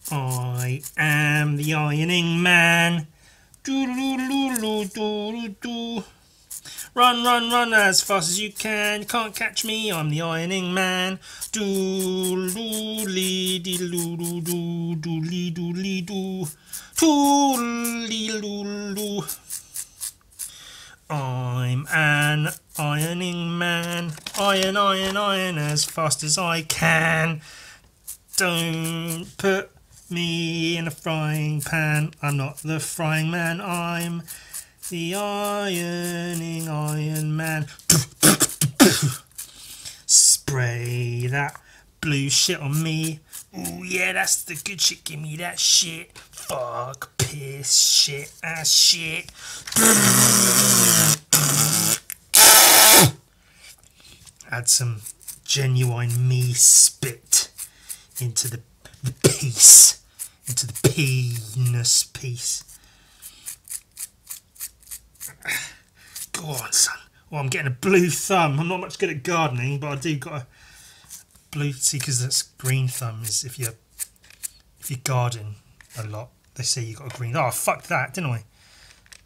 I am the ironing man. Run, run, run as fast as you can. You can't catch me, I'm the ironing man. Doodly doo doo doodly doodly doo. Toodly doo. I'm an ironing man. Iron, iron, iron as fast as I can. Don't put me in a frying pan. I'm not the frying man. I'm the ironing iron man. Spray that blue shit on me. Ooh yeah, that's the good shit. Give me that shit. Fuck, piss, shit, ass shit. Add some genuine me spit into the piece, into the penis piece. Go on, son. Well, I'm getting a blue thumb. I'm not much good at gardening, but I do got a blue. See, because that's green thumb is if you garden a lot. They say you got a green. Oh, I fucked that, didn't I?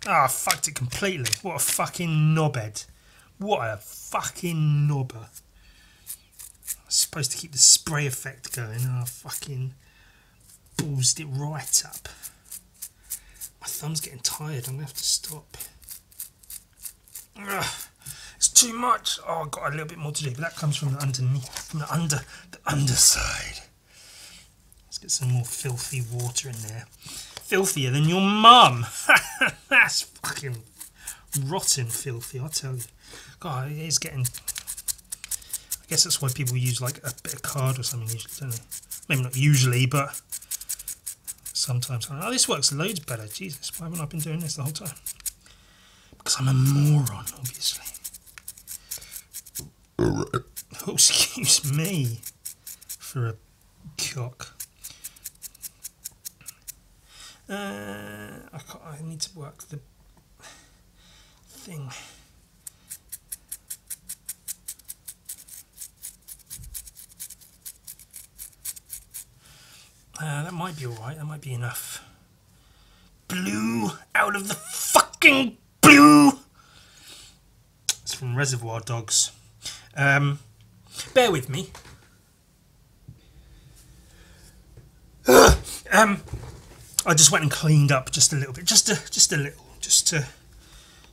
Oh, I fucked it completely. What a fucking knobhead. What a fucking knobber. I was supposed to keep the spray effect going. Oh, I fucking ballsed it right up. My thumb's getting tired. I'm going to have to stop. Ugh, it's too much. Oh, I've got a little bit more to do, but that comes from the underneath, from the underside. Let's get some more filthy water in there. Filthier than your mum. That's fucking rotten filthy, I tell you. God, it is getting... I guess that's why people use like a bit of card or something usually, don't they? Maybe not usually, but sometimes. Oh, this works loads better. Jesus, why haven't I been doing this the whole time? Because I'm a moron, obviously. Oh, excuse me for a cock. I need to work the thing. That might be alright, that might be enough. Blue out of the fucking blue! It's from Reservoir Dogs. Bear with me. I just went and cleaned up just a little bit, just a little, just to,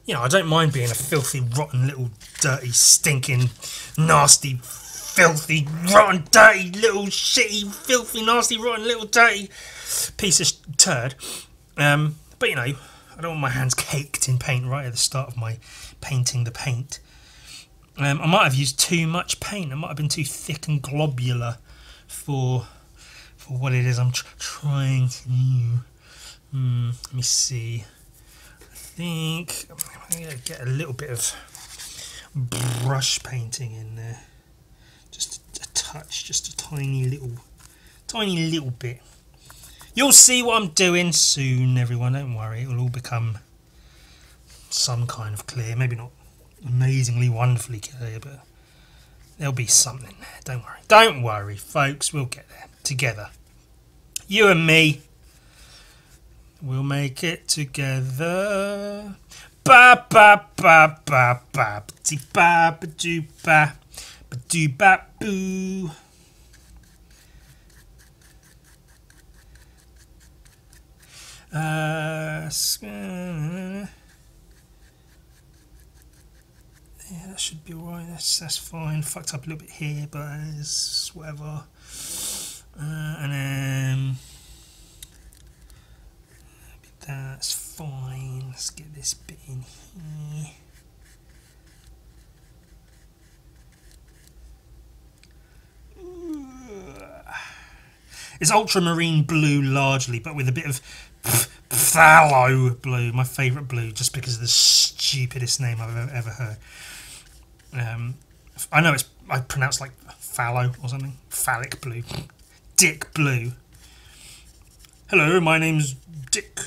you know, I don't mind being a filthy, rotten, little, dirty, stinking, nasty, filthy, rotten, dirty, little, shitty, filthy, nasty, rotten, little, dirty piece of turd. But you know, I don't want my hands caked in paint right at the start of my painting the paint. I might have used too much paint. It might have been too thick and globular for what it is I'm trying to do. Let me see. I think I'm going to get a little bit of brush painting in there. Just a touch, just a tiny little bit. You'll see what I'm doing soon, everyone. Don't worry, it will all become some kind of clear. Maybe not amazingly, wonderfully clear, but there'll be something there. Don't worry. Don't worry, folks. We'll get there together. You and me. We'll make it together. Ba ba ba ba ba dee ba ba doo ba ba doo ba boo. Yeah, that should be alright. That's fine. Fucked up a little bit here, but it's whatever. And then that's fine. Let's get this bit in here. It's ultramarine blue largely, but with a bit of phthalo blue, my favourite blue, just because of the stupidest name I've ever heard. I know I pronounce like phallo or something. Phallic blue. Dick Blue. Hello, my name's Dick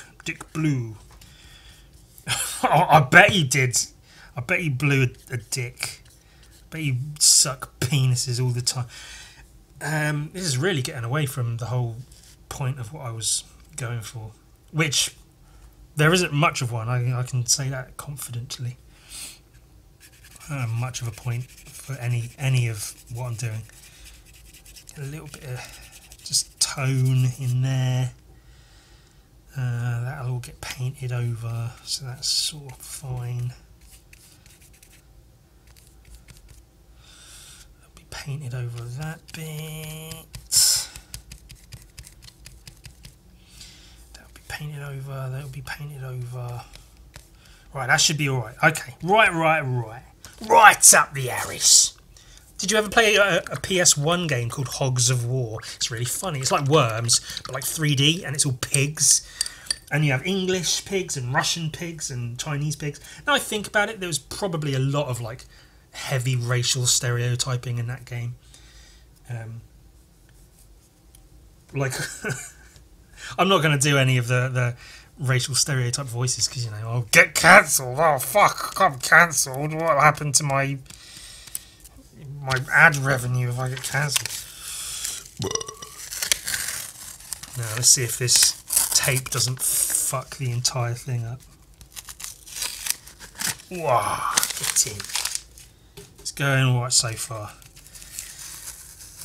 Blue. Oh, I bet he did. I bet he blew a dick. I bet you suck penises all the time. This is really getting away from the whole point of what I was going for, which there isn't much of one. I can say that confidently. Much of a point for any of what I'm doing. A little bit of just tone in there. That'll all get painted over, so that's sort of fine. That'll be painted over that bit. That'll be painted over. That'll be painted over. Right, that should be all right. Okay, right. Right up the Harris. Did you ever play a PS1 game called Hogs of War? It's really funny. It's like Worms, but like 3D, and it's all pigs. And you have English pigs and Russian pigs and Chinese pigs. Now I think about it, there was probably a lot of like heavy racial stereotyping in that game. Like, I'm not going to do any of the racial stereotype voices because, you know, I'll get cancelled. Oh fuck, I'm cancelled. What happened to my ad revenue if I get cancelled? Now let's see if this tape doesn't fuck the entire thing up. Wow, get in. It's going alright so far.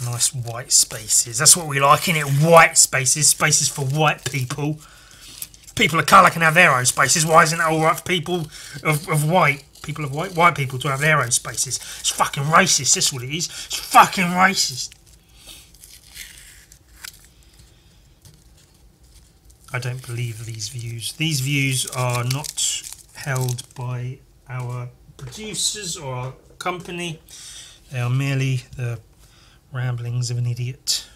Nice white spaces. That's what we like, innit? White spaces. Spaces for white people. People of colour can have their own spaces. Why isn't it alright for people of white? People of white people to have their own spaces. It's fucking racist, that's what it is. It's fucking racist. I don't believe these views. These views are not held by our producers or our company. They are merely the ramblings of an idiot.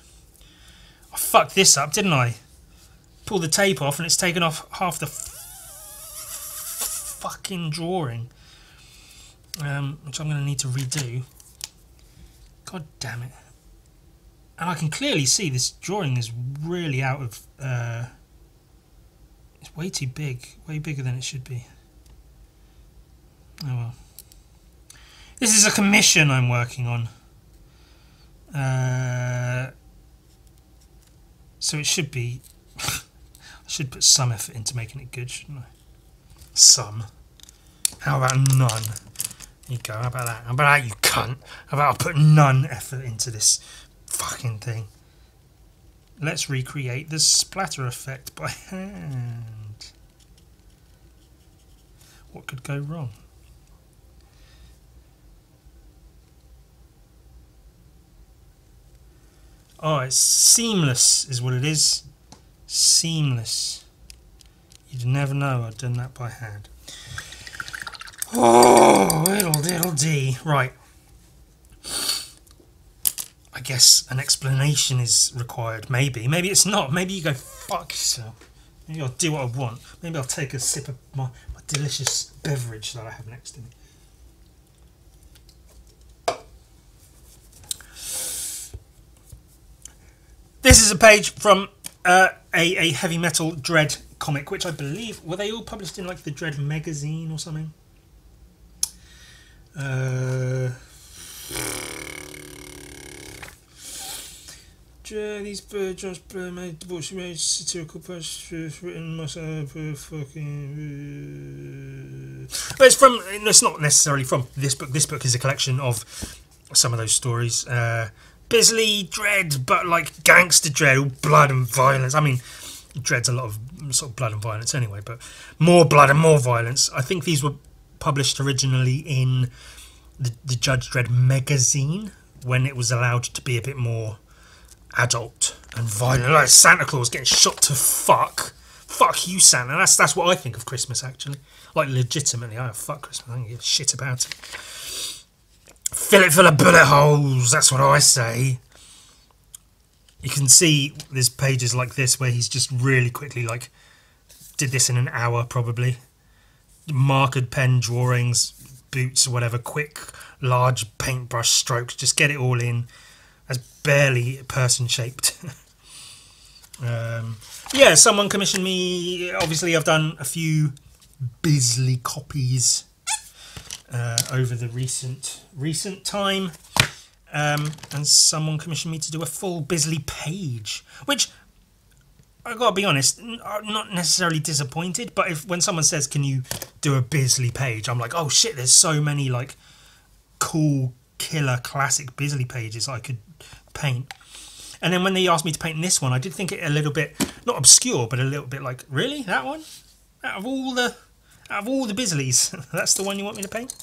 I fucked this up, didn't I? Pulled the tape off and it's taken off half the fucking drawing. Which I'm going to need to redo. God damn it. And I can clearly see this drawing is really out of... it's way too big. Way bigger than it should be. Oh well. This is a commission I'm working on. So it should be... I should put some effort into making it good, shouldn't I? Some. How about none? There you go, how about that? How about that, you cunt? How about I put none effort into this fucking thing? Let's recreate the splatter effect by hand. What could go wrong? Oh, it's seamless is what it is. Seamless. You'd never know I'd done that by hand. Oh, diddle dee. Right. I guess an explanation is required. Maybe. Maybe it's not. Maybe you go fuck yourself. Maybe I'll do what I want. Maybe I'll take a sip of my delicious beverage that I have next to me. This is a page from a heavy metal Dread comic, which I believe, were they all published in like the Dread magazine or something? These Josh Blair made debauchery satirical posts written myself fucking. But it's from. It's not necessarily from this book. This book is a collection of some of those stories. Bisley Dread, but like gangster Dread, all blood and violence. I mean, Dread's a lot of sort of blood and violence anyway, but more blood and more violence. I think these were published originally in the Judge Dredd magazine when it was allowed to be a bit more adult and violent. Like Santa Claus getting shot to fuck. Fuck you, Santa. That's what I think of Christmas, actually. Like, legitimately, fuck Christmas. I don't give a shit about it. Fill it full of bullet holes. That's what I say. You can see there's pages like this where he's just really quickly, like, did this in an hour, probably. Markered pen drawings, boots, or whatever. Quick, large paintbrush strokes. Just get it all in. As barely person-shaped. Yeah, someone commissioned me. Obviously, I've done a few Bisley copies over the recent time, and someone commissioned me to do a full Bisley page, which I gotta be honest, I'm not necessarily disappointed, but when someone says, can you do a Bisley page, I'm like, oh shit, there's so many like cool killer classic Bisley pages I could paint. And then when they asked me to paint this one, I did think it a little bit, not obscure, but a little bit like, really, that one? Out of all the Bisleys, that's the one you want me to paint?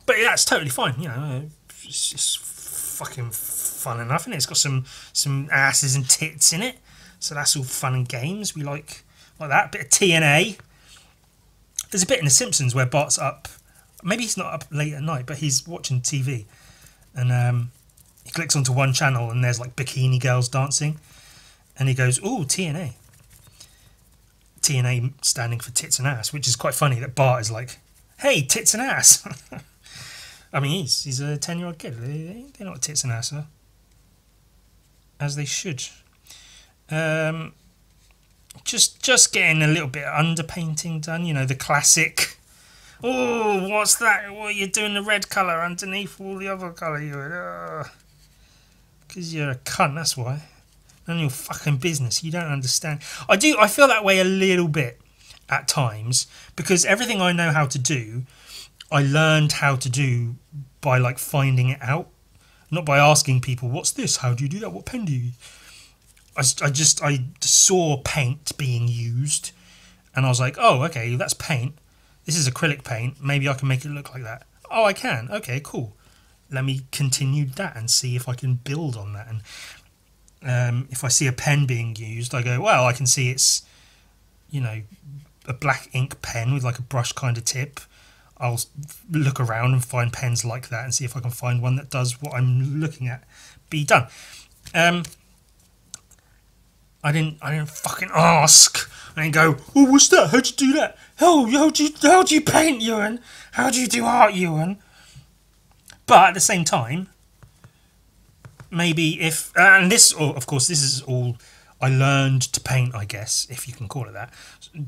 But yeah, that's totally fine, you know. It's just fucking fun enough, and it? It's got some asses and tits in it, so that's all fun and games. We like that bit of TNA. There's a bit in The Simpsons where Bart's up. Maybe he's not up late at night, but he's watching TV, and he clicks onto one channel and there's like bikini girls dancing, and he goes, "Ooh, TNA." TNA standing for tits and ass, which is quite funny that Bart is like, "Hey, tits and ass." I mean, he's a 10-year-old kid. They know what tits and ass are, as they should. Just getting a little bit of underpainting done. You know, the classic. Oh, what's that? What, you're doing the red colour underneath all the other colour? Because you're a cunt, that's why. None of your fucking business. You don't understand. I feel that way a little bit at times, because everything I know how to do, I learned how to do by like finding it out, not by asking people, what's this? How do you do that? What pen do you use? I saw paint being used, and I was like, oh, okay, that's paint. This is acrylic paint. Maybe I can make it look like that. Oh, I can. Okay, cool. Let me continue that and see if I can build on that. And if I see a pen being used, I go, well, I can see it's, you know, a black ink pen with like a brush kind of tip. I'll look around and find pens like that and see if I can find one that does what I'm looking at be done. I didn't fucking ask. I didn't go, oh, what's that? How'd you do that? How'd you paint, Ewan? How'd you do art, Ewan? But at the same time, maybe if... and this, of course, this is all I learned to paint, I guess, if you can call it that.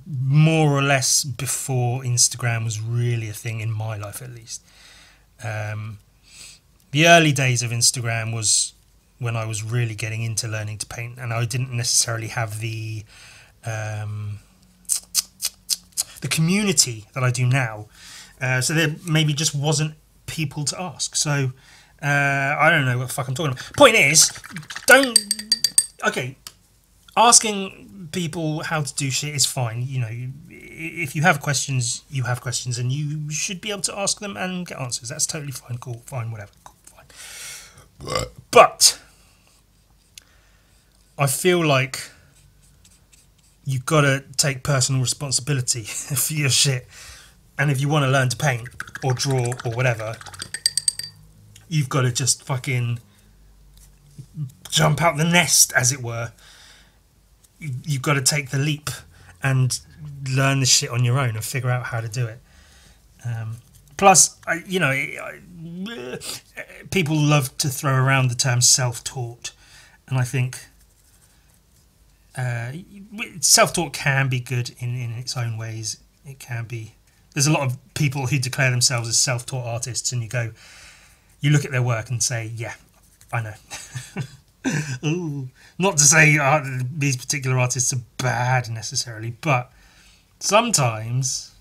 More or less before Instagram was really a thing in my life, at least. The early days of Instagram was when I was really getting into learning to paint, and I didn't necessarily have the community that I do now. So there maybe just wasn't people to ask. So I don't know what the fuck I'm talking about. Point is, asking people how to do shit is fine. You know, if you have questions, you have questions, and you should be able to ask them and get answers. That's totally fine, cool, fine, whatever, cool, fine. But I feel like you've got to take personal responsibility for your shit. And if you want to learn to paint or draw or whatever, you've got to just fucking jump out the nest, as it were. You've got to take the leap and learn the shit on your own and figure out how to do it. Plus, people love to throw around the term self-taught. And I think self-taught can be good in its own ways. It can be. There's a lot of people who declare themselves as self-taught artists, and you look at their work and say, yeah, I know. Ooh. Not to say these particular artists are bad necessarily, but sometimes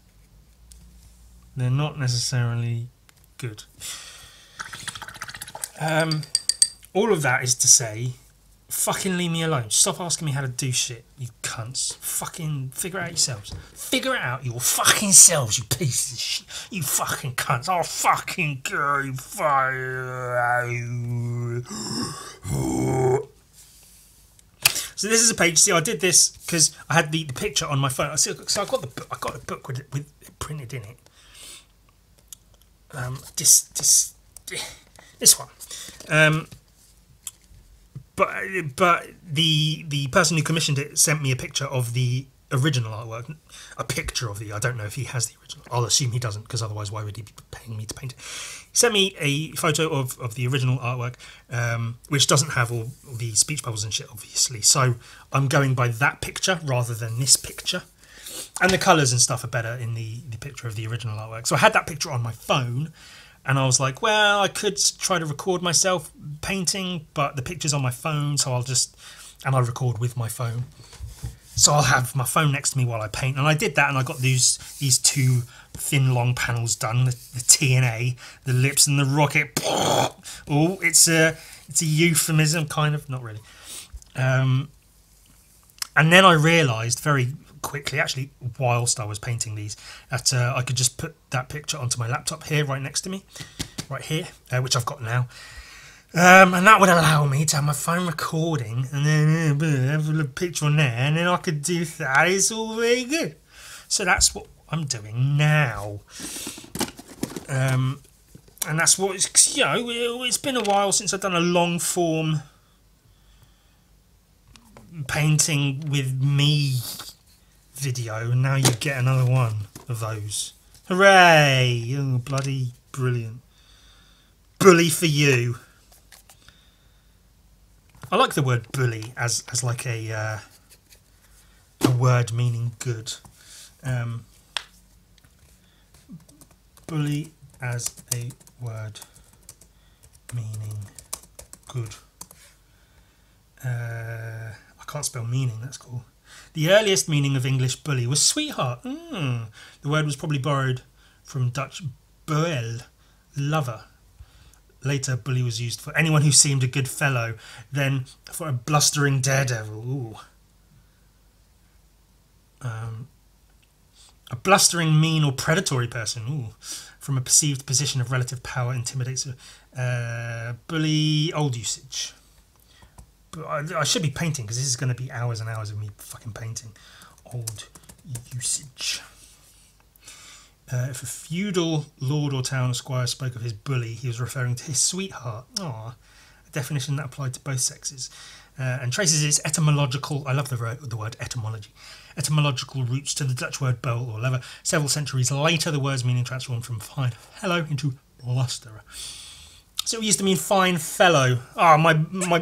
they're not necessarily good. All of that is to say, fucking leave me alone. Stop asking me how to do shit, you cunts. Fucking figure it out yourselves. Figure it out your fucking selves, you pieces of shit. You fucking cunts. I'll fucking kill you. So this is a page. See, I did this because I had the picture on my phone. So I got the book with it printed in it. This one. But the person who commissioned it sent me a picture of the original artwork. A picture of I don't know if he has the original. I'll assume he doesn't, because otherwise why would he be paying me to paint it? He sent me a photo of the original artwork, which doesn't have all the speech bubbles and shit, obviously. So I'm going by that picture rather than this picture. And the colours and stuff are better in the picture of the original artwork. So I had that picture on my phone, and I was like, well, I could try to record myself painting, but the picture's on my phone, so I'll record with my phone. So I'll have my phone next to me while I paint, and I did that, and I got these two thin long panels done, the T and A, the lips and the rocket. Oh, it's a euphemism, kind of, not really. And then I realised very quickly, actually, whilst I was painting these, that I could just put that picture onto my laptop here, right next to me, right here, which I've got now. And that would allow me to have my phone recording and then have a picture on there, and then I could do that. It's all very good. So that's what I'm doing now. And that's what it's, you know, it's been a while since I've done a long form painting with me video, and now you get another one of those. Hooray! Oh, bloody brilliant. Bully for you. I like the word bully as like a word meaning good. Bully as a word meaning good. I can't spell meaning, that's cool. The earliest meaning of English bully was sweetheart. The word was probably borrowed from Dutch boel, lover. Later, bully was used for anyone who seemed a good fellow, then for a blustering daredevil. Ooh. A blustering, mean or predatory person. Ooh. From a perceived position of relative power intimidates. Bully, old usage. But I should be painting, because this is going to be hours and hours of me fucking painting. Old usage. If a feudal lord or town squire spoke of his bully, he was referring to his sweetheart. Aww. A definition that applied to both sexes. And traces its etymological, I love the word etymology, etymological roots to the Dutch word boel or lever. Several centuries later, the word's meaning transformed from fine fellow into blusterer. So it used to mean fine fellow. Oh,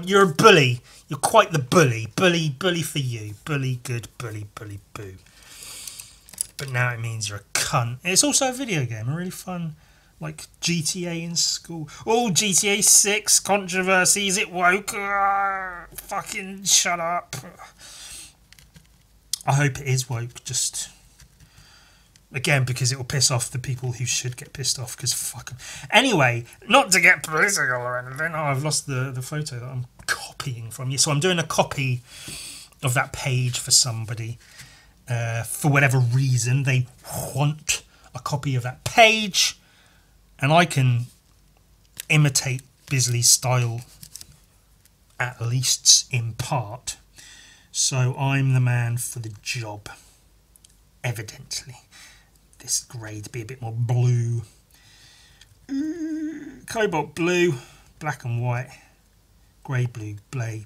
you're a bully. You're quite the bully. Bully for you. Bully good, bully boo. But now it means you're a cunt. It's also a video game, a really fun, like GTA in school. Oh, GTA 6 controversy. Is it woke? Fucking shut up. I hope it is woke, just again, because it will piss off the people who should get pissed off, because fuck them. Anyway, not to get political or anything. Oh, I've lost the photo that I'm copying from you. So I'm doing a copy of that page for somebody. For whatever reason, they want a copy of that page, and I can imitate Bisley's style, at least in part. So I'm the man for the job, evidently. This grey to be a bit more blue. Cobalt blue, black and white, grey blue, blipe.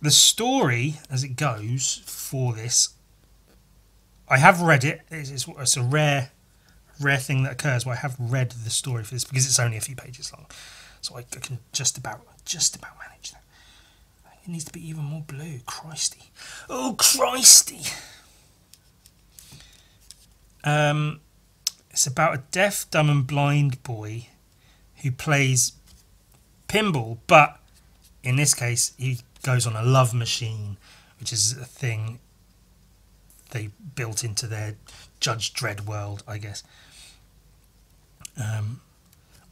The story, as it goes, for this, I have read it. It's a rare thing that occurs where I have read the story for this, because it's only a few pages long. So I can just about manage that. It needs to be even more blue. Christy. Oh, Christy! It's about a deaf, dumb and blind boy who plays pinball, but in this case, he goes on a love machine, which is a thing they built into their Judge Dredd world, I guess.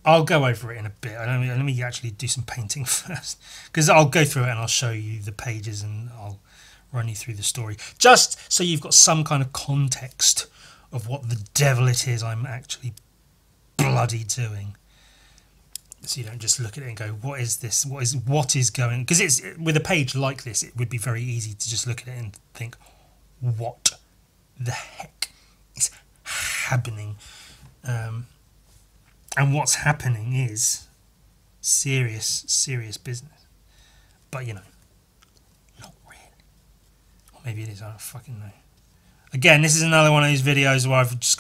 I'll go over it in a bit. Let me actually do some painting first, because I'll go through it and I'll show you the pages and I'll run you through the story, just so you've got some kind of context of what the devil it is I'm actually bloody doing. So you don't just look at it and go, what is this? What is going? Because it's with a page like this, it would be very easy to just look at it and think, what the heck is happening? And what's happening is serious business. But you know, not really. Or maybe it is. I don't fucking know. Again, this is another one of these videos where I've just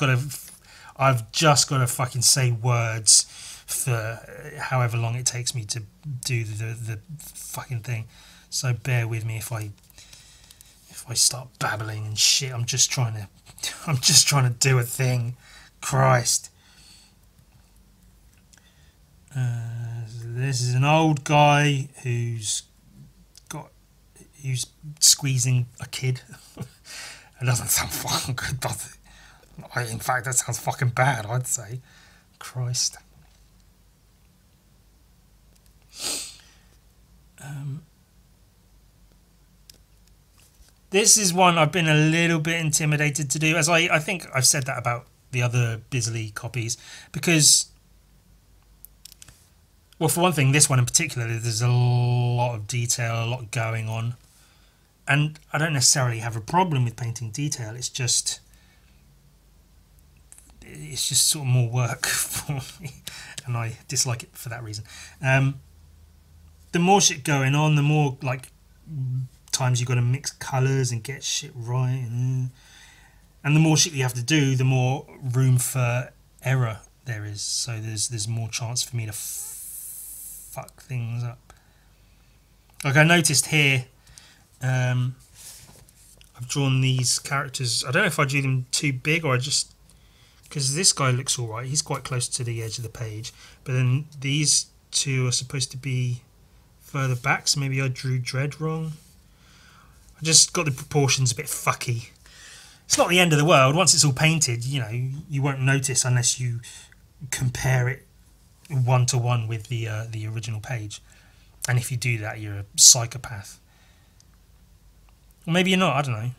got to fucking say words for however long it takes me to do the fucking thing. So bear with me if I start babbling and shit. I'm just trying to do a thing. Christ. this is an old guy who's squeezing a kid. It doesn't sound fucking good, does it? In fact, that sounds fucking bad, I'd say. Christ. This is one I've been a little bit intimidated to do, as I think I've said that about the other Bisley copies, because, well, for one thing, this one in particular, there's a lot of detail, a lot going on, and I don't necessarily have a problem with painting detail. It's just sort of more work for me, and I dislike it for that reason. The more shit going on, the more like times you've got to mix colours and get shit right, and the more shit you have to do, the more room for error there is. So there's more chance for me to fuck things up. Like I noticed here, I've drawn these characters. I don't know if I drew them too big or I just, because this guy looks alright. He's quite close to the edge of the page, but then these two are supposed to be further back, so maybe I drew Dredd wrong. I just got the proportions a bit fucky. It's not the end of the world. Once it's all painted, you know, you won't notice unless you compare it one-to-one with the original page. And if you do that, you're a psychopath. Or maybe you're not, I don't know.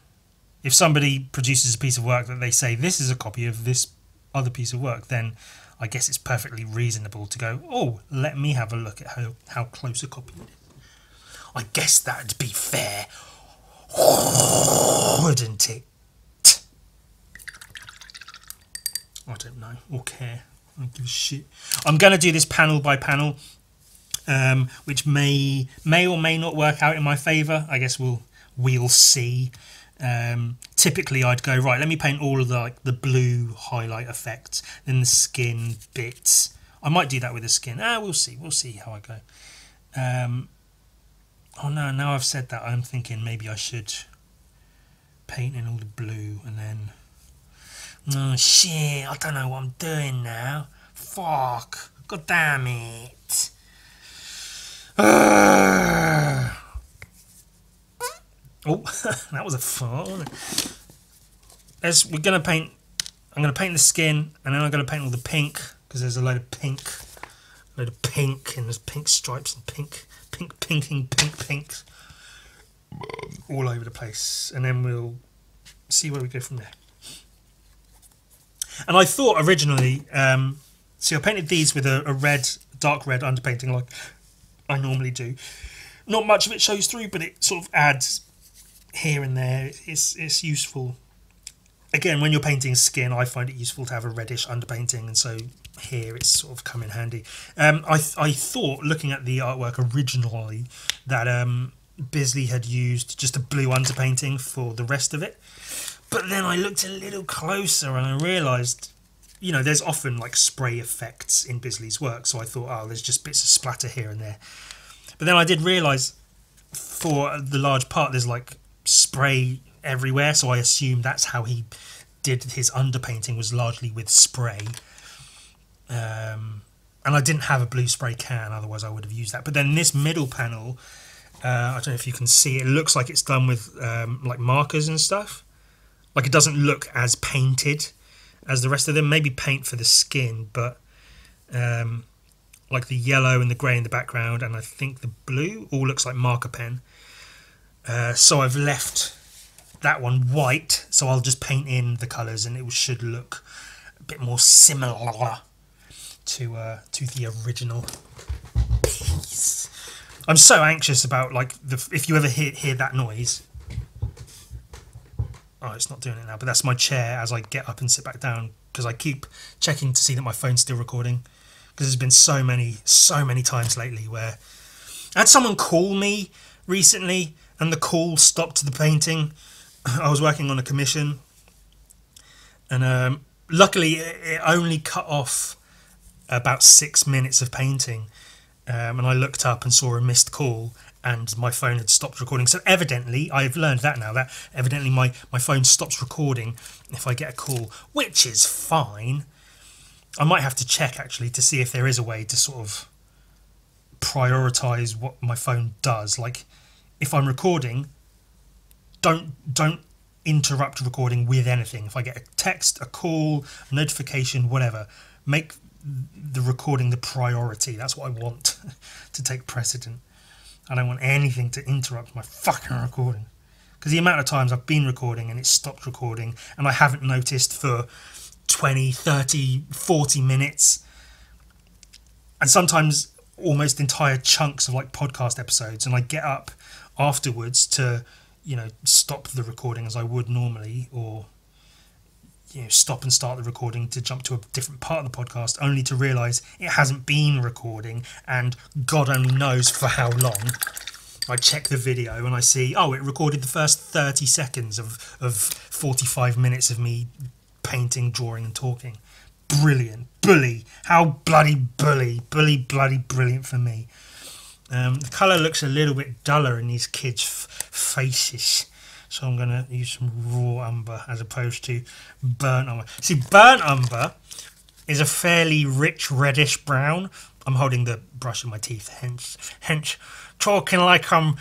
If somebody produces a piece of work that they say, this is a copy of this other piece of work, then I guess it's perfectly reasonable to go, oh, let me have a look at how close a copy it is. I guess that'd be fair, wouldn't it? I don't know, or care. I don't give a shit. I'm going to do this panel by panel, which may or may not work out in my favour. I guess we'll see. Typically I'd go, right, let me paint all of the blue highlight effects, then the skin bits. I might do that with the skin. We'll see how I go. Oh no, now I've said that, I'm thinking maybe I should paint in all the blue and then, oh shit, I don't know what I'm doing now. Fuck, god damn it. Oh, that was a fart, wasn't it? I'm going to paint the skin, and then I'm going to paint all the pink, because there's a load of pink, and there's pink stripes and pinks all over the place, and then we'll see where we go from there. And I thought originally, see, I painted these with a red, dark red underpainting like I normally do. Not much of it shows through, but it sort of adds here and there. It's useful. Again, when you're painting skin, I find it useful to have a reddish underpainting, and so here it's sort of come in handy. I thought, looking at the artwork originally, that Bisley had used just a blue underpainting for the rest of it. But then I looked a little closer and I realised, you know, there's often like spray effects in Bisley's work, so I thought, oh, there's just bits of splatter here and there. But then I did realise for the large part there's like spray everywhere, so I assumed that's how he did his underpainting, was largely with spray. And I didn't have a blue spray can, otherwise I would have used that. But then this middle panel, I don't know if you can see, it looks like it's done with like markers and stuff. Like it doesn't look as painted as the rest of them. Maybe paint for the skin, but like the yellow and the grey in the background, and I think the blue all looks like marker pen. So I've left that one white, so I'll just paint in the colours and it should look a bit more similar to the original piece. I'm so anxious about like if you ever hear that noise. Oh, it's not doing it now, but that's my chair as I get up and sit back down, because I keep checking to see that my phone's still recording, because there's been so many times lately where I had someone call me recently and the call stopped the painting. I was working on a commission, and luckily it only cut off about 6 minutes of painting, and I looked up and saw a missed call and my phone had stopped recording. So evidently, I've learned that now, that evidently my phone stops recording if I get a call, which is fine. I might have to check actually to see if there is a way to sort of prioritize what my phone does. Like, if I'm recording, don't interrupt recording with anything. If I get a text, a call, a notification, whatever, make the recording the priority. That's what I want to take precedent. I don't want anything to interrupt my fucking recording. Because the amount of times I've been recording and it stopped recording and I haven't noticed for 20, 30, 40 minutes, and sometimes almost entire chunks of like podcast episodes, and I get up afterwards to, you know, stop the recording as I would normally, or, you know, stop and start the recording to jump to a different part of the podcast, only to realise it hasn't been recording, and God only knows for how long. I check the video and I see, oh, it recorded the first 30 seconds of 45 minutes of me painting, drawing and talking. Brilliant. Bully. How bloody bully. Bully bloody brilliant for me. The colour looks a little bit duller in these kids' faces. So I'm going to use some raw umber as opposed to burnt umber. See, burnt umber is a fairly rich reddish brown. I'm holding the brush in my teeth, hence talking like I'm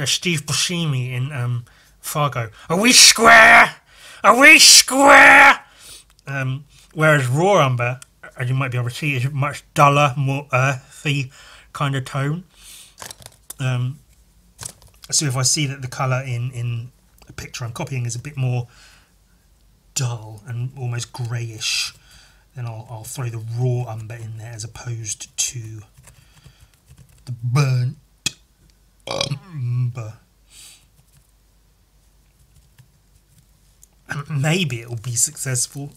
Steve Buscemi in Fargo. Are we square? Are we square? Whereas raw umber, as you might be able to see, is a much duller, more earthy kind of tone. So if I see that the colour in a picture I'm copying is a bit more dull and almost greyish, then I'll throw the raw umber in there as opposed to the burnt umber. And maybe it'll be successful.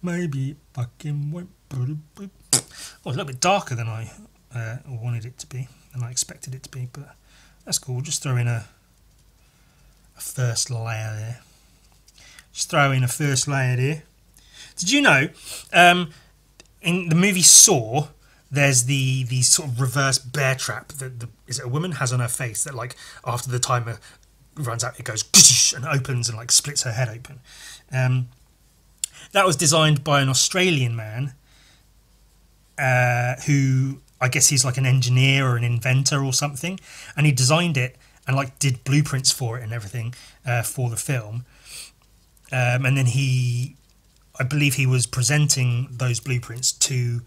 Maybe it fucking won't. Oh, a little bit darker than I wanted it to be, than I expected it to be, but that's cool. We'll just throw in a first layer there. Just throw in a first layer there. Did you know, in the movie Saw, there's the sort of reverse bear trap that is it a woman has on her face that, like, after the timer runs out, it goes and opens and like splits her head open. That was designed by an Australian man who, I guess he's like an engineer or an inventor or something, and he designed it and like did blueprints for it and everything for the film. And then I believe he was presenting those blueprints to,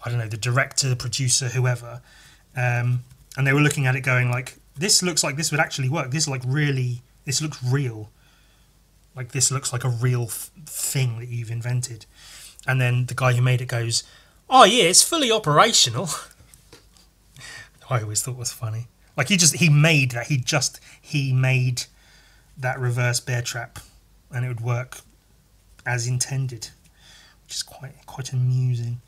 I don't know, the director, the producer, whoever, and they were looking at it going like, this looks like this would actually work. This looks real. Like, this looks like a real thing that you've invented. And then the guy who made it goes, oh yeah, it's fully operational. I always thought it was funny. Like, he made that reverse bear trap, and it would work as intended, which is quite amusing.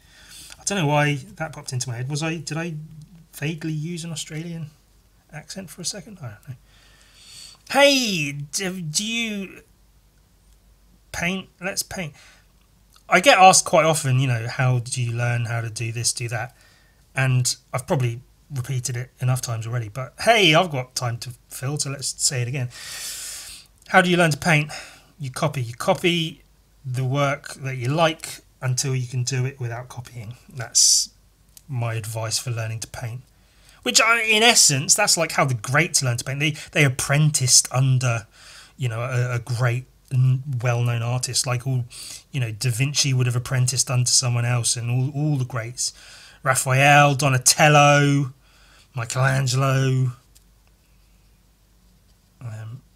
I don't know why that popped into my head. Did I vaguely use an Australian accent for a second? I don't know. Hey, do you paint? Let's paint. I get asked quite often, you know, how did you learn how to do this, do that? And I've probably repeated it enough times already, but hey, I've got time to fill, so let's say it again. How do you learn to paint? You copy the work that you like until you can do it without copying. That's my advice for learning to paint. Which, in essence, that's like how the greats learn to paint. They apprenticed under, you know, a great, well-known artist. Like, all, you know, Da Vinci would have apprenticed under someone else, and all the greats. Raphael, Donatello, Michelangelo,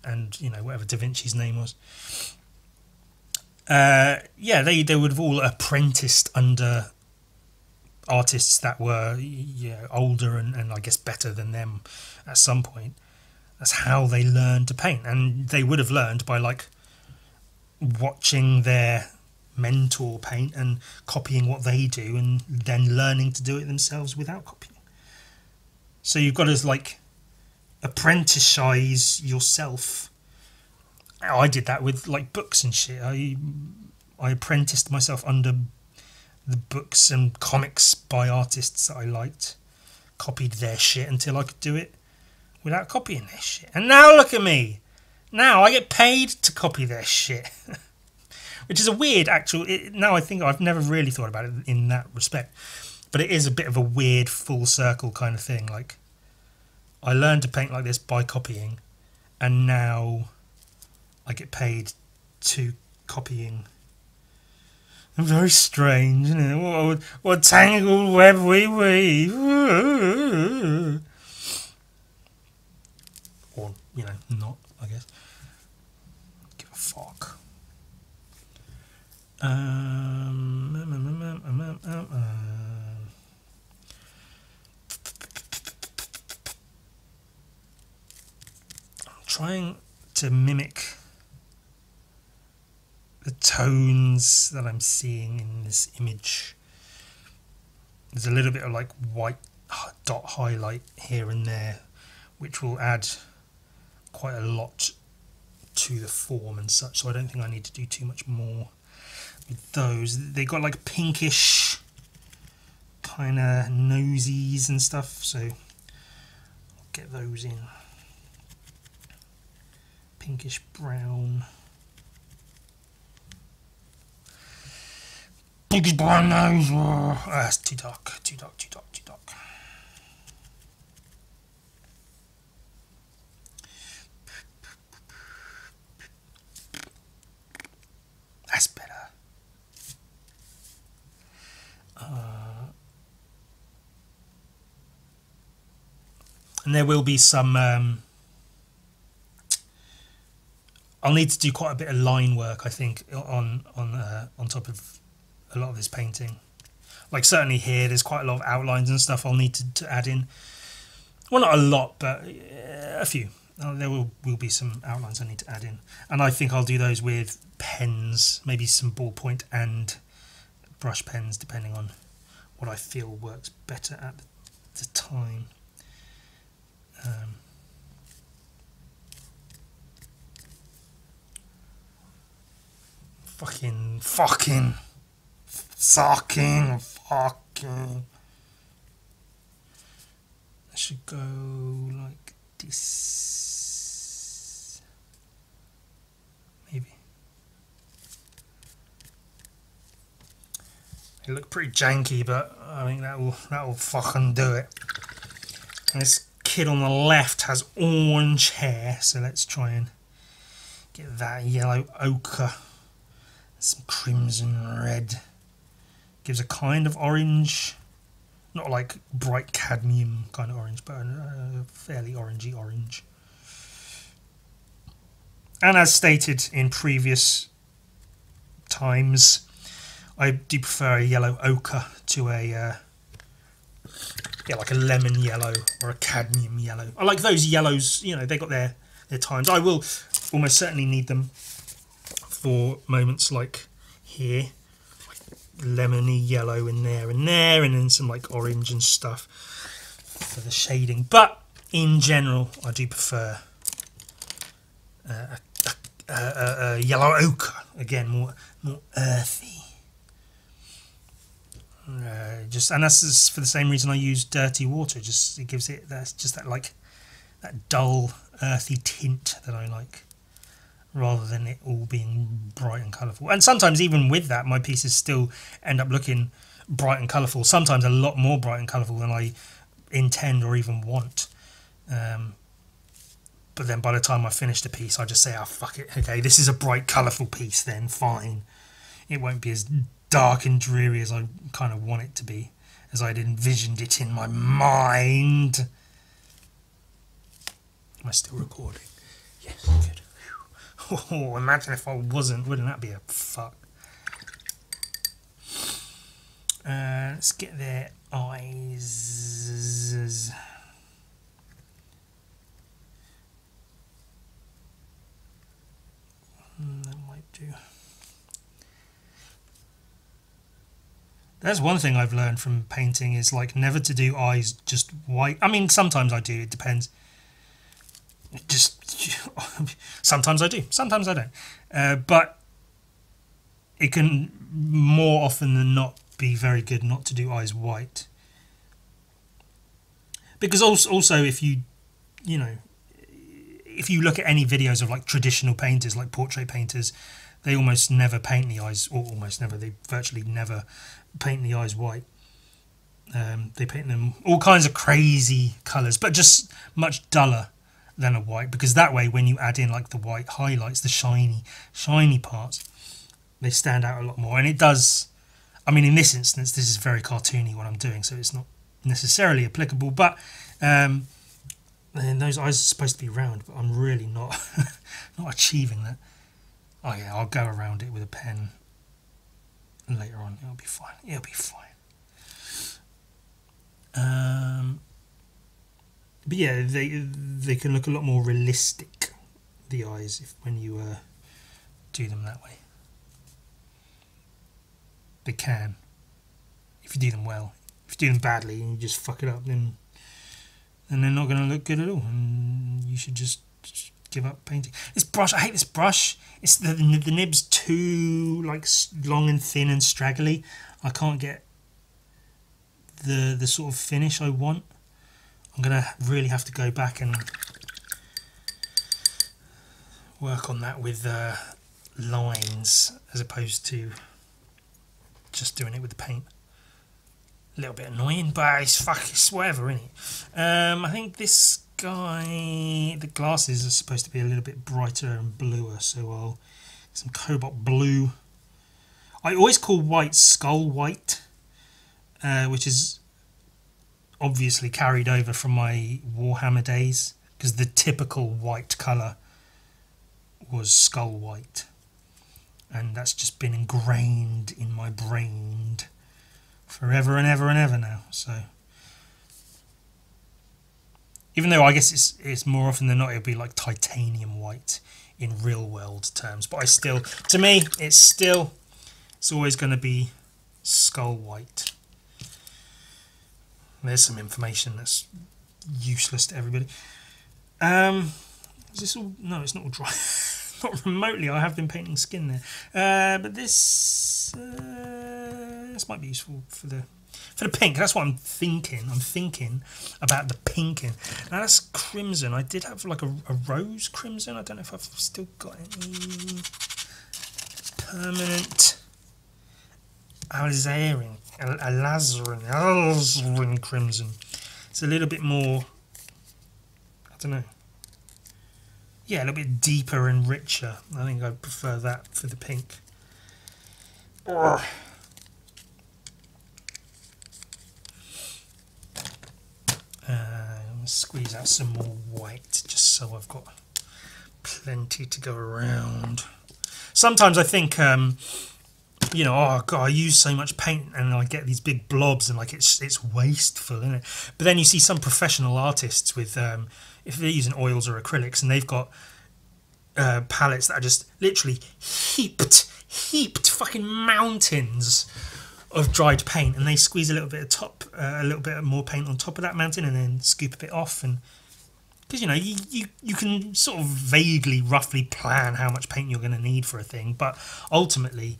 and, you know, whatever Da Vinci's name was. Yeah, they would have all apprenticed under artists that were, yeah, older and I guess better than them at some point. That's how they learned to paint, and they would have learned by like watching their mentor paint and copying what they do, and then learning to do it themselves without copying. So you've got to like apprentice yourself. I did that with like books and shit. I apprenticed myself under the books and comics by artists that I liked, copied their shit until I could do it without copying their shit. And now look at me. Now I get paid to copy their shit. Which is a weird now I think I've never really thought about it in that respect. But it is a bit of a weird full circle kind of thing. Like, I learned to paint like this by copying, and now I get paid to copying. Very strange, isn't it? What tangled web we weave. Or, you know, not, I guess. Give a fuck. Trying to mimic the tones that I'm seeing in this image. There's a little bit of like white dot highlight here and there, which will add quite a lot to the form and such, so I don't think I need to do too much more with those. They got like pinkish kind of nosies and stuff, so I'll get those in. Pinkish brown. Pinkish brown nose. Oh, that's too dark, too dark, too dark, too dark. That's better. And there will be some I'll need to do quite a bit of line work, I think, on top of a lot of this painting. Like, certainly here, there's quite a lot of outlines and stuff I'll need to add in. Well, not a lot, but a few. There will be some outlines I need to add in. And I think I'll do those with pens, maybe some ballpoint and brush pens, depending on what I feel works better at the time. Fucking. I should go like this. Maybe. They look pretty janky, but I think that will fucking do it. And this kid on the left has orange hair, so let's try and get that yellow ochre. Some crimson red. Gives a kind of orange, not like bright cadmium kind of orange, but a fairly orangey orange. And as stated in previous times, I do prefer a yellow ochre to a like a lemon yellow or a cadmium yellow. I like those yellows, you know, they got their times. I will almost certainly need them for moments like here, like lemony yellow in there, and then some like orange and stuff for the shading. But in general, I do prefer a yellow ochre, again, more earthy. And that's for the same reason I use dirty water. Just it gives it that dull earthy tint that I like, rather than it all being bright and colourful. And sometimes even with that, my pieces still end up looking bright and colourful. Sometimes a lot more bright and colourful than I intend or even want. But then by the time I finish the piece, I just say, oh, fuck it. Okay, this is a bright, colourful piece then, fine. It won't be as dark and dreary as I kind of want it to be, as I'd envisioned it in my mind. Am I still recording? Yes, good. Oh, imagine if I wasn't. Wouldn't that be a fuck? Let's get their eyes. That might do. That's one thing I've learned from painting, is like never to do eyes just white. I mean, sometimes I do, it depends. Sometimes I do, sometimes I don't. But it can more often than not be very good not to do eyes white. Because also if you look at any videos of like traditional painters, like portrait painters, they almost never paint the eyes, or almost never, they virtually never paint the eyes white. They paint them all kinds of crazy colours, but just much duller than a white, because that way when you add in like the white highlights, the shiny parts, they stand out a lot more. And it does, I mean, in this instance, this is very cartoony what I'm doing, so it's not necessarily applicable, but and those eyes are supposed to be round, but I'm really not not achieving that. Oh yeah, I'll go around it with a pen later on. It'll be fine. It'll be fine. But yeah, they can look a lot more realistic, the eyes, when you do them that way. They can, if you do them well. If you do them badly and you just fuck it up, then they're not going to look good at all, and you should just give up painting. This brush, I hate this brush. It's the nib's too like long and thin and straggly. I can't get the sort of finish I want. I'm gonna really have to go back and work on that with lines as opposed to just doing it with the paint. A little bit annoying, but it's whatever, isn't it? I think this guy, the glasses are supposed to be a little bit brighter and bluer, so I'll get some cobalt blue. I always call white skull white, which is obviously carried over from my Warhammer days, because the typical white colour was skull white, and that's just been ingrained in my brain forever and ever and ever now. So even though I guess it's more often than not it'll be like titanium white in real world terms, but to me it's always going to be skull white. There's some information that's useless to everybody. Is this all? No, it's not all dry. Not remotely. I have been painting skin there, but this might be useful for the pink. That's what I'm thinking. I'm thinking about the pinking. Now that's crimson. I did have like a rose crimson. I don't know if I've still got any permanent alizarin. Alizarin crimson. It's a little bit more, I don't know. Yeah, a little bit deeper and richer. I think I'd prefer that for the pink. Squeeze out some more white just so I've got plenty to go around. Sometimes I think you know, oh god, I use so much paint and I get these big blobs and like it's wasteful, isn't it? But then you see some professional artists with if they're using oils or acrylics and they've got palettes that are just literally heaped fucking mountains of dried paint, and they squeeze a little bit more paint on top of that mountain and then scoop a bit off, and because you know you can sort of vaguely roughly plan how much paint you're going to need for a thing, but ultimately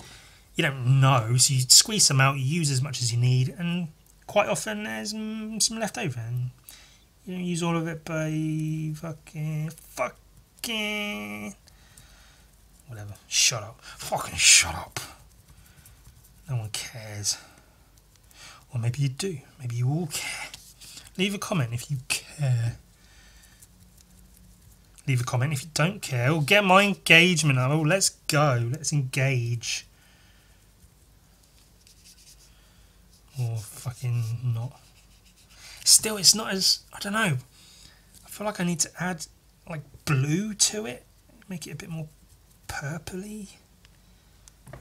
you don't know, so you squeeze some out, you use as much as you need, and quite often there's some left over, and you don't use all of it by fucking whatever. Shut up. Fucking shut up. No one cares. Or maybe you do. Maybe you all care. Leave a comment if you care. Leave a comment if you don't care. Or get my engagement up. Oh, let's go. Let's engage. Or fucking not. Still, it's not as... I don't know. I feel like I need to add like blue to it. Make it a bit more purpley. A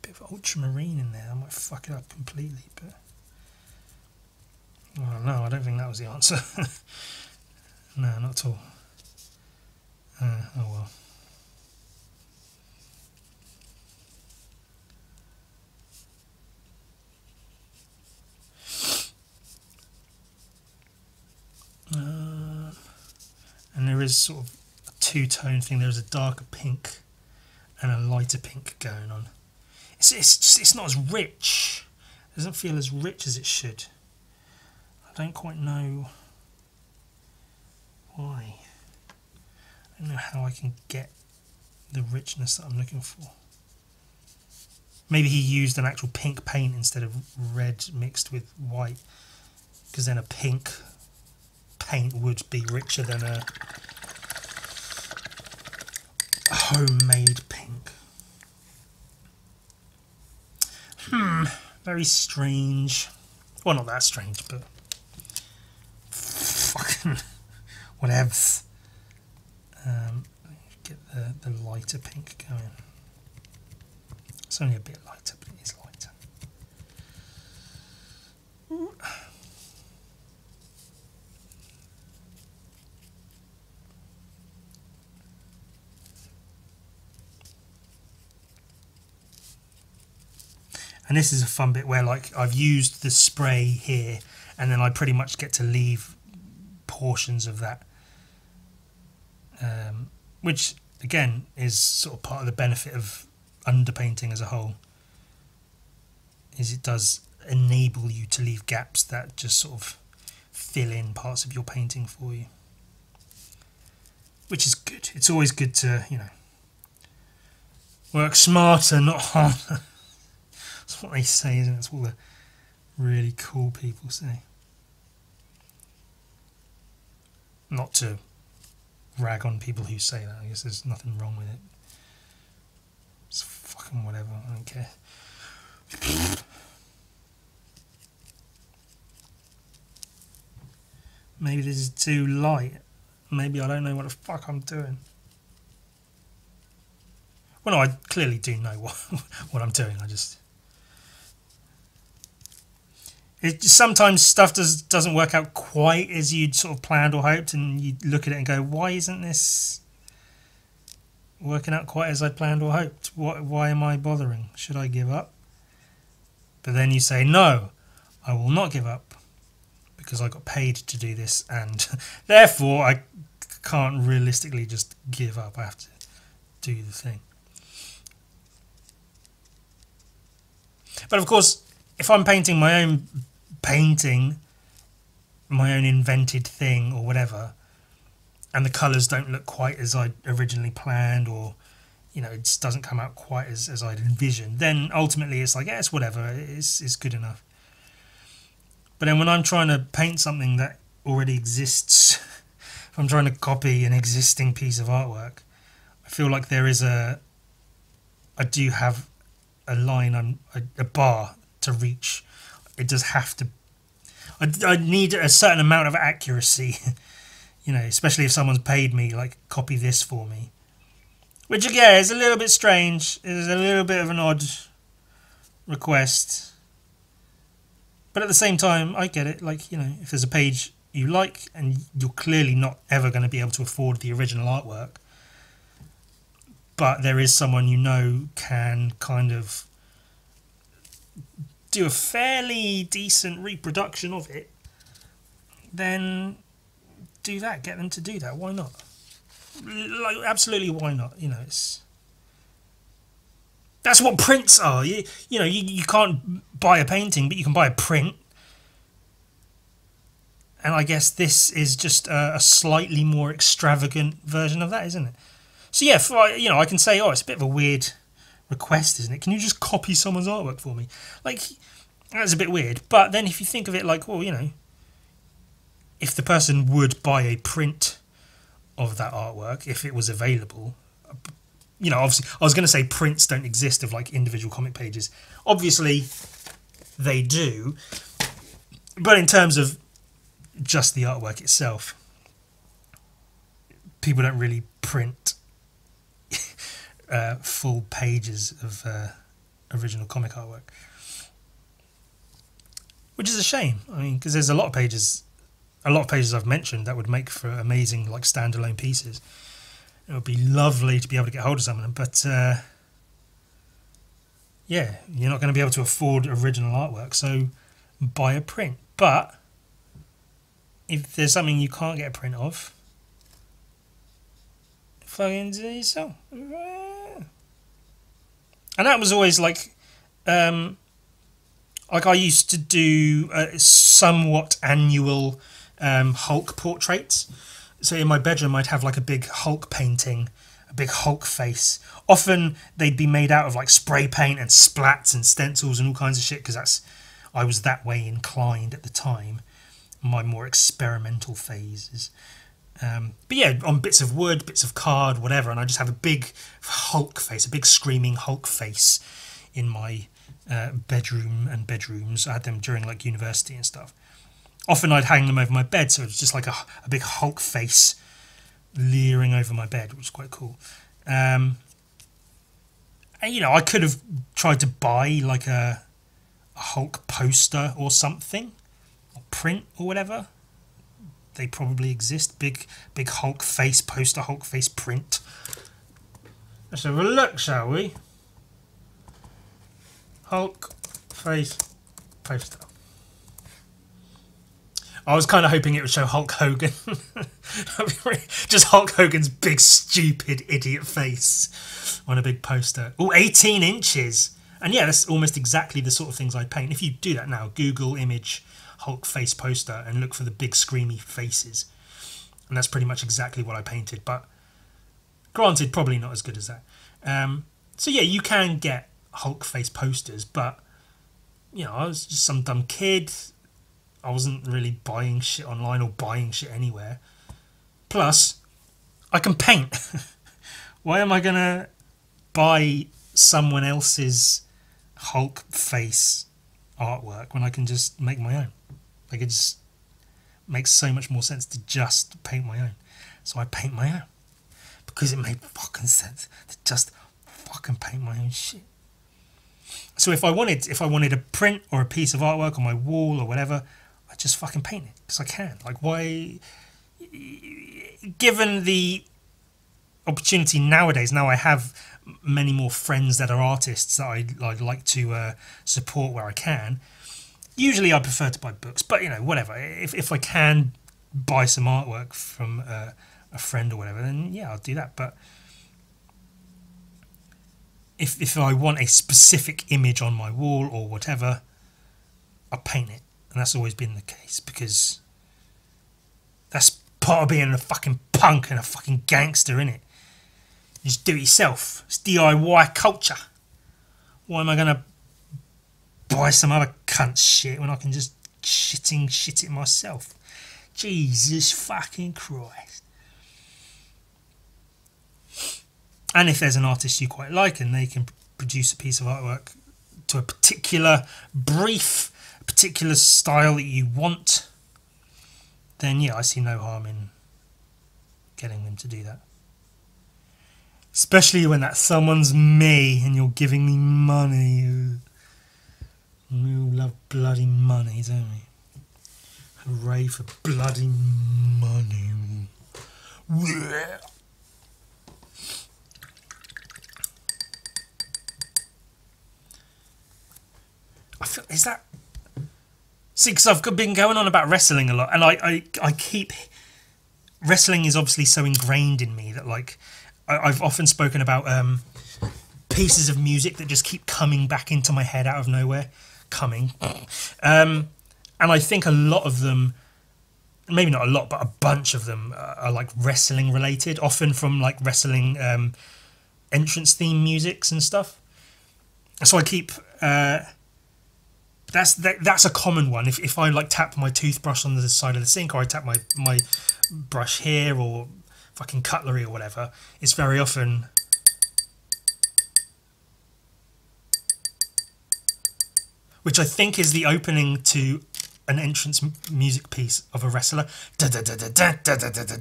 bit of ultramarine in there. I might fuck it up completely, but... Oh no, I don't think that was the answer. No, not at all. Oh well. And there is sort of a two-tone thing. There's a darker pink and a lighter pink going on. It's not as rich. It doesn't feel as rich as it should. I don't quite know why. I don't know how I can get the richness that I'm looking for. Maybe he used an actual pink paint instead of red mixed with white, because then a pink paint would be richer than a homemade pink. Very strange. Well, not that strange, but fucking whatevs. Get the lighter pink going. It's only a bit lighter, but it is lighter. Ooh. And this is a fun bit where, like, I've used the spray here, and then I pretty much get to leave portions of that, which again is sort of part of the benefit of underpainting as a whole, is it does enable you to leave gaps that just sort of fill in parts of your painting for you, which is good. It's always good to, you know, work smarter, not harder. That's what they say, isn't it? That's what the really cool people say. Not to rag on people who say that. I guess there's nothing wrong with it. It's fucking whatever. I don't care. Maybe this is too light. Maybe I don't know what the fuck I'm doing. Well, no, I clearly do know what I'm doing. I just... sometimes stuff doesn't work out quite as you'd sort of planned or hoped, and you look at it and go, why isn't this working out quite as I planned or hoped? Why am I bothering? Should I give up? But then you say, no, I will not give up, because I got paid to do this, and therefore I can't realistically just give up. I have to do the thing. But of course, if I'm painting my own painting, my own invented thing or whatever, and the colours don't look quite as I originally planned, or, you know, it just doesn't come out quite as I'd envisioned, then ultimately it's like, yeah, it's whatever, it's good enough. But then when I'm trying to paint something that already exists, if I'm trying to copy an existing piece of artwork, I feel like there is I do have a line, a bar to reach. It does have to... I need a certain amount of accuracy, you know, especially if someone's paid me, like, copy this for me. Which, again, is a little bit strange. It is a little bit of an odd request. But at the same time, I get it. Like, you know, if there's a page you like and you're clearly not ever going to be able to afford the original artwork, but there is someone you know can kind of do a fairly decent reproduction of it, then do that. Get them to do that. Why not? Like, absolutely, why not? You know, that's what prints are. You know, you can't buy a painting, but you can buy a print. And I guess this is just a slightly more extravagant version of that, isn't it? So yeah, you know, I can say, oh, it's a bit of a weird request, isn't it? Can you just copy someone's artwork for me? Like, that's a bit weird. But then if you think of it like, well, you know, if the person would buy a print of that artwork, if it was available, you know, obviously, I was going to say prints don't exist of, like, individual comic pages. Obviously, they do. But in terms of just the artwork itself, people don't really print full pages of original comic artwork, which is a shame. I mean, because there's a lot of pages I've mentioned that would make for amazing, like, standalone pieces. It would be lovely to be able to get hold of some of them, but yeah, you're not going to be able to afford original artwork, so buy a print. But if there's something you can't get a print of, fucking do yourself. And that was always like I used to do somewhat annual Hulk portraits. So in my bedroom I'd have like a big Hulk painting a big Hulk face. Often they'd be made out of like spray paint and splats and stencils and all kinds of shit, because I was that way inclined at the time, my more experimental phases. But yeah, on bits of wood, bits of card, whatever, and I just have a big Hulk face, a big screaming Hulk face in my bedroom and bedrooms. I had them during like university and stuff. Often I'd hang them over my bed, so it was just like a big Hulk face leering over my bed, which was quite cool. And you know, I could have tried to buy like a Hulk poster or something, or print or whatever. They probably exist. Big Hulk face poster, Hulk face print. Let's have a look, shall we? Hulk face poster. I was kind of hoping it would show Hulk Hogan. Just Hulk Hogan's big, stupid, idiot face on a big poster. Oh, 18 inches. And yeah, that's almost exactly the sort of things I'd paint. If you do that now, Google image Hulk face poster and look for the big, screamy faces. And that's pretty much exactly what I painted. But granted, probably not as good as that. So yeah, you can get Hulk face posters. But, you know, I was just some dumb kid. I wasn't really buying shit online or buying shit anywhere. Plus, I can paint. Why am I going to buy someone else's Hulk face artwork when I can just make my own? Like, it just makes so much more sense to just paint my own. So I paint my own. Because it made fucking sense to just fucking paint my own shit. So if I wanted a print or a piece of artwork on my wall or whatever, I just fucking paint it because I can. Like, why? Given the opportunity nowadays, now I have many more friends that are artists that I'd like to support where I can. Usually I prefer to buy books, but you know, whatever. If I can buy some artwork from a friend or whatever, then yeah, I'll do that. But if I want a specific image on my wall or whatever, I'll paint it. And that's always been the case, because that's part of being a fucking punk and a fucking gangster, innit? You just do it yourself. It's DIY culture. Why am I going to buy some other cunt shit when I can just shit it myself? Jesus fucking Christ. And if there's an artist you quite like and they can produce a piece of artwork to a particular brief, particular style that you want, then yeah, I see no harm in getting them to do that. Especially when that someone's me and you're giving me money. We all love bloody money, don't we? Hooray for bloody money. I feel, is that... See, because I've been going on about wrestling a lot, and I keep... Wrestling is obviously so ingrained in me that, like, I've often spoken about pieces of music that just keep coming back into my head out of nowhere. And I think a lot of them, maybe not a lot, but a bunch of them are like wrestling related, often from like wrestling entrance theme musics and stuff. So I keep... That's a common one. If I like tap my toothbrush on the side of the sink, or I tap my brush here, or fucking cutlery or whatever, it's very often which I think is the opening to an entrance music piece of a wrestler. Da da da da da da da da da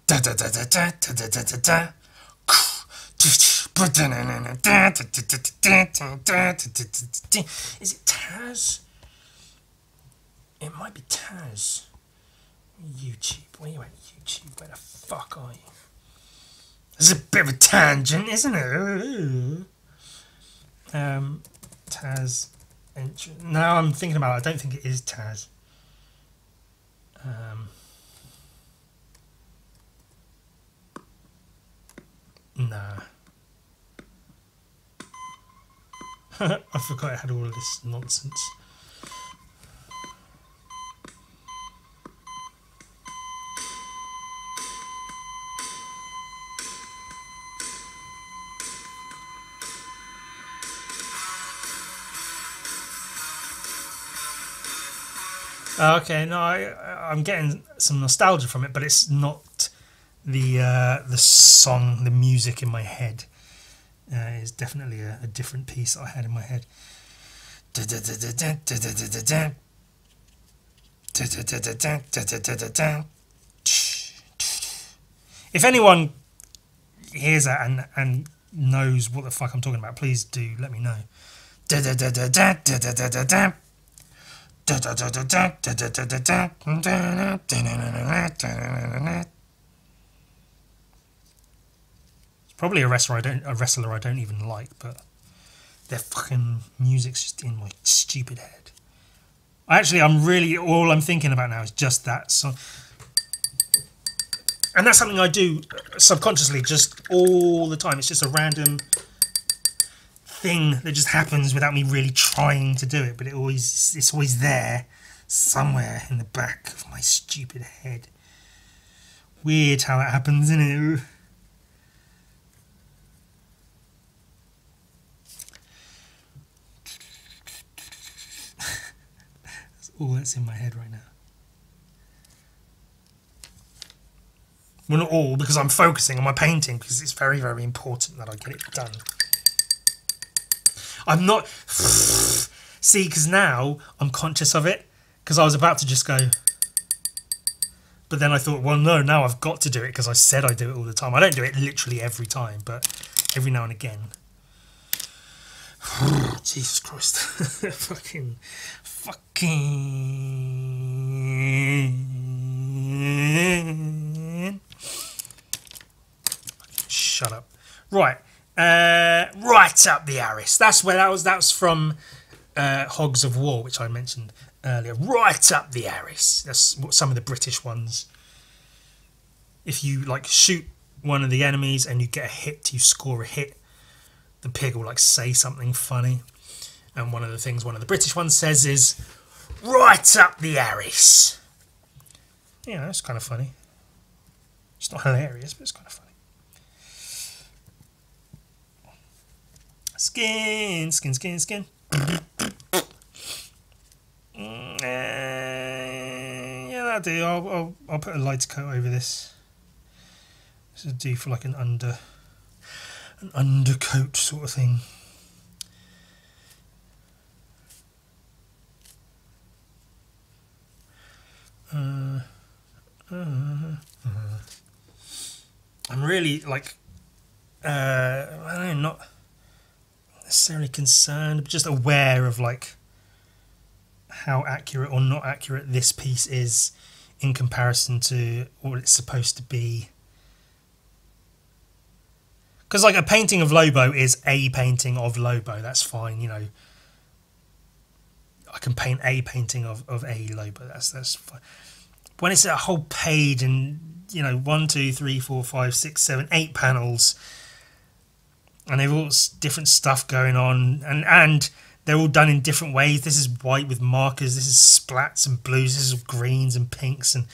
da da da da da da da da da. Is it Taz? It might be Taz. YouTube. Where you at, YouTube? Where the fuck are you? It's a bit of a tangent, isn't it? Taz entrance. Now I'm thinking about it. I don't think it is Taz. Nah. I forgot it had all of this nonsense. Okay, no, I'm getting some nostalgia from it, but it's not the song, the music in my head. It's definitely a different piece I had in my head. If anyone hears that and knows what the fuck I'm talking about, please do let me know. It's probably a wrestler I don't even like, but their fucking music's just in my stupid head. I'm really, all I'm thinking about now is just that song. And that's something I do subconsciously just all the time. It's just a random thing that just happens without me really trying to do it, but it's always there somewhere in the back of my stupid head. Weird how that happens, isn't it? That's all that's in my head right now. Well, not all, because I'm focusing on my painting, because it's very, very important that I get it done. I'm not... See, because now I'm conscious of it, because I was about to just go... But then I thought, well, no, now I've got to do it, because I said I do it all the time. I don't do it literally every time, but every now and again. Jesus Christ. Fucking... Shut up. Right. Right up the arse. That's where that was from Hogs of War, which I mentioned earlier. Right up the arse. That's what some of the British ones. If you like shoot one of the enemies and you get a hit, you score a hit, the pig will like say something funny. And one of the things one of the British ones says is right up the arse. Yeah, that's kind of funny. It's not hilarious, but it's kind of funny. Skin. Yeah, that'll do. I'll put a lighter coat over this. This will do for like an undercoat sort of thing. I'm really like I don't know, not necessarily concerned, but just aware of like how accurate or not accurate this piece is in comparison to what it's supposed to be. Because like a painting of Lobo is a painting of Lobo, that's fine, you know. I can paint a painting of a Lobo, that's fine. When it's a whole page and, you know, 1, 2, 3, 4, 5, 6, 7, 8 panels, and they've all different stuff going on, and they're all done in different ways. This is white with markers, this is splats and blues, this is greens and pinks, and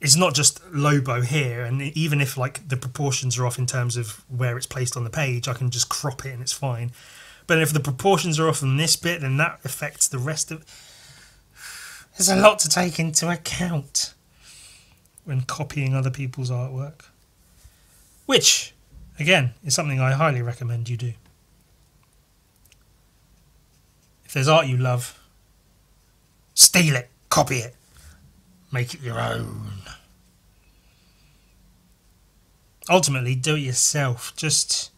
it's not just Lobo here. And even if like the proportions are off in terms of where it's placed on the page, I can just crop it and it's fine. But if the proportions are off on this bit, then that affects the rest of... There's a lot to take into account when copying other people's artwork. Which, again, is something I highly recommend you do. If there's art you love, steal it, copy it, make it your own. Ultimately, do it yourself. Just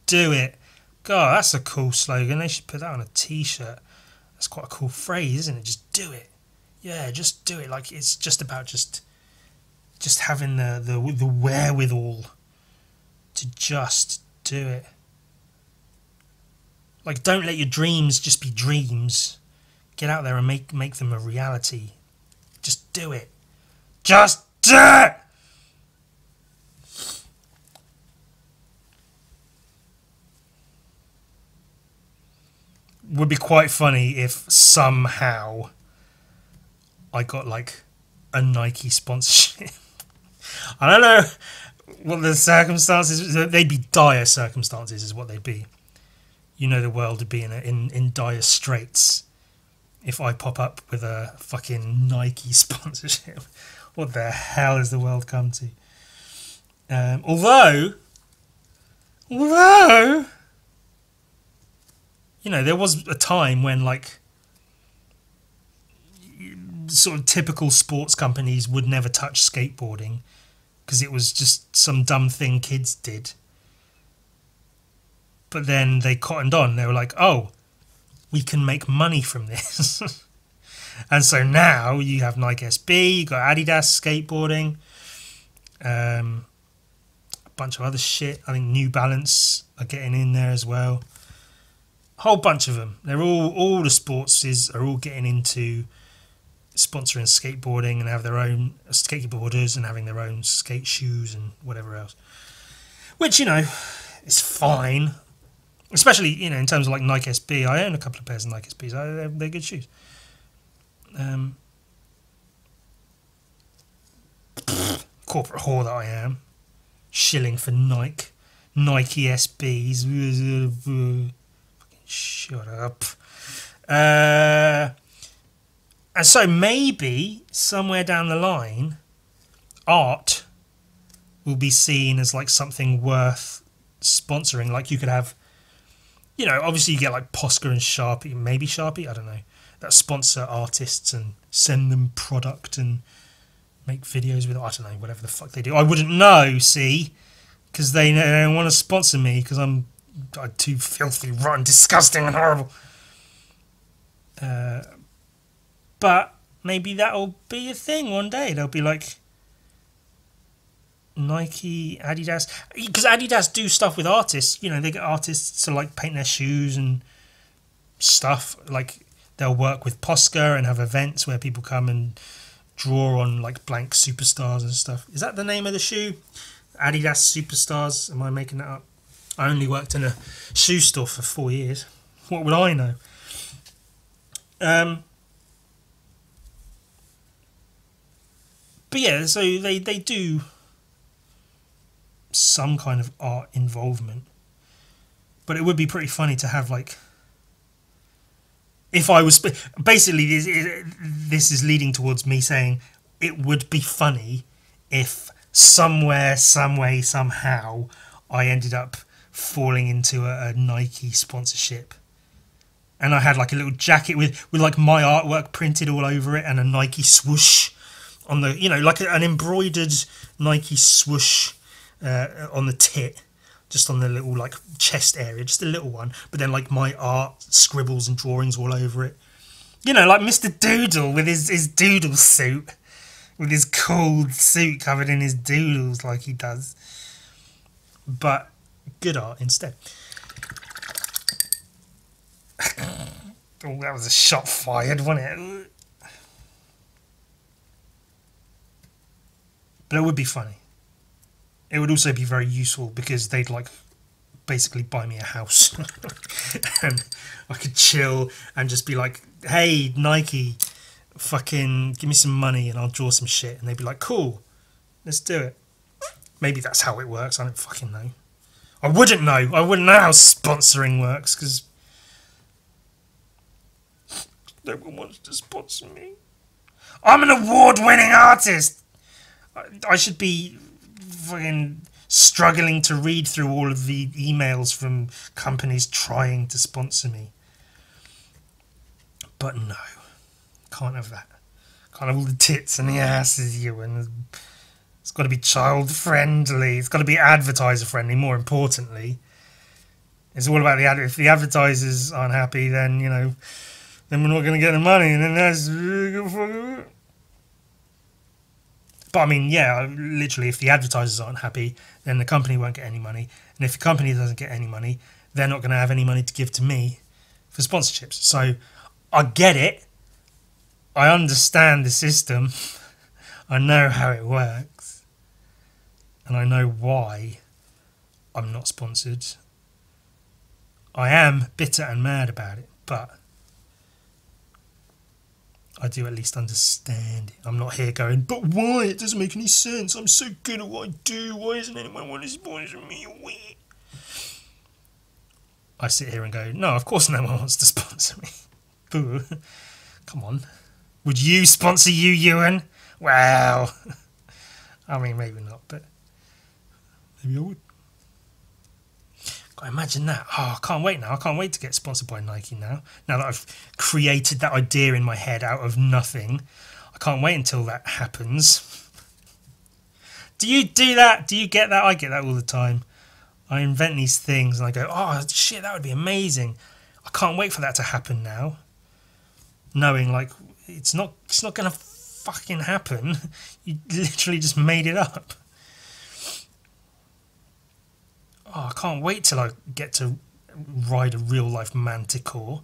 do it. God, that's a cool slogan. They should put that on a t-shirt. That's quite a cool phrase, isn't it? Just do it. Yeah, just do it. Like, it's just about just having the wherewithal to just do it. Like, don't let your dreams just be dreams. Get out there and make them a reality. Just do it. Just do it! Would be quite funny if somehow I got like a Nike sponsorship. I don't know what the circumstances, they'd be dire circumstances is what they'd be. you know the world would be in dire straits if I pop up with a fucking Nike sponsorship. What the hell has the world come to? Although, you know, there was a time when, like, sort of typical sports companies would never touch skateboarding because it was just some dumb thing kids did. But then they cottoned on. They were like, oh, we can make money from this. And so now you have Nike SB, you got Adidas skateboarding, a bunch of other shit. I think New Balance are getting in there as well. A whole bunch of them. They're all the sports are all getting into sponsoring skateboarding and have their own skateboarders and having their own skate shoes and whatever else. Which, you know, is fine. Especially, you know, in terms of like Nike SB. I own a couple of pairs of Nike SBs. They're good shoes. Corporate whore that I am. Shilling for Nike SBs. Fucking shut up. And so maybe somewhere down the line, art will be seen as like something worth sponsoring. Like you could have, you know, obviously you get like Posca and Sharpie, maybe Sharpie, I don't know, that sponsor artists and send them product and make videos with it. I don't know, whatever the fuck they do. I wouldn't know, see, because they don't want to sponsor me because I'm too filthy, rotten, disgusting and horrible. But maybe that'll be a thing one day. They'll be like Nike, Adidas, because Adidas do stuff with artists. You know, they get artists to like paint their shoes and stuff. Like they'll work with Posca and have events where people come and draw on like blank superstars and stuff. Is that the name of the shoe? Adidas Superstars? Am I making that up? I only worked in a shoe store for 4 years. What would I know? But yeah, so they do some kind of art involvement. But it would be pretty funny to have like, if I was basically this is leading towards me saying it would be funny if somewhere, some way, somehow I ended up falling into a Nike sponsorship. And I had like a little jacket with like my artwork printed all over it and a Nike swoosh on the, you know, like an embroidered Nike swoosh on the tit, just on the little like chest area, just a little one. But then like my art, scribbles and drawings all over it. You know, like Mr. Doodle with his doodle suit, with his cool suit covered in his doodles like he does. But good art instead. Oh, that was a shot fired, wasn't it? But it would be funny. It would also be very useful because they'd like basically buy me a house and I could chill and just be like, hey, Nike, fucking give me some money and I'll draw some shit. And they'd be like, cool, let's do it. Maybe that's how it works. I don't fucking know. I wouldn't know. I wouldn't know how sponsoring works because no one wants to sponsor me. I'm an award-winning artist. I should be fucking struggling to read through all of the emails from companies trying to sponsor me. But no, can't have that. Can't have all the tits and the asses, you, and it's got to be child-friendly. It's got to be advertiser-friendly, more importantly. It's all about if the advertisers aren't happy, then, you know, then we're not going to get the money, and then that's... But I mean, yeah, literally, if the advertisers aren't happy, then the company won't get any money. And if the company doesn't get any money, they're not going to have any money to give to me for sponsorships. So I get it. I understand the system. I know how it works. And I know why I'm not sponsored. I am bitter and mad about it, but I do at least understand it. I'm not here going, but why? It doesn't make any sense. I'm so good at what I do. Why isn't anyone want to sponsor me? I sit here and go, no, of course no one wants to sponsor me. Boo. Come on. Would you sponsor you, Ewan? Well, I mean, maybe not, but maybe I would. God, imagine that. Oh, I can't wait now. I can't wait to get sponsored by Nike now. Now that I've created that idea in my head out of nothing. I can't wait until that happens. Do you do that? Do you get that? I get that all the time. I invent these things and I go, oh shit, that would be amazing. I can't wait for that to happen now. Knowing like it's not gonna fucking happen. You literally just made it up. Oh, I can't wait till I get to ride a real life Manticore.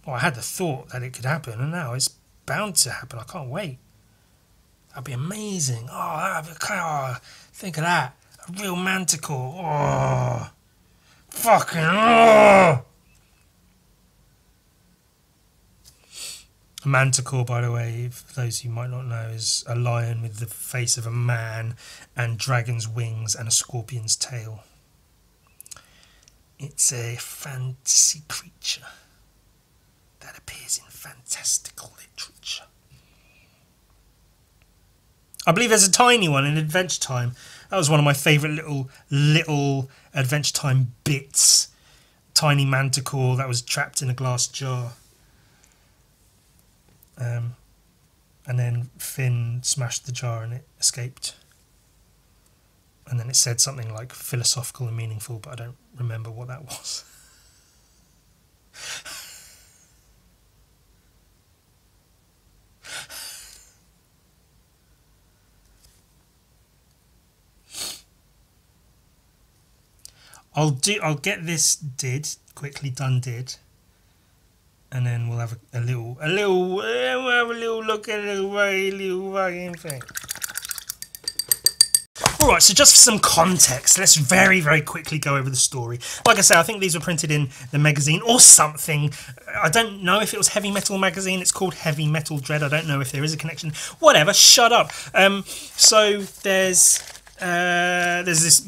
Oh, I had the thought that it could happen and now it's bound to happen. I can't wait. That'd be amazing. Oh, that'd be, oh, think of that. A real Manticore. Oh, fucking. Oh. A Manticore, by the way, for those who might not know, is a lion with the face of a man and dragon's wings and a scorpion's tail. It's a fantasy creature that appears in fantastical literature. I believe there's a tiny one in Adventure Time. That was one of my favourite little Adventure Time bits. Tiny Manticore that was trapped in a glass jar. And then Finn smashed the jar and it escaped. And then it said something like philosophical and meaningful, but I don't remember what that was. I'll get this quickly done, and then we'll have a little look at a little fucking thing. Alright, so just for some context, let's very, very quickly go over the story. Like I say, I think these were printed in the magazine or something. I don't know if it was Heavy Metal magazine. It's called Heavy Metal Dread. I don't know if there is a connection. Whatever, shut up. So there's this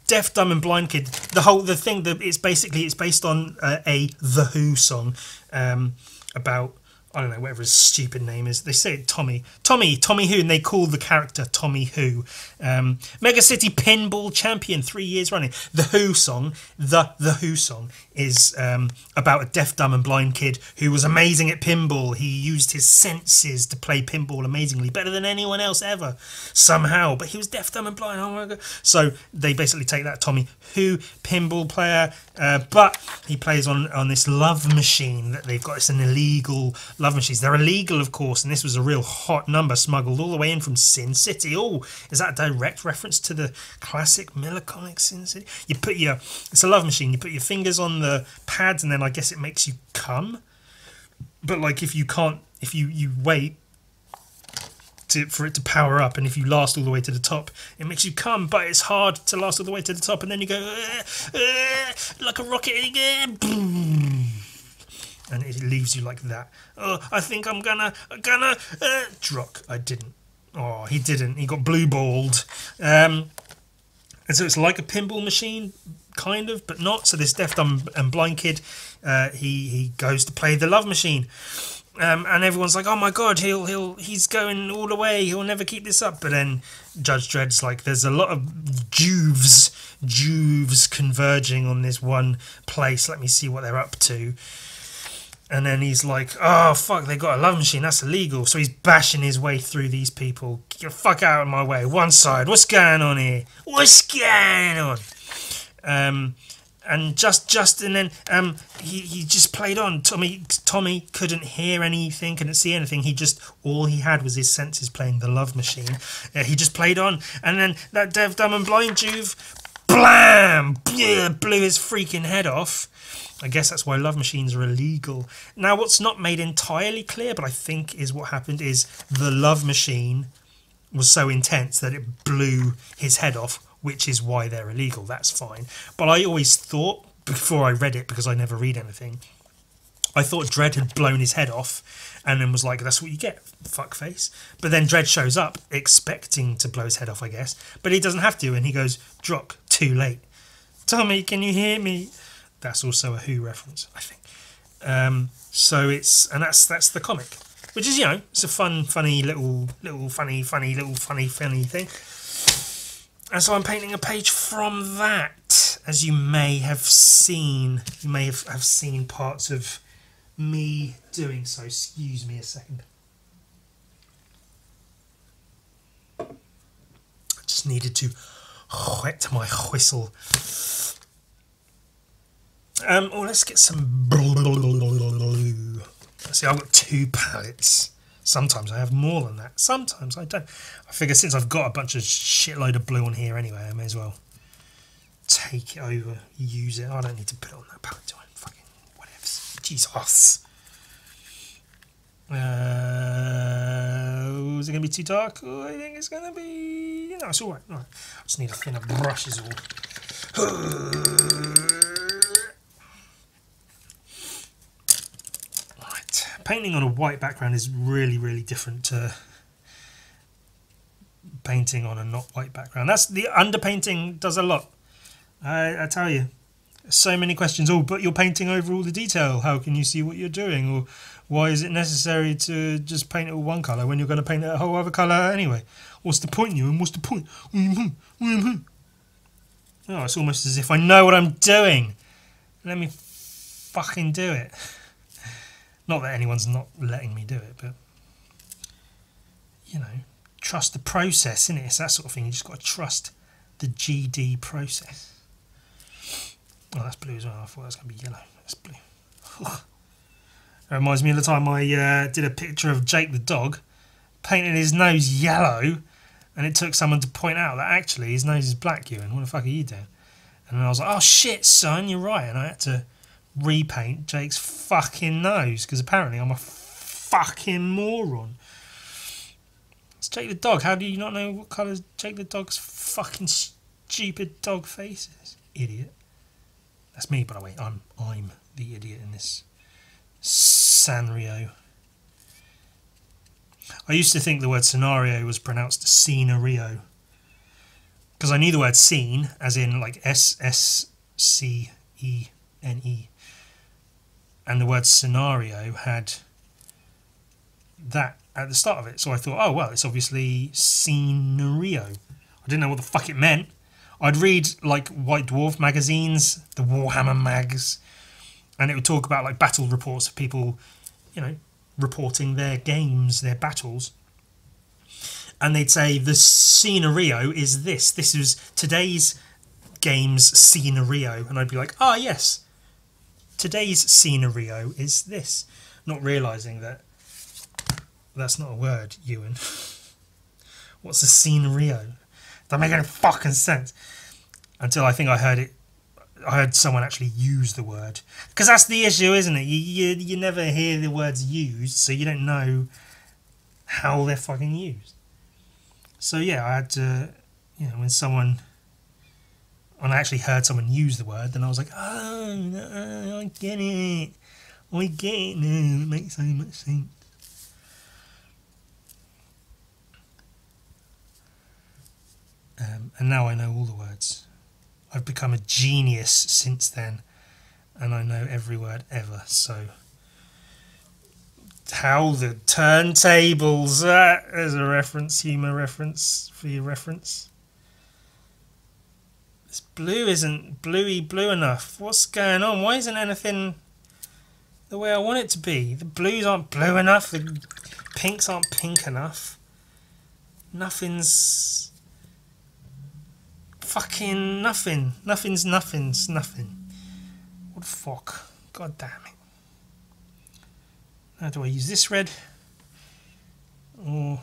deaf, dumb and blind kid. It's based on a The Who song about, I don't know, whatever his stupid name is. They say Tommy Who, and they call the character Tommy Who. Mega City Pinball Champion 3 years running. The Who song is about a deaf, dumb and blind kid who was amazing at pinball. He used his senses to play pinball amazingly, better than anyone else ever, somehow. But he was deaf, dumb and blind. Oh my God. So they basically take that Tommy Who pinball player, but he plays on this love machine that they've got. It's an illegal love machines. They're illegal, of course, and this was a real hot number smuggled all the way in from Sin City. Oh, is that a direct reference to the classic Miller comic Sin City? It's a love machine. You put your fingers on the pads, and then I guess it makes you come. But like if you wait for it to power up, and if you last all the way to the top, it makes you come. But it's hard to last all the way to the top, and then you go like a rocket. Boom. And it leaves you like that. Oh, I think I'm gonna Drock. I didn't. Oh, he didn't. He got blue balled. And so it's like a pinball machine, kind of, but not. So this deaf, dumb and blind kid, he goes to play the love machine. And everyone's like, oh my God, he's going all the way. He'll never keep this up. But then Judge Dredd's like, there's a lot of juves converging on this one place. Let me see what they're up to. And then he's like, oh, fuck, they got a love machine. That's illegal. So he's bashing his way through these people. Get the fuck out of my way. One side. What's going on here? What's going on? And then he just played on. Tommy couldn't hear anything, couldn't see anything. All he had was his senses playing the love machine. He just played on. And then that deaf, dumb and blind Juve, blam! Blew his freaking head off. I guess that's why love machines are illegal. Now, what's not made entirely clear, but I think is what happened, is the love machine was so intense that it blew his head off, which is why they're illegal. That's fine. But I always thought, before I read it, because I never read anything, I thought Dredd had blown his head off and then was like, that's what you get, fuckface. But then Dredd shows up expecting to blow his head off, I guess. But he doesn't have to, and he goes, Drock, too late. Tommy, can you hear me? That's also a Who reference, I think. So that's the comic, which is, you know, it's a funny little funny thing. And so I'm painting a page from that, as you may have seen. You may have seen parts of me doing so. Excuse me a second. I just needed to wet my whistle. Oh, let's get some blue. See, I've got 2 palettes. Sometimes I have more than that. Sometimes I don't. I figure since I've got a bunch of shitload of blue on here anyway, I may as well take it over, use it. I don't need to put it on that palette, do I? Fucking whatever. Jesus. Is it going to be too dark? Oh, I think it's going to be... You know, it's alright. Right. I just need a thinner brush is all. Right. Painting on a white background is really different to painting on a not white background. That's the underpainting does a lot. I tell you. So many questions. Oh, but you're painting over all the detail. How can you see what you're doing? Or why is it necessary to just paint it with one colour when you're going to paint it a whole other colour anyway? What's the point, Ewan? What's the point? Oh, it's almost as if I know what I'm doing. Let me fucking do it. Not that anyone's not letting me do it, but, you know, trust the process, innit? It's that sort of thing. You just got to trust the GD process. Oh, that's blue as well. I thought that was going to be yellow. That's blue. That reminds me of the time I did a picture of Jake the dog, painted his nose yellow, and it took someone to point out that actually his nose is black, Ewan. What the fuck are you doing? And then I was like, oh shit, son, you're right. And I had to repaint Jake's fucking nose, because apparently I'm a fucking moron. It's Jake the dog. How do you not know what colour Jake the dog's fucking stupid dog face is? Idiot. That's me, by the way. I'm the idiot in this scenario. I used to think the word scenario was pronounced scenario, because I knew the word scene, as in like SSCENE, and the word scenario had that at the start of it. So I thought, oh well, it's obviously scenario. I didn't know what the fuck it meant. I'd read like White Dwarf magazines, the Warhammer mags, and it would talk about like battle reports of people, you know, reporting their games, their battles. And they'd say the scenario is this. This is today's game's scenario. And I'd be like, ah, yes, today's scenario is this. Not realising that that's not a word, Ewan. What's a scenario? Doesn't make any fucking sense. Until I think I heard someone actually use the word. Because that's the issue, isn't it? You never hear the words used, so you don't know how they're fucking used. So yeah, I had to, you know, when I actually heard someone use the word, then I was like, oh, I get it. I get it now. It makes so much sense. And now I know all the words. I've become a genius since then, and I know every word ever. So, how the turntables! There's a reference, humour reference for your reference. This blue isn't blue enough. What's going on? Why isn't anything the way I want it to be? The blues aren't blue enough. The pinks aren't pink enough. Nothing's... Fucking nothing. Nothing's nothing. What the fuck? God damn it. Now do I use this red? Or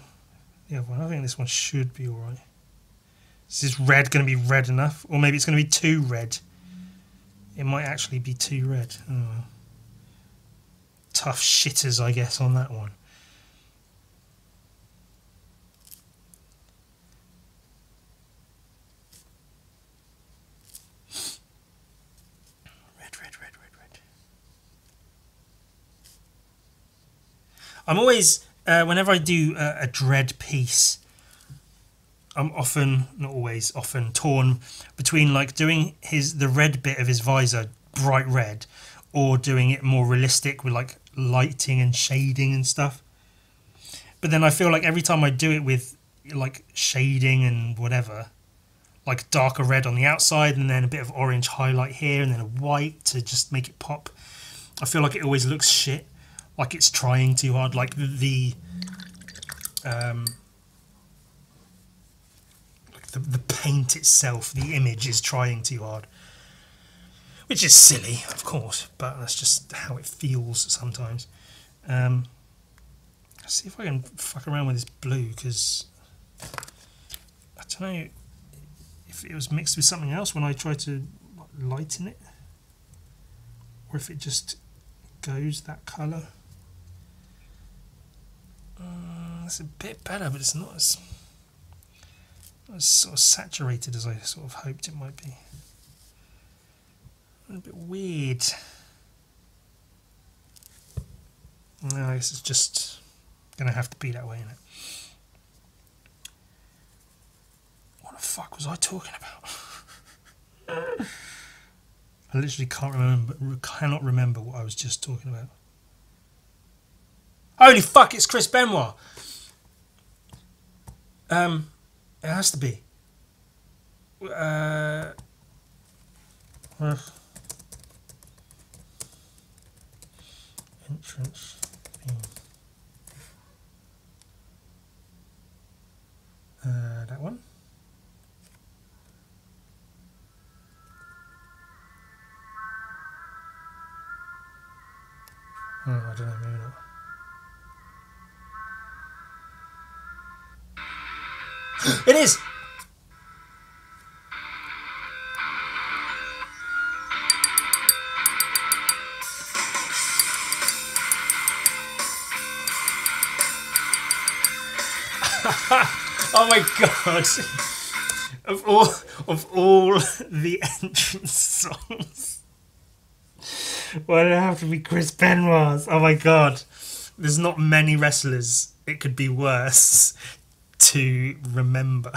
the other one? I think this one should be alright. Is this red going to be red enough? Or maybe it's going to be too red. It might actually be too red. Oh well. Tough shitters, I guess, on that one. I'm always, whenever I do a dread piece, I'm often, not always, often torn between like doing the red bit of his visor bright red, or doing it more realistic with like lighting and shading and stuff. But then I feel like every time I do it with like shading and whatever, like darker red on the outside and then a bit of orange highlight here and then a white to just make it pop, I feel like it always looks shit, like it's trying too hard, like the paint itself, the image is trying too hard, which is silly, of course, but that's just how it feels sometimes. Let's see if I can fuck around with this blue, because I don't know if it was mixed with something else when I tried to lighten it, or if it just goes that colour. It's a bit better, but it's not as sort of saturated as I sort of hoped it might be. A bit weird. No, I guess it's just gonna have to be that way, innit? What the fuck was I talking about? I literally cannot remember what I was just talking about. Holy fuck! It's Chris Benoit. It has to be. Entrance theme. That one. Oh, I don't know, maybe not. It is! Oh my god! Of all the entrance songs, why did it have to be Chris Benoit's? Oh my god! There's not many wrestlers it could be worse to remember.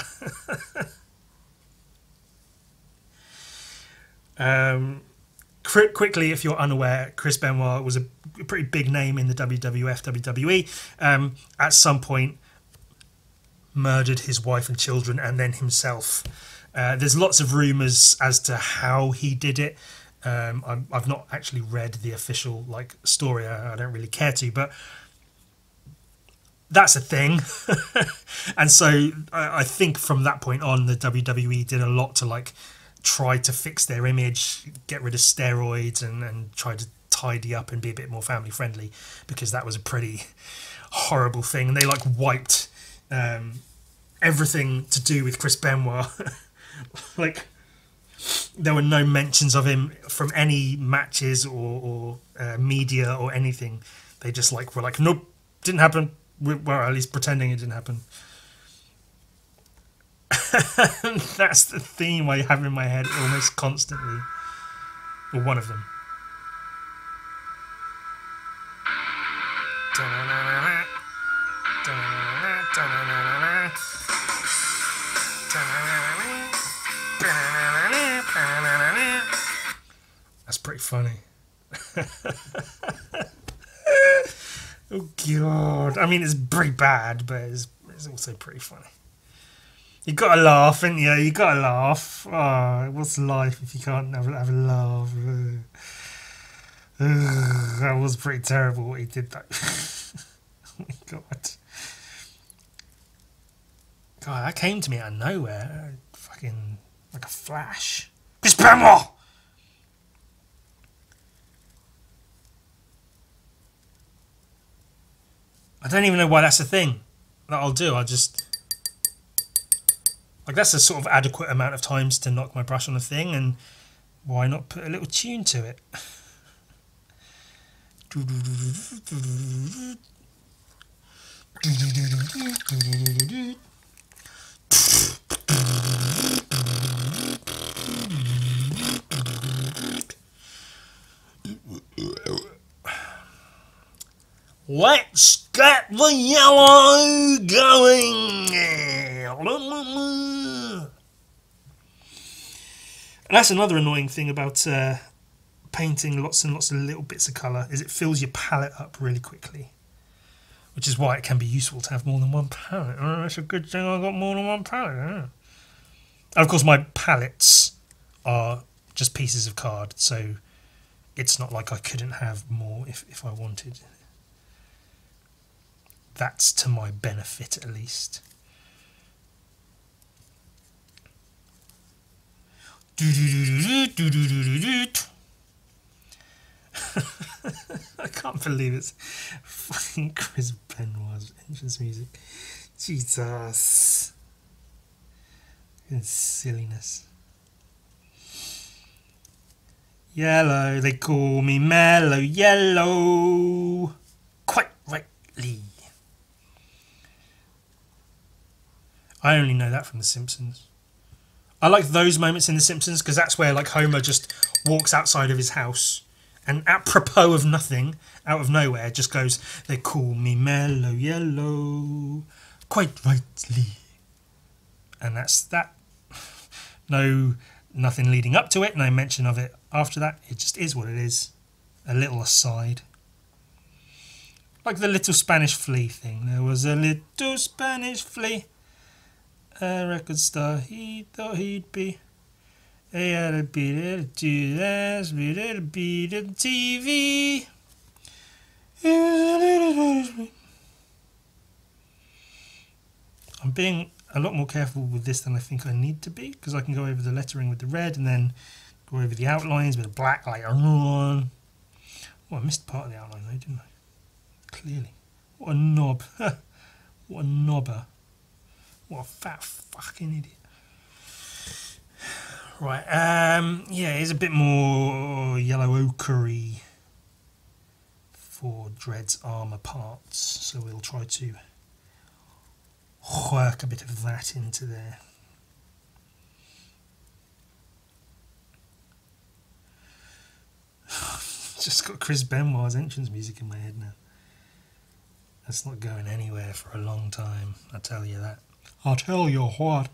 Quickly, if you're unaware, Chris Benoit was a pretty big name in the WWF, WWE. At some point, murdered his wife and children and then himself. There's lots of rumours as to how he did it. I've not actually read the official story. I don't really care to, but that's a thing. And so I think from that point on, the WWE did a lot to try to fix their image, get rid of steroids, and try to tidy up and be a bit more family friendly, because that was a pretty horrible thing. And they wiped everything to do with Chris Benoit. There were no mentions of him from any matches or media or anything. They just were like, nope, didn't happen. Well, at least pretending it didn't happen. That's the theme I have in my head almost constantly, or one of them. That's pretty funny. Oh god! I mean, it's pretty bad, but it's also pretty funny. You gotta laugh, ain't you? You gotta laugh. Oh, what's life if you can't have a laugh? That was pretty terrible what he did, though. Oh my god. God, that came to me out of nowhere. Fucking like a flash. Chris Benoit! I don't even know why that's a thing that I'll do. I'll just... that's a sort of adequate amount of times to knock my brush on a thing, and why not put a little tune to it? Let's get the yellow going. And that's another annoying thing about painting lots and lots of little bits of colour is it fills your palette up really quickly, which is why it can be useful to have more than one palette. Oh, that's a good thing I got more than one palette. And of course my palettes are just pieces of card, so it's not like I couldn't have more if I wanted. That's to my benefit at least. I can't believe it's fucking Chris Benoit's entrance music. Jesus. And silliness. Yellow, they call me Mellow Yellow. Quite rightly. I only know that from The Simpsons. I like those moments in The Simpsons because that's where like Homer just walks outside of his house and apropos of nothing, out of nowhere, just goes, they call me Mellow Yellow, quite rightly. And that's that. No, nothing leading up to it, no mention of it after that. It just is what it is. A little aside. Like the little Spanish flea thing. There was a little Spanish flea. A record star he thought he'd be. He had a beat of Jesus, beat of the TV. I'm being a lot more careful with this than I think I need to be, because I can go over the lettering with the red and then go over the outlines with the black later on. Oh, I missed part of the outline though, didn't I? Clearly. What a knob. What a knobber. What a fat fucking idiot. Right, yeah, it's a bit more yellow ochre-y for Dredd's armour parts, so we'll try to work a bit of that into there. Just got Chris Benoit's entrance music in my head now. That's not going anywhere for a long time, I tell you that. I'll tell you what.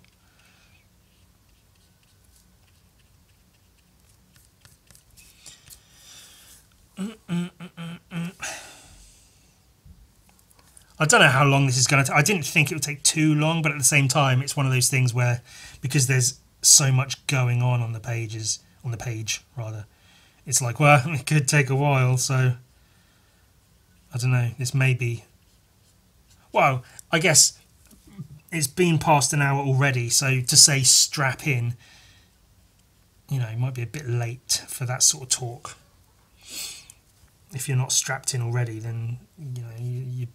I don't know how long this is going to take. I didn't think it would take too long, but at the same time, it's one of those things where, because there's so much going on the pages, on the page rather, it's like, well, it could take a while. So I don't know. This may be. Well, I guess it's been past an hour already. So to say strap in, you know, it might be a bit late for that sort of talk. If you're not strapped in already, then you know you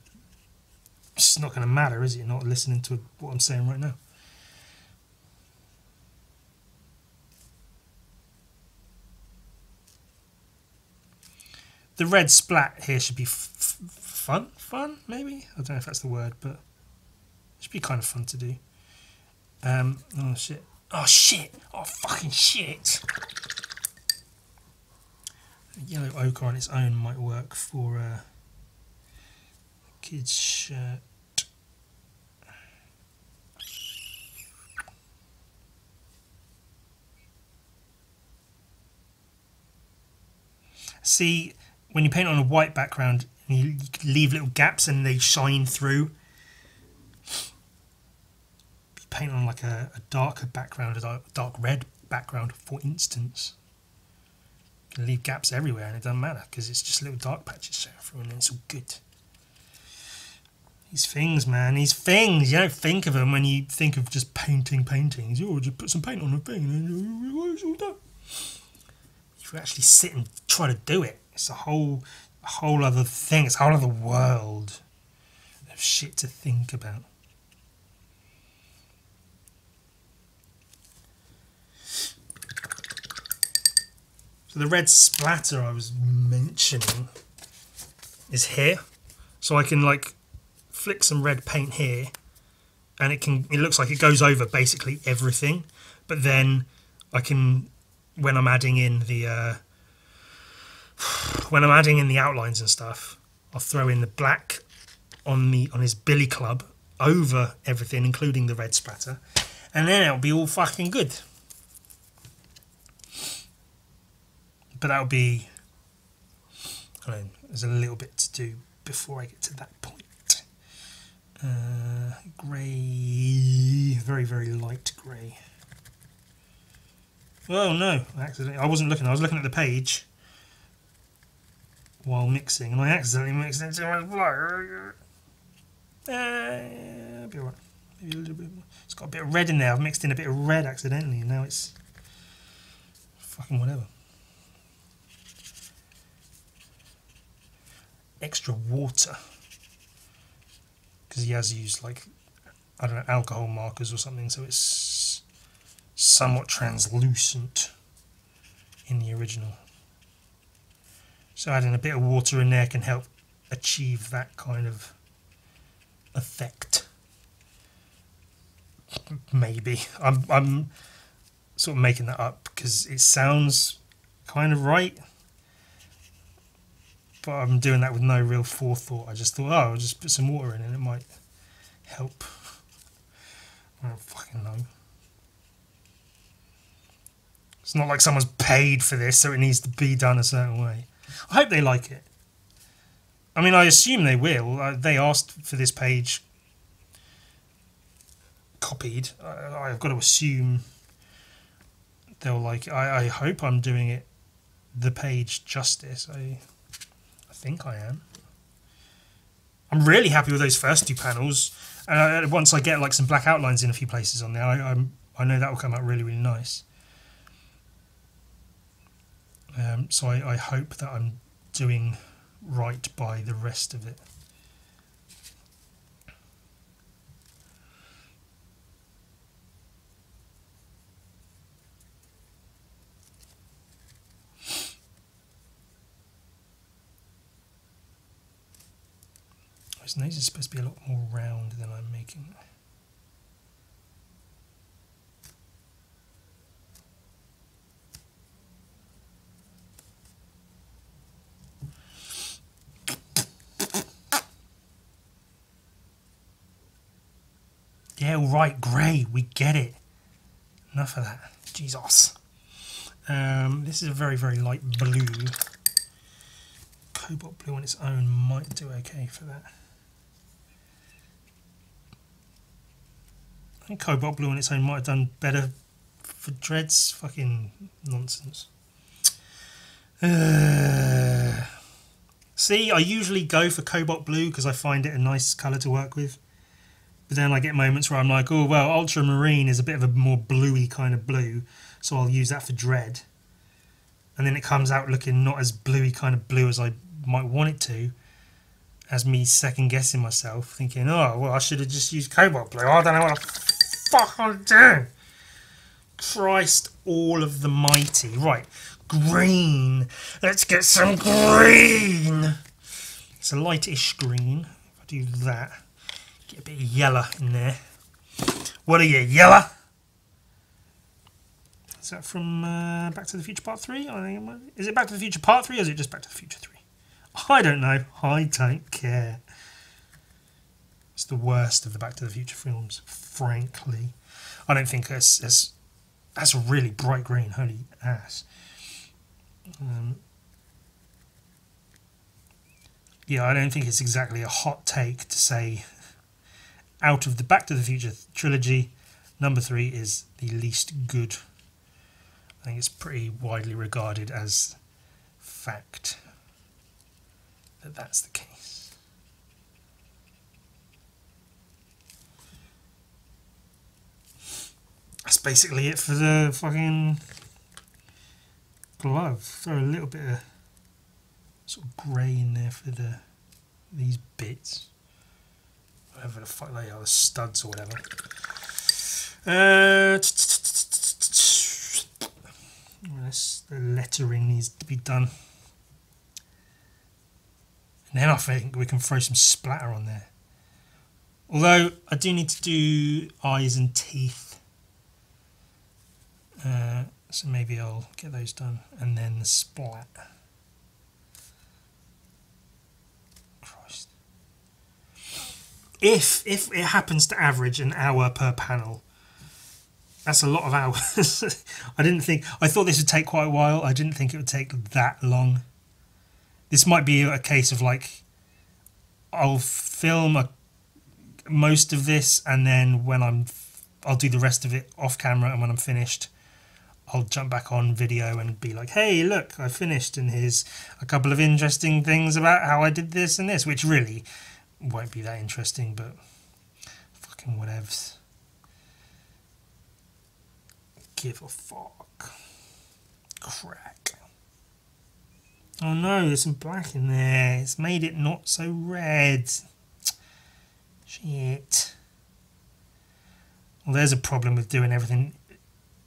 it's not going to matter, is it? You're not listening to what I'm saying right now. The red splat here should be fun, maybe? I don't know if that's the word, but it should be kind of fun to do. Oh shit. Oh shit! Oh fucking shit! Yellow ochre on its own might work for a kid's shirt. See, when you paint on a white background, you leave little gaps and they shine through. If you paint on like a darker background, a dark red background, for instance, you can leave gaps everywhere and it doesn't matter because it's just little dark patches showing through and it's all good. These things, man, these things, you don't think of them when you think of just painting paintings. Oh, just put some paint on a thing and then it's all done. If you actually sit and try to do it, it's a whole other thing. It's a whole other world of shit to think about. So the red splatter I was mentioning is here. So I can like flick some red paint here, and it looks like it goes over basically everything. But then I can, when I'm adding in the outlines and stuff, I'll throw in the black on his billy club over everything, including the red splatter, and then it'll be all fucking good. But that'll be, I don't know, there's a little bit to do before I get to that point. Grey, very, very light grey. Oh no, accidentally. I wasn't looking, I was looking at the page while mixing, and I accidentally mixed it too much black. It'll be alright. Maybe a little bit more. It's got a bit of red in there. I've mixed in a bit of red accidentally, and now it's fucking whatever. Extra water. Because he has used, like, I don't know, alcohol markers or something, so it's somewhat translucent in the original. So adding a bit of water in there can help achieve that kind of effect. Maybe. I'm sort of making that up because it sounds kind of right. But I'm doing that with no real forethought. I just thought, oh, I'll just put some water in and it might help. I don't fucking know. It's not like someone's paid for this, so it needs to be done a certain way. I hope they like it. I mean, I assume they will. They asked for this page copied. I've got to assume they'll like it. I hope I'm doing it the page justice. I think I am. I'm really happy with those first two panels. And once I get like some black outlines in a few places on there, I know that will come out really, really nice. So I hope that I'm doing right by the rest of it. His nose is supposed to be a lot more round than I'm making. Yeah, all right, grey, we get it. Enough of that. Jesus. This is a very, very light blue. Cobalt blue on its own might do okay for that. I think cobalt blue on its own might have done better for Dreads. Fucking nonsense. See, I usually go for cobalt blue because I find it a nice colour to work with. But then I get moments where I'm like, oh, well, ultramarine is a bit of a more bluey kind of blue, so I'll use that for Dread. And then it comes out looking not as bluey kind of blue as I might want it to, as me second guessing myself, thinking, oh, well, I should have just used cobalt blue. I don't know what the fuck I'm doing. Christ all of the mighty. Right, green. Let's get some green. It's a lightish green. If I do that, get a bit of yellow in there. What are you, yellow? Is that from Back to the Future Part 3? I think it might be. Is it Back to the Future Part 3 or is it just Back to the Future 3? I don't know. I don't care. It's the worst of the Back to the Future films, frankly. I don't think that's a really bright green. Holy ass. Yeah, I don't think it's exactly a hot take to say out of the Back to the Future trilogy, number 3 is the least good. I think it's pretty widely regarded as fact that that's the case. That's basically it for the fucking glove. Throw a little bit of sort of grey in there for these bits. Whatever the fuck they are, the studs or whatever. The lettering needs to be done. And then I think we can throw some splatter on there. Although I do need to do eyes and teeth. So maybe I'll get those done. And then the splat. Christ. If it happens to average an hour per panel, That's a lot of hours. I thought this would take quite a while. I didn't think it would take that long. This might be a case of like, I'll film most of this, and then when I'll do the rest of it off camera, and when I'm finished, I'll jump back on video and be like, hey, look, I finished, and here's a couple of interesting things about how I did this and this, which really won't be that interesting, but fucking whatevs. Give a fuck. Crack. Oh no, there's some black in there. It's made it not so red. Shit. Well, there's a problem with doing everything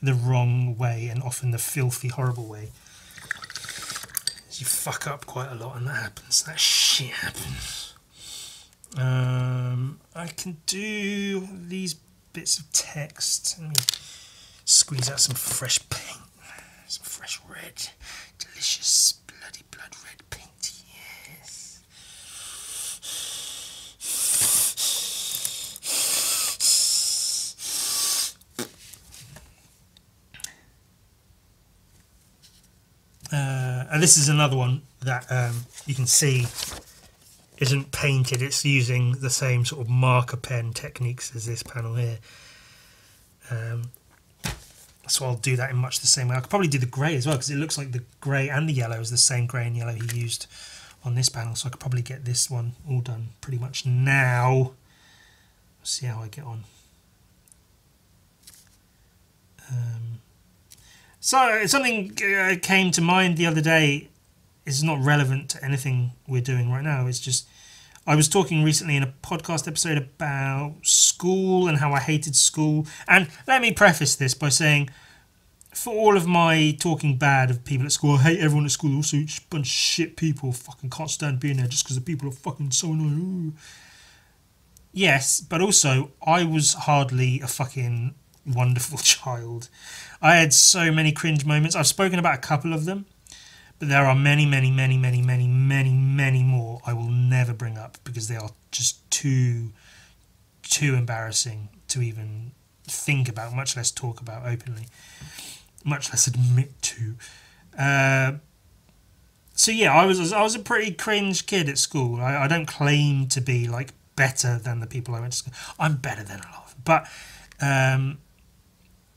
the wrong way, and often the filthy, horrible way. You fuck up quite a lot, and that happens. That shit happens. I can do these bits of text. Let me squeeze out some fresh paint, some fresh red, delicious bloody blood red paint, yes. And this is another one that you can see isn't painted. It's using the same sort of marker pen techniques as this panel here. So I'll do that in much the same way. I could probably do the grey as well, because it looks like the grey and the yellow is the same grey and yellow he used on this panel. So I could probably get this one all done pretty much now. See how I get on. So something came to mind the other day. It's not relevant to anything we're doing right now. It's just, I was talking recently in a podcast episode about school and how I hated school. And let me preface this by saying, for all of my talking bad of people at school, I hate everyone at school, also just a bunch of shit people, fucking can't stand being there just because the people are fucking so annoying. Ooh. Yes, but also, I was hardly a fucking wonderful child. I had so many cringe moments. I've spoken about a couple of them, but there are many, many, many, many, many, many, many more I will never bring up, because they are just too embarrassing to even think about, much less talk about openly, much less admit to. So yeah, I was a pretty cringe kid at school. I don't claim to be like better than the people I went to school. I'm better than a lot of them. But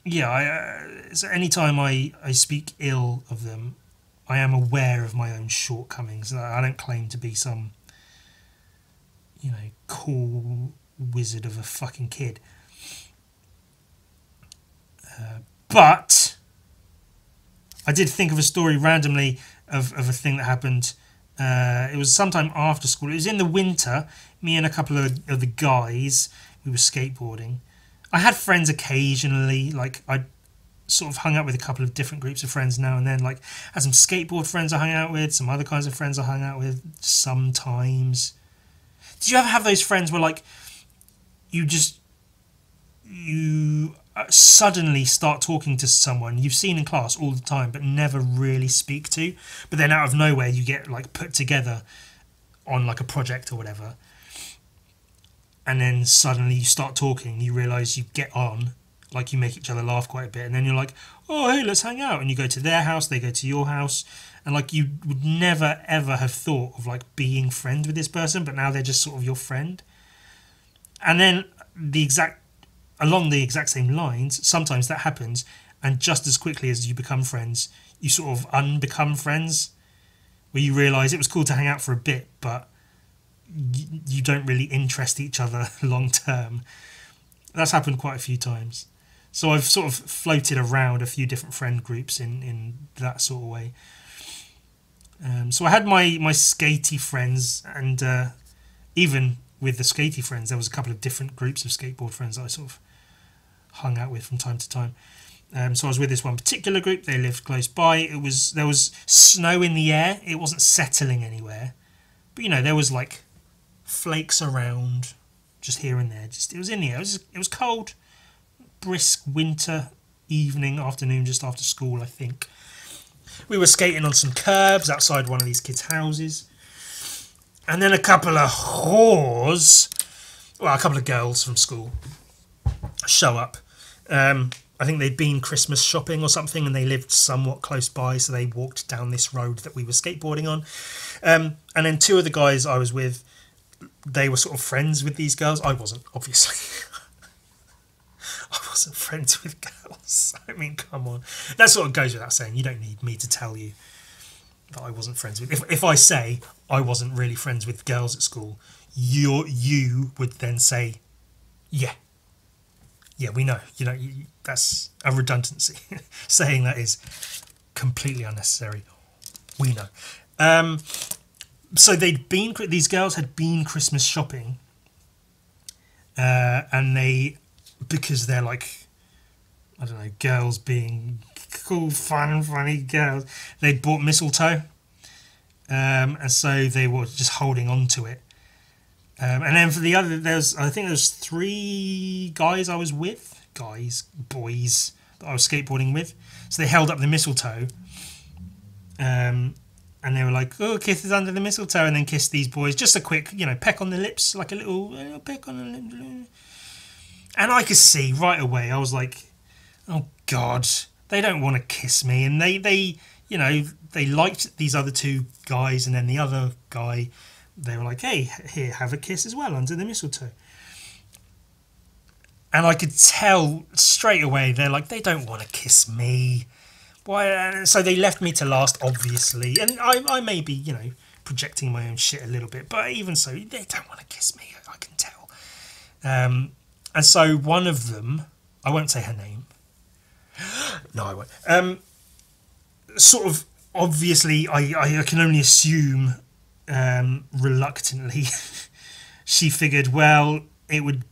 yeah, so anytime I speak ill of them, I am aware of my own shortcomings. I don't claim to be some, cool wizard of a fucking kid. But I did think of a story randomly of a thing that happened. It was sometime after school. It was in the winter. Me and a couple of the guys, we were skateboarding. I had friends occasionally. Like, I sort of hung out with a couple of different groups of friends now and then. Like, I had some skateboard friends I hung out with, some other kinds of friends I hung out with sometimes. Did you ever have those friends where, like, you suddenly start talking to someone you've seen in class all the time but never really speak to, but then out of nowhere you get like put together on like a project or whatever, and then suddenly you start talking, you realise you get on, like you make each other laugh quite a bit, and then you're like, oh hey, let's hang out, and you go to their house, they go to your house, and like you would never ever have thought of like being friends with this person, but now they're just sort of your friend. And then along the exact same lines, sometimes that happens, and just as quickly as you become friends, you sort of unbecome friends, where you realise it was cool to hang out for a bit, but you don't really interest each other long term. That's happened quite a few times. So I've sort of floated around a few different friend groups in that sort of way. So I had my skatey friends, and even with the skatey friends, there was a couple of different groups of skateboard friends that I sort of hung out with from time to time. So I was with this one particular group. They lived close by. There was snow in the air. It wasn't settling anywhere, but there was like flakes around, just here and there. It was in the air. It was cold, brisk winter evening, afternoon, just after school, I think. We were skating on some curbs outside one of these kids' houses. And then a couple of whores, well, a couple of girls from school show up. I think they'd been Christmas shopping or something, and they lived somewhat close by, so they walked down this road that we were skateboarding on. And then two of the guys I was with, they were sort of friends with these girls. I wasn't, obviously. I wasn't friends with girls. I mean, come on. That sort of goes without saying. You don't need me to tell you that I wasn't friends with. If I say I wasn't really friends with girls at school, you would then say, yeah, we know. You know, that's a redundancy. Saying that is completely unnecessary. We know. So these girls had been Christmas shopping, and because they're like, I don't know, girls being cool, fun, funny girls, they'd bought mistletoe, and so they were just holding on to it. And then for the other, I think there's 3 guys I was with, boys that I was skateboarding with. So they held up the mistletoe, and they were like, "Oh, kisses under the mistletoe," and then kissed these boys, just a quick, peck on the lips, like a little peck on the lips. And I could see right away, I was like, "Oh God, they don't want to kiss me." And they liked these other 2 guys, and then the other guy, they were like, "Hey, here, have a kiss as well under the mistletoe." And I could tell straight away, they're like, they don't want to kiss me. Why? So they left me to last, obviously. And I may be, projecting my own shit a little bit, but even so, they don't want to kiss me. I can tell. And so one of them, I won't say her name. No, I won't. Sort of, obviously, I can only assume, reluctantly, she figured, well, it would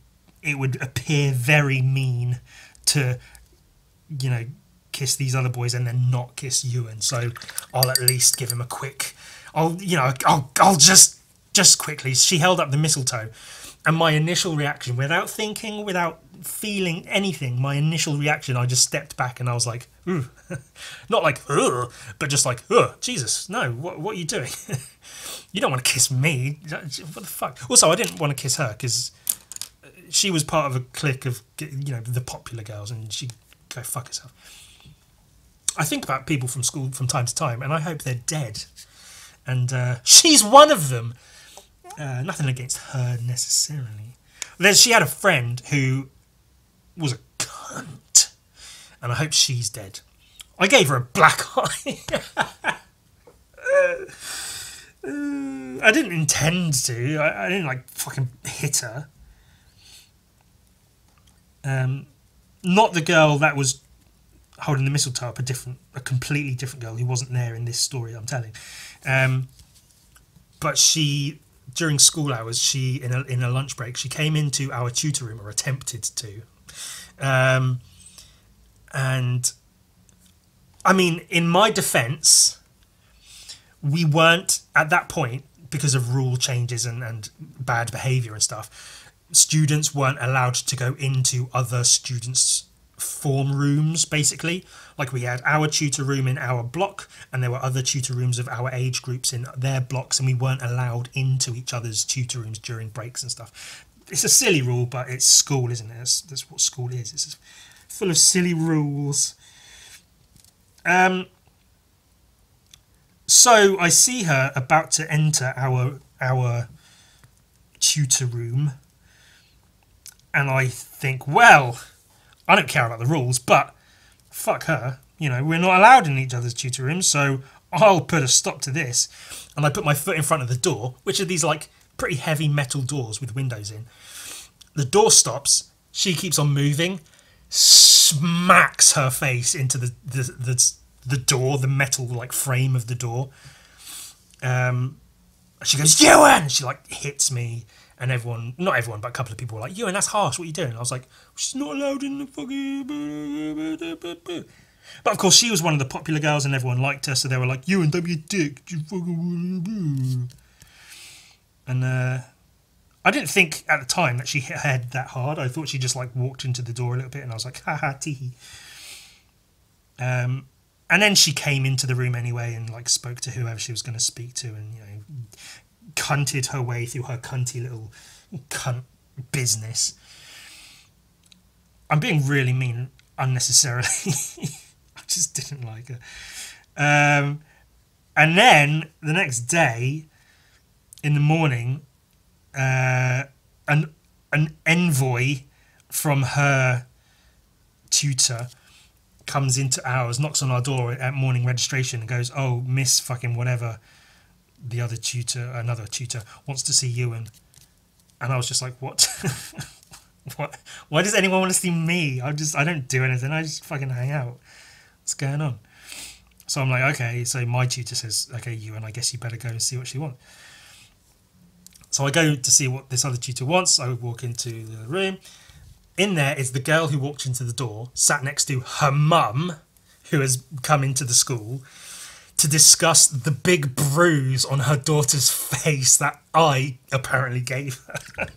appear very mean to, kiss these other boys and then not kiss Ewan. So I'll at least give him a quick. I'll just quickly. She held up the mistletoe, and my initial reaction, without thinking, without feeling anything, my initial reaction, I just stepped back and I was like, ooh. Not like, ugh, but just like, ugh, Jesus, no, what are you doing? You don't want to kiss me. What the fuck? Also, I didn't want to kiss her because she was part of a clique of, the popular girls, and she'd go fuck herself. I think about people from school from time to time, and I hope they're dead. And she's one of them. Nothing against her necessarily. Then she had a friend who was a cunt, and I hope she's dead. I gave her a black eye. I didn't intend to. I didn't fucking hit her. Not the girl that was holding the mistletoe up, a completely different girl who wasn't there in this story I'm telling. But she, during school hours, in a lunch break, she came into our tutor room, or attempted to. And I mean, in my defence, we weren't at that point, because of rule changes and bad behaviour and stuff. Students weren't allowed to go into other students' form rooms, basically. Like, we had our tutor room in our block, and there were other tutor rooms of our age groups in their blocks, and we weren't allowed into each other's tutor rooms during breaks and stuff. It's a silly rule, but it's school, isn't it? That's what school is. It's full of silly rules. So I see her about to enter our tutor room, and I think, well, I don't care about the rules, but fuck her. We're not allowed in each other's tutor rooms, so I'll put a stop to this. And I put my foot in front of the door, which are these pretty heavy metal doors with windows in. The door stops. She keeps on moving, smacks her face into the door, the metal frame of the door. She goes, "Ewan!" She hits me. And not everyone, but a couple of people were like, "Ewan, that's harsh, what are you doing?" And I was like, "She's not allowed in the fucking..." But of course, she was one of the popular girls and everyone liked her, so they were like, "Ewan, don't be a dick." And I didn't think at the time that she hit her head that hard. I thought she just walked into the door a little bit, and I was like, "Ha tee." And then she came into the room anyway and spoke to whoever she was going to speak to, and cunted her way through her cunty little cunt business. I'm being really mean. unnecessarily. I just didn't like her. And then the next day, in the morning, an envoy from her tutor comes into ours, knocks on our door at morning registration and goes, "Oh, Miss fucking whatever, the other tutor, another tutor, wants to see Ewan." And I was just like, what? What? Why does anyone want to see me? I don't do anything. I just fucking hang out. What's going on? So I'm like, okay. So my tutor says, okay, Ewan, I guess you better go and see what she wants. So I go to see what this other tutor wants. I walk into the room. In there is the girl who walked into the door, sat next to her mum, who has come into the school, to discuss the big bruise on her daughter's face that I apparently gave her.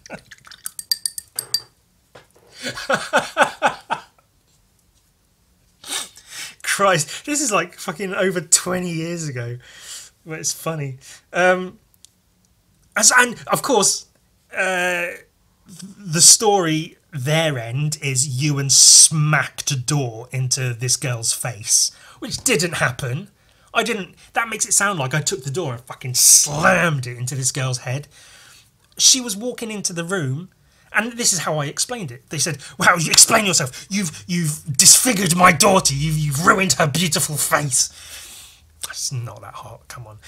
Christ, this is like fucking over 20 years ago. But it's funny. And of course, the story, their end, is Ewan smacked a door into this girl's face, which didn't happen. That makes it sound like I took the door and fucking slammed it into this girl's head. She was walking into the room, and this is how I explained it. They said, "Well, you explain yourself. You've disfigured my daughter. You've ruined her beautiful face." It's not that hot. Come on.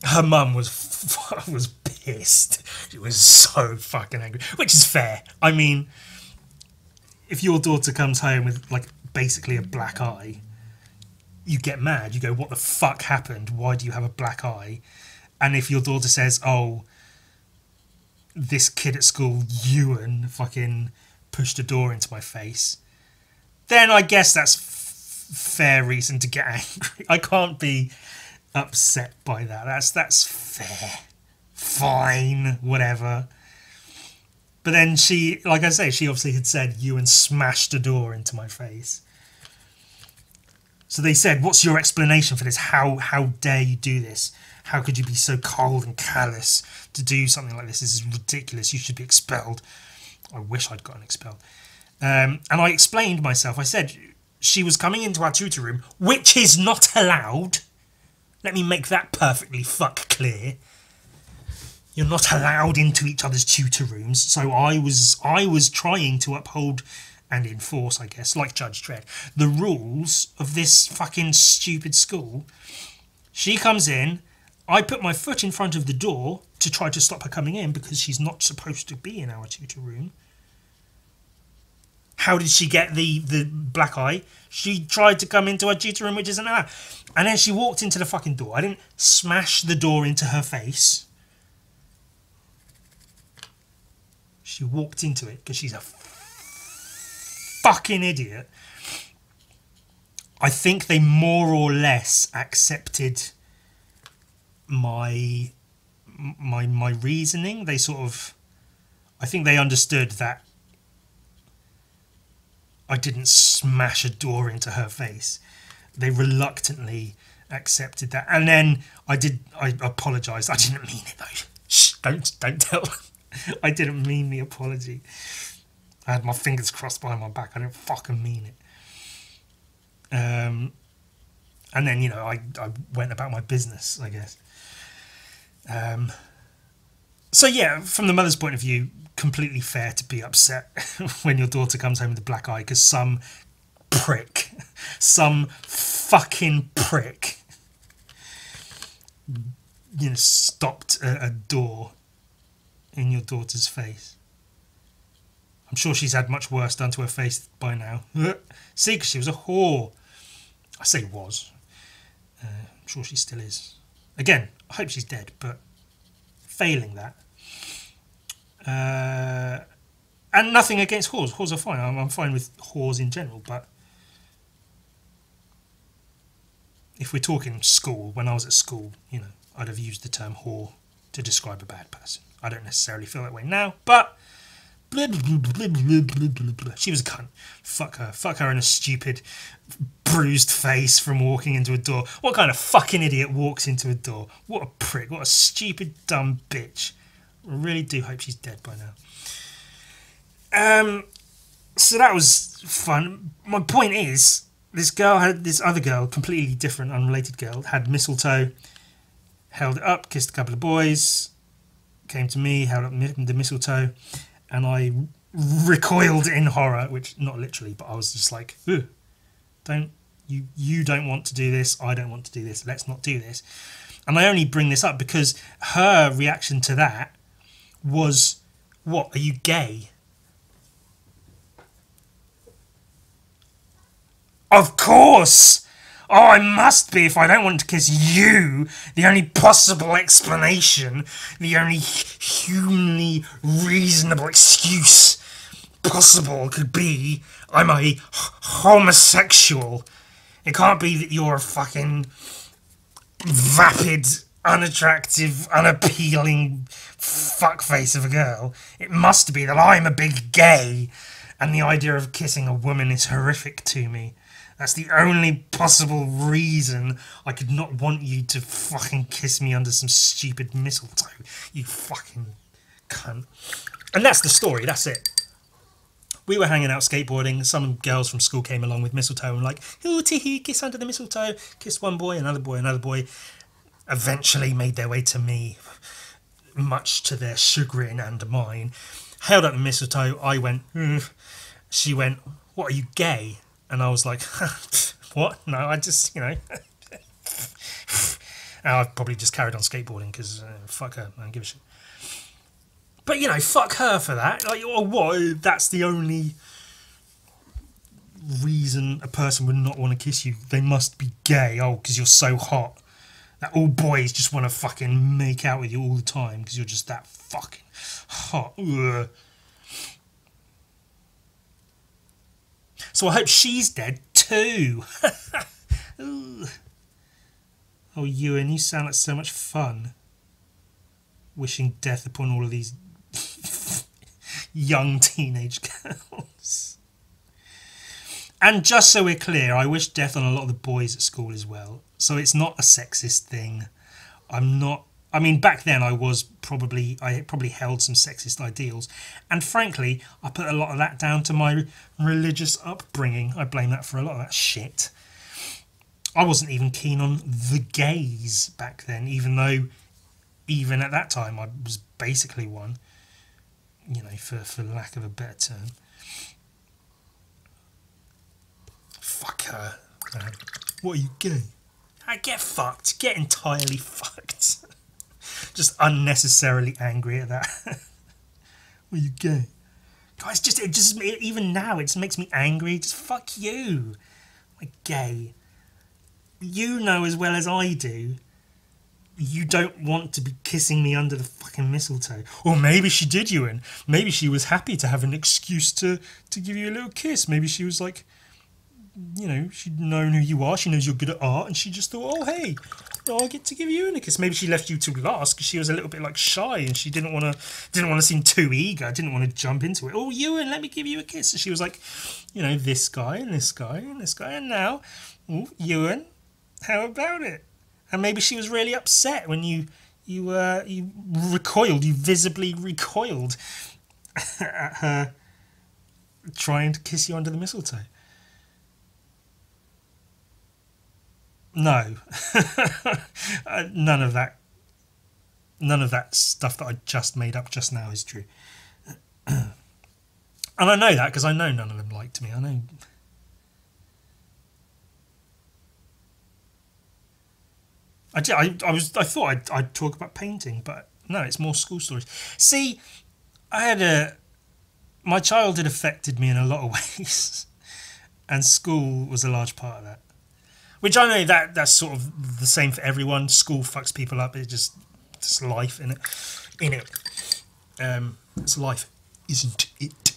Her mum was pissed. She was so fucking angry, which is fair. I mean, if your daughter comes home with like basically a black eye, you get mad. You go, "What the fuck happened? Why do you have a black eye?" And if your daughter says, "Oh, this kid at school, Ewan, fucking pushed a door into my face," then I guess that's fair reason to get angry. I can't be upset by that. That's fair. Fine, whatever. But then she, like I say, she obviously had said, "Ewan smashed a door into my face." So they said, "What's your explanation for this? How dare you do this? How could you be so cold and callous to do something like this? This is ridiculous. You should be expelled." I wish I'd gotten expelled. And I explained myself. I said she was coming into our tutor room, which is not allowed. Let me make that perfectly fuck clear. You're not allowed into each other's tutor rooms. So I was trying to uphold and enforce, I guess, like Judge Dredd, the rules of this fucking stupid school. She comes in. I put my foot in front of the door to try to stop her coming in because she's not supposed to be in our tutor room. How did she get the black eye? She tried to come into our tutor room, which isn't allowed. And then she walked into the fucking door. I didn't smash the door into her face. She walked into it because she's a fucking idiot. I think they more or less accepted my reasoning. They sort of, I think they understood that I didn't smash a door into her face. They reluctantly accepted that. And then I apologised. I didn't mean it though. Shh, don't tell them. I didn't mean the apology. I had my fingers crossed behind my back. I didn't fucking mean it. And then, you know, I went about my business, I guess. So yeah, from the mother's point of view, completely fair to be upset when your daughter comes home with a black eye because some fucking prick, you know, stopped a door in your daughter's face. I'm sure she's had much worse done to her face by now. See, because she was a whore. I say was. I'm sure she still is. Again, I hope she's dead, but failing that. And nothing against whores. Whores are fine. I'm fine with whores in general, but if we're talking school, when I was at school, you know, I'd have used the term whore to describe a bad person. I don't necessarily feel that way now, but she was a cunt. Fuck her. Fuck her and a stupid bruised face from walking into a door. What kind of fucking idiot walks into a door? What a prick. What a stupid, dumb bitch. I really do hope she's dead by now. So that was fun. My point is, this other girl, completely different, unrelated girl, had mistletoe, held it up, kissed a couple of boys, came to me, held up the mistletoe, and I recoiled in horror, which not literally, but I was just like, ugh, you don't want to do this, I don't want to do this, let's not do this. And I only bring this up because her reaction to that was, what, are you gay? Of course! Oh, I must be if I don't want to kiss you. The only possible explanation, the only humanly reasonable excuse possible could be I'm a homosexual. It can't be that you're a fucking vapid, unattractive, unappealing fuckface of a girl. It must be that I'm a big gay and the idea of kissing a woman is horrific to me. That's the only possible reason I could not want you to fucking kiss me under some stupid mistletoe. You fucking cunt. And that's the story, that's it. We were hanging out skateboarding. Some girls from school came along with mistletoe and were like, ooh, tee, kiss under the mistletoe. Kissed one boy, another boy, another boy. Eventually made their way to me, much to their chagrin and mine. Held up the mistletoe. I went, She went, what, are you gay? And I was like, what? No, I just, and I've probably just carried on skateboarding because fuck her, I don't give a shit. But, fuck her for that. Like, or what? That's the only reason a person would not want to kiss you. They must be gay. Oh, because you're so hot. That all boys just want to fucking make out with you all the time because you're just that fucking hot. Ugh. So I hope she's dead too. Oh, Ewan, you sound like so much fun. Wishing death upon all of these young teenage girls. And just so we're clear, I wish death on a lot of the boys at school as well. So it's not a sexist thing. Back then I probably held some sexist ideals. And frankly, I put a lot of that down to my religious upbringing. I blame that for a lot of that shit. I wasn't even keen on the gays back then, even though even at that time I was basically one, for lack of a better term. Fuck her. What are you gay? Get fucked. Get entirely fucked. Just unnecessarily angry at that. What are you gay? Guys, even now, it just makes me angry. Just fuck you. I'm gay. You know as well as I do, you don't want to be kissing me under the fucking mistletoe. Or maybe she did, Ewan. Maybe she was happy to have an excuse to give you a little kiss. Maybe she was like, she'd known who you are. She knows you're good at art. And she just thought, oh, hey, I get to give you a kiss. Maybe she left you to last because she was a little bit shy and she didn't want to seem too eager. Didn't want to jump into it. Oh, Ewan, let me give you a kiss. So she was like, this guy and this guy and this guy. And now, Ewan, how about it? And maybe she was really upset when you recoiled. You visibly recoiled at her trying to kiss you under the mistletoe. No, none of that stuff that I just made up just now is true. And I know that because I know none of them liked me. I know. I thought I'd talk about painting, but no, it's more school stories. See, my childhood affected me in a lot of ways, and school was a large part of that. Which I know that's sort of the same for everyone. School fucks people up. It's just life, innit? It's life, isn't it?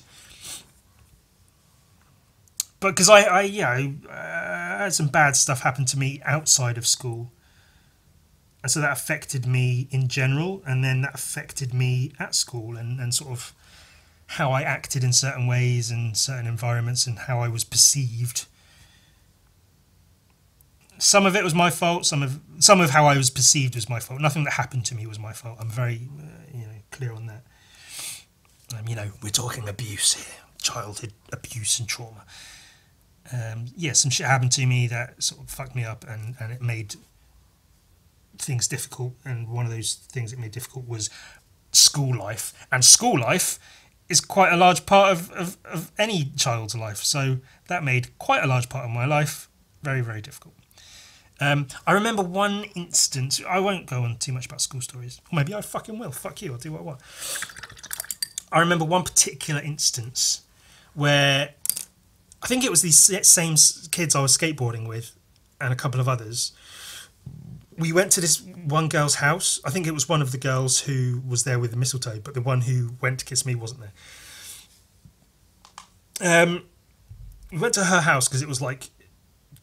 But because I had some bad stuff happen to me outside of school. And so that affected me in general, and then that affected me at school and sort of how I acted in certain ways and certain environments and how I was perceived. Some of it was my fault. Some of how I was perceived was my fault. Nothing that happened to me was my fault. I'm very clear on that. We're talking abuse here. childhood abuse and trauma. Yeah, some shit happened to me that sort of fucked me up, and it made things difficult. And one of those things that made difficult was school life. And school life is quite a large part of any child's life. So that made quite a large part of my life very, very difficult. I remember one instance. I won't go on too much about school stories. Or maybe I fucking will. Fuck you. I'll do what I want. I remember one particular instance where I think it was these same kids I was skateboarding with and a couple of others. We went to this one girl's house. I think it was one of the girls who was there with the mistletoe, but the one who went to kiss me wasn't there. We went to her house because it was like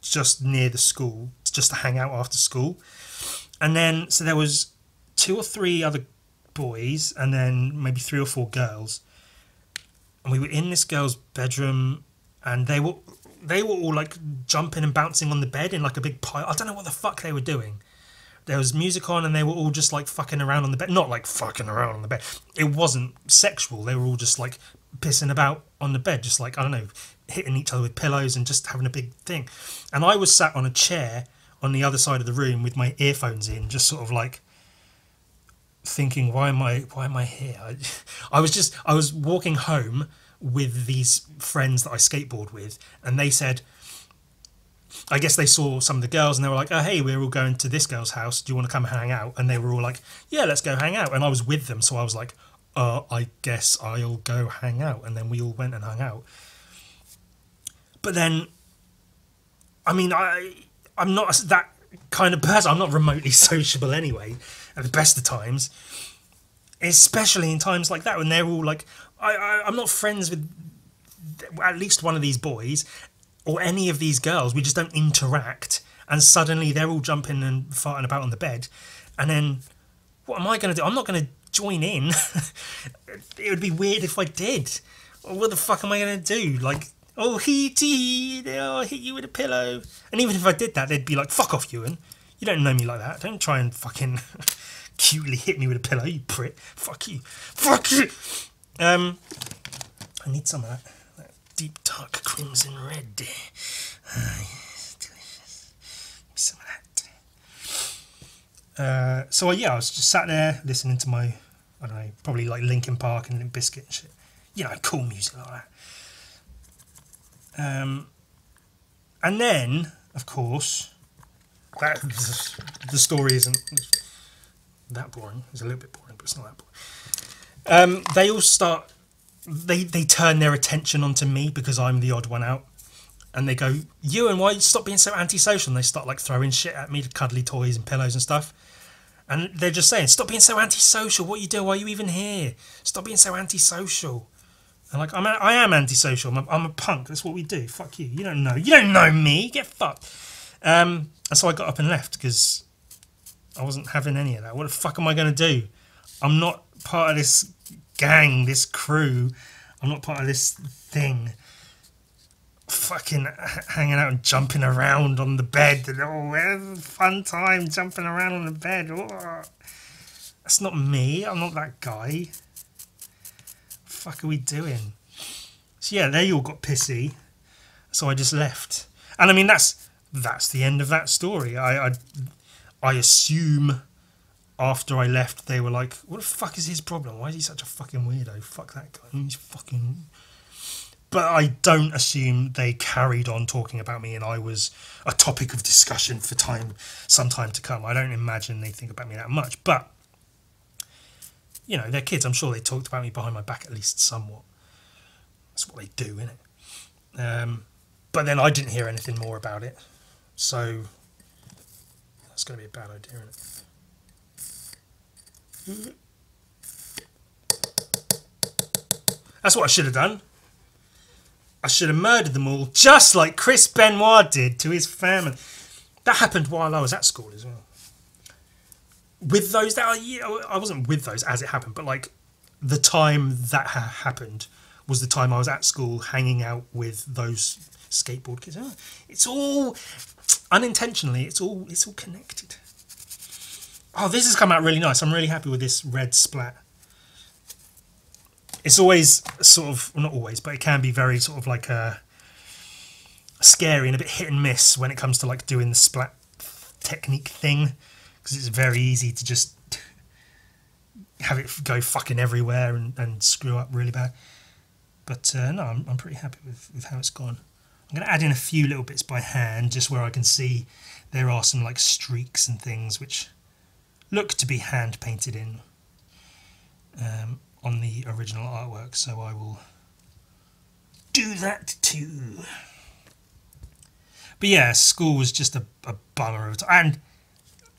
just near the school, just to hang out after school. And then, so there was 2 or 3 other boys and then maybe 3 or 4 girls. And we were in this girl's bedroom, and they were all like jumping and bouncing on the bed in like a big pile. I don't know what the fuck they were doing. There was music on and they were all just like fucking around on the bed. Not like fucking around on the bed. It wasn't sexual. They were all just like pissing about on the bed, just like, I don't know, hitting each other with pillows and just having a big thing. And I was sat on a chair on the other side of the room with my earphones in, just sort of like thinking, why am I here? I was walking home with these friends that I skateboard with, and they said, I guess they saw some of the girls and they were like, oh hey, we're all going to this girl's house, do you want to come hang out? And they were all like, yeah, let's go hang out. And I was with them, so I was like, I guess I'll go hang out. And then we all went and hung out. But then, I mean, I'm not that kind of person. I'm not remotely sociable anyway at the best of times, especially in times like that when they're all like, I'm not friends with at least one of these boys or any of these girls. We just don't interact, and suddenly they're all jumping and farting about on the bed. And then what am I going to do? I'm not going to join in. It would be weird if I did. What the fuck am I going to do? Like, oh, hit you with a pillow. And even if I did that, they'd be like, fuck off, Ewan. You don't know me like that. Don't try and fucking cutely hit me with a pillow, you prick. Fuck you. Fuck you. I need some of that deep, dark crimson red. Yes, delicious. Some of that. So yeah, I was just sat there listening to my, I don't know, probably like Linkin Park and Limp Bizkit and shit. You know, cool music like that. And then, of course, the story isn't that boring. It's a little bit boring, but it's not that boring. They all start, they turn their attention onto me because I'm the odd one out. And they go, Ewan, why stop being so antisocial? And they start like throwing shit at me, cuddly toys and pillows and stuff. And they're just saying, stop being so antisocial. What are you doing? Why are you even here? Stop being so antisocial. And like, I am antisocial. I'm a punk. That's what we do. Fuck you. You don't know me. Get fucked. And so I got up and left because I wasn't having any of that. What the fuck am I going to do? I'm not part of this gang, this crew. I'm not part of this thing. Fucking hanging out and jumping around on the bed. And, oh, fun time jumping around on the bed. Oh. That's not me. I'm not that guy. Fuck are we doing? So yeah, they all got pissy, so I just left. And I mean, that's the end of that story. I assume after I left they were like, what the fuck is his problem? Why is he such a fucking weirdo? Fuck that guy. He's fucking... But I don't assume they carried on talking about me and I was a topic of discussion for some time to come. I don't imagine they think about me that much, but you know, they're kids. I'm sure they talked about me behind my back at least somewhat. That's what they do, innit? But then I didn't hear anything more about it. So that's going to be a bad idea, isn't it? That's what I should have done. I should have murdered them all, just like Chris Benoit did to his family. That happened while I was at school as well. With those, I wasn't with those as it happened, but like the time that happened was the time I was at school hanging out with those skateboard kids. It's all unintentionally. It's all connected. Oh, this has come out really nice. I'm really happy with this red splat. it's always sort of, well, not always, but it can be very sort of like scary and a bit hit and miss when it comes to like doing the splat technique thing, because it's very easy to just have it go fucking everywhere and screw up really bad. But no, I'm pretty happy with how it's gone. I'm going to add in a few little bits by hand, just where I can see there are some like streaks and things which look to be hand painted in on the original artwork, so I will do that too. But yeah, school was just a bummer of it. And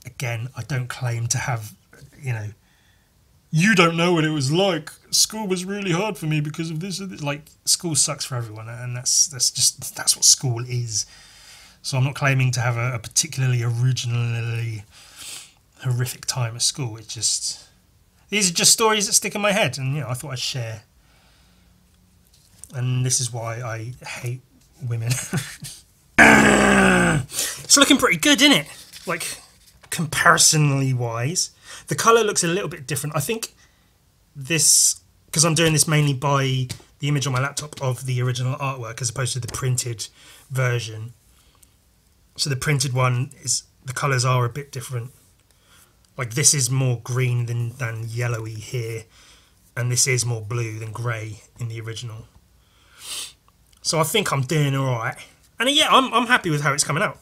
again, I don't claim to have, you don't know what it was like. School was really hard for me because of this. Like, school sucks for everyone, and that's what school is. So I'm not claiming to have a particularly originally horrific time at school. It's just, these are just stories that stick in my head, and I thought I'd share. And this is why I hate women. It's looking pretty good, isn't it? Like, comparisonally wise, the colour looks a little bit different. I think this, because I'm doing this mainly by the image on my laptop of the original artwork as opposed to the printed version. So the printed one is, the colours are a bit different. Like, this is more green than yellowy here, and this is more blue than grey in the original. So I think I'm doing alright. And yeah, I'm happy with how it's coming out.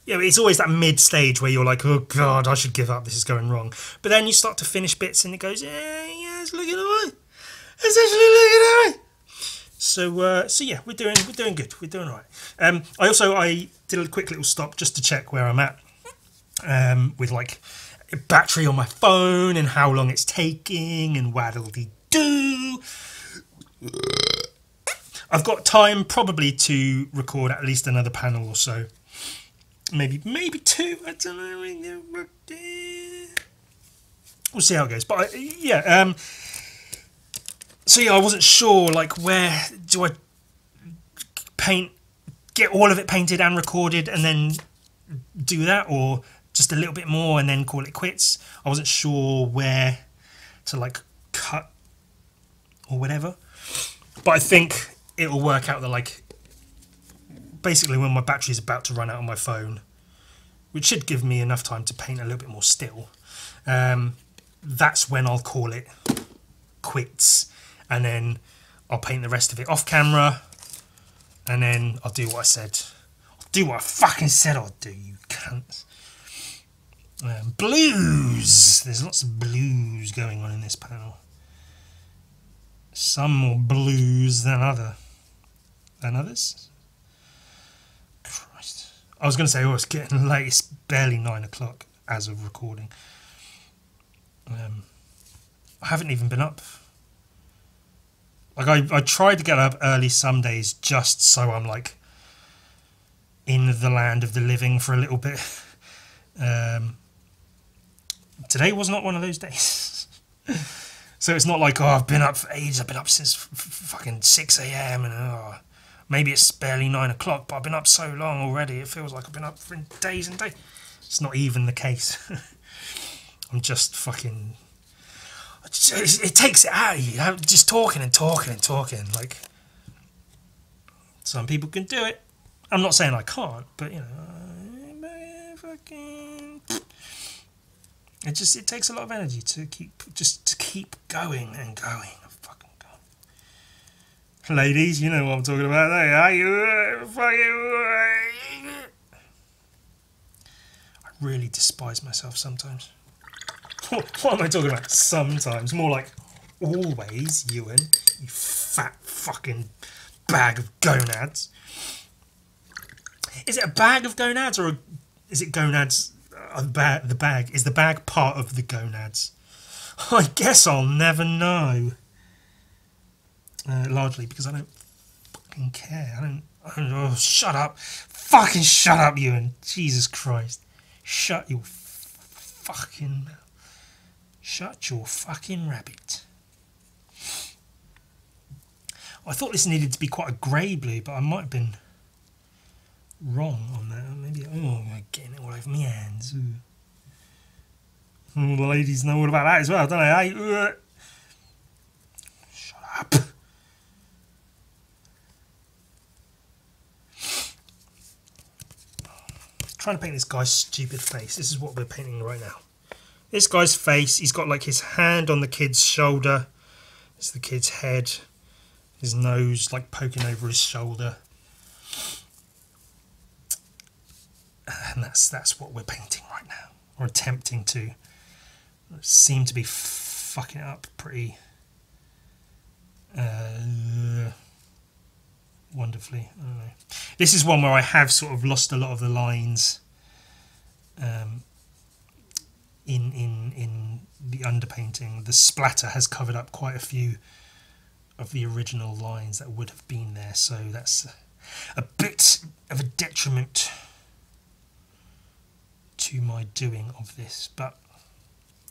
It's always that mid stage where you're like, oh god, I should give up, this is going wrong. But then you start to finish bits and it goes, yeah, it's looking alright. It's actually looking alright. So yeah, we're doing good. We're doing alright. I did a quick little stop just to check where I'm at with like battery on my phone and how long it's taking and waddle-dee-doo. I've got time probably to record at least another panel or so. Maybe two. I don't know. We'll see how it goes. But so yeah, I wasn't sure, like, where do I get all of it painted and recorded and then do that, or just a little bit more and then call it quits. I wasn't sure where to like cut or whatever. But I think it'll work out that, like, basically when my battery is about to run out on my phone, which should give me enough time to paint a little bit more still, that's when I'll call it quits, and then I'll paint the rest of it off camera, and then I'll do what I said. I'll do what I fucking said I'll do, you cunts. Blues! There's lots of blues going on in this panel. Some more blues than others. Christ. I was going to say, it's getting late. It's barely 9 o'clock as of recording. I haven't even been up. Like, I tried to get up early some days just so I'm, like, in the land of the living for a little bit. Today was not one of those days. So it's not like, I've been up for ages. I've been up since fucking 6 a.m. and maybe it's barely 9 o'clock, but I've been up so long already. It feels like I've been up for days and days. It's not even the case. I'm just fucking... It takes it out of you. Just talking and talking and talking. Like, some people can do it. I'm not saying I can't, but fucking... It takes a lot of energy to keep going and going and fucking going. Ladies, you know what I'm talking about, don't you? I really despise myself sometimes. What am I talking about? Sometimes. More like always, Ewan. You fat fucking bag of gonads. Is it a bag of gonads, or is it gonads? The bag. Is the bag part of the gonads? I guess I'll never know. Largely because I don't fucking care. I don't. Oh, shut up. Fucking shut up, Ewan. Jesus Christ. Shut your fucking mouth. Shut your fucking rabbit. I thought this needed to be quite a grey blue, but I might have been wrong on that. Maybe, I'm getting it all over my hands. All the ladies know all about that as well, don't they? Shut trying to paint this guy's stupid face. This is what we're painting right now. This guy's face, he's got like his hand on the kid's shoulder. It's the kid's head. His nose like poking over his shoulder. And that's what we're painting right now. Or attempting to. Seem to be fucking it up pretty wonderfully. I don't know. This is one where I have sort of lost a lot of the lines in the underpainting. The splatter has covered up quite a few of the original lines that would have been there, so that's a bit of a detriment to my doing of this, but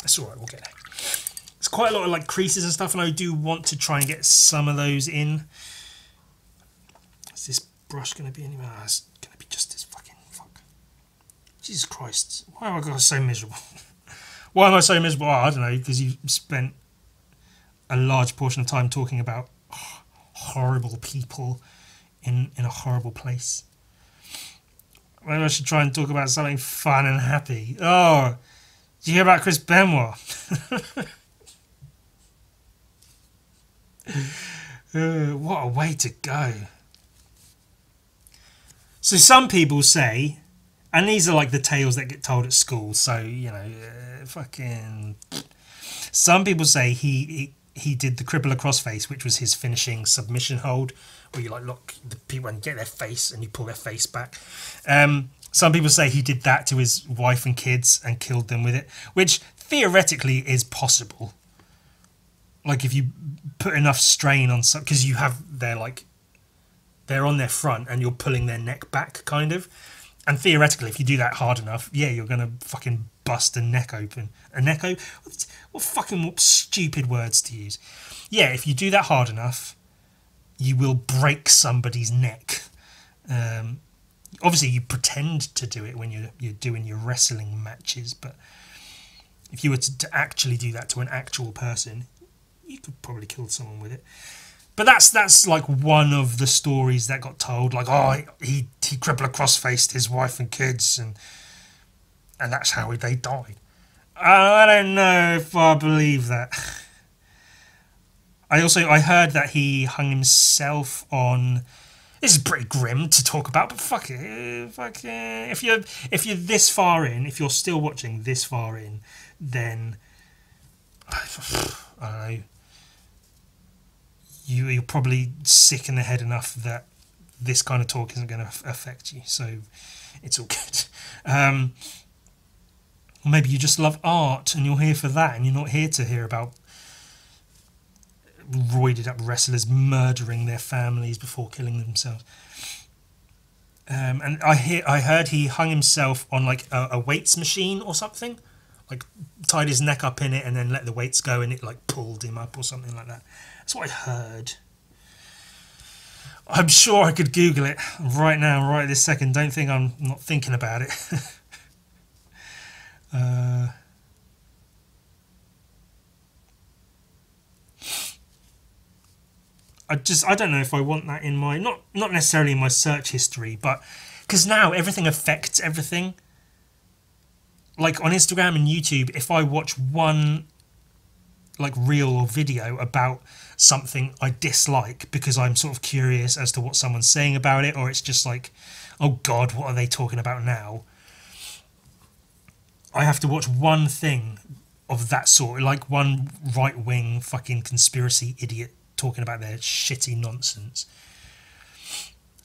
that's alright, we'll get there. There's quite a lot of like creases and stuff, and I do want to try and get some of those in. Is this brush going to be anywhere? Oh, it's going to be just as fucking fuck. Jesus Christ, why am I so miserable? Why am I so miserable? Oh, I don't know, because you spent a large portion of time talking about horrible people in a horrible place. Maybe I should try and talk about something fun and happy. Oh, did you hear about Chris Benoit? What a way to go. So some people say, and these are like the tales that get told at school, so, you know, fucking... Some people say he did the crippler crossface, which was his finishing submission hold, where you like lock the people and get their face and you pull their face back. Some people say he did that to his wife and kids and killed them with it, which theoretically is possible. Like if you put enough strain on some, because you have they're on their front and you're pulling their neck back, kind of. And theoretically, if you do that hard enough, yeah, you're gonna fucking bust a neck open. A neck open? What stupid words to use? Yeah, if you do that hard enough, you will break somebody's neck. Obviously, you pretend to do it when you're doing your wrestling matches, but if you were to actually do that to an actual person, you could probably kill someone with it. But that's like one of the stories that got told. Like, oh, he crippler cross-faced his wife and kids, and that's how they died. I don't know if I believe that. I heard that he hung himself on. This is pretty grim to talk about, but fuck it. If you're this far in, if you're still watching this far in, then I don't know. You're probably sick in the head enough that this kind of talk isn't going to affect you, so it's all good. Or maybe you just love art and you're here for that, and you're not here to hear about roided up wrestlers murdering their families before killing themselves. And I heard he hung himself on like a weights machine or something, like tied his neck up in it and then let the weights go and it like pulled him up or something like that. That's what I heard. I'm sure I could Google it right now, right this second. Don't think I'm not thinking about it. I don't know if I want that in my, not necessarily in my search history, but because now everything affects everything. Like on Instagram and YouTube, if I watch one like reel or video about something I dislike because I'm sort of curious as to what someone's saying about it, or it's just like, oh god, what are they talking about now? I have to watch one thing of that sort, like one right-wing fucking conspiracy idiot talking about their shitty nonsense.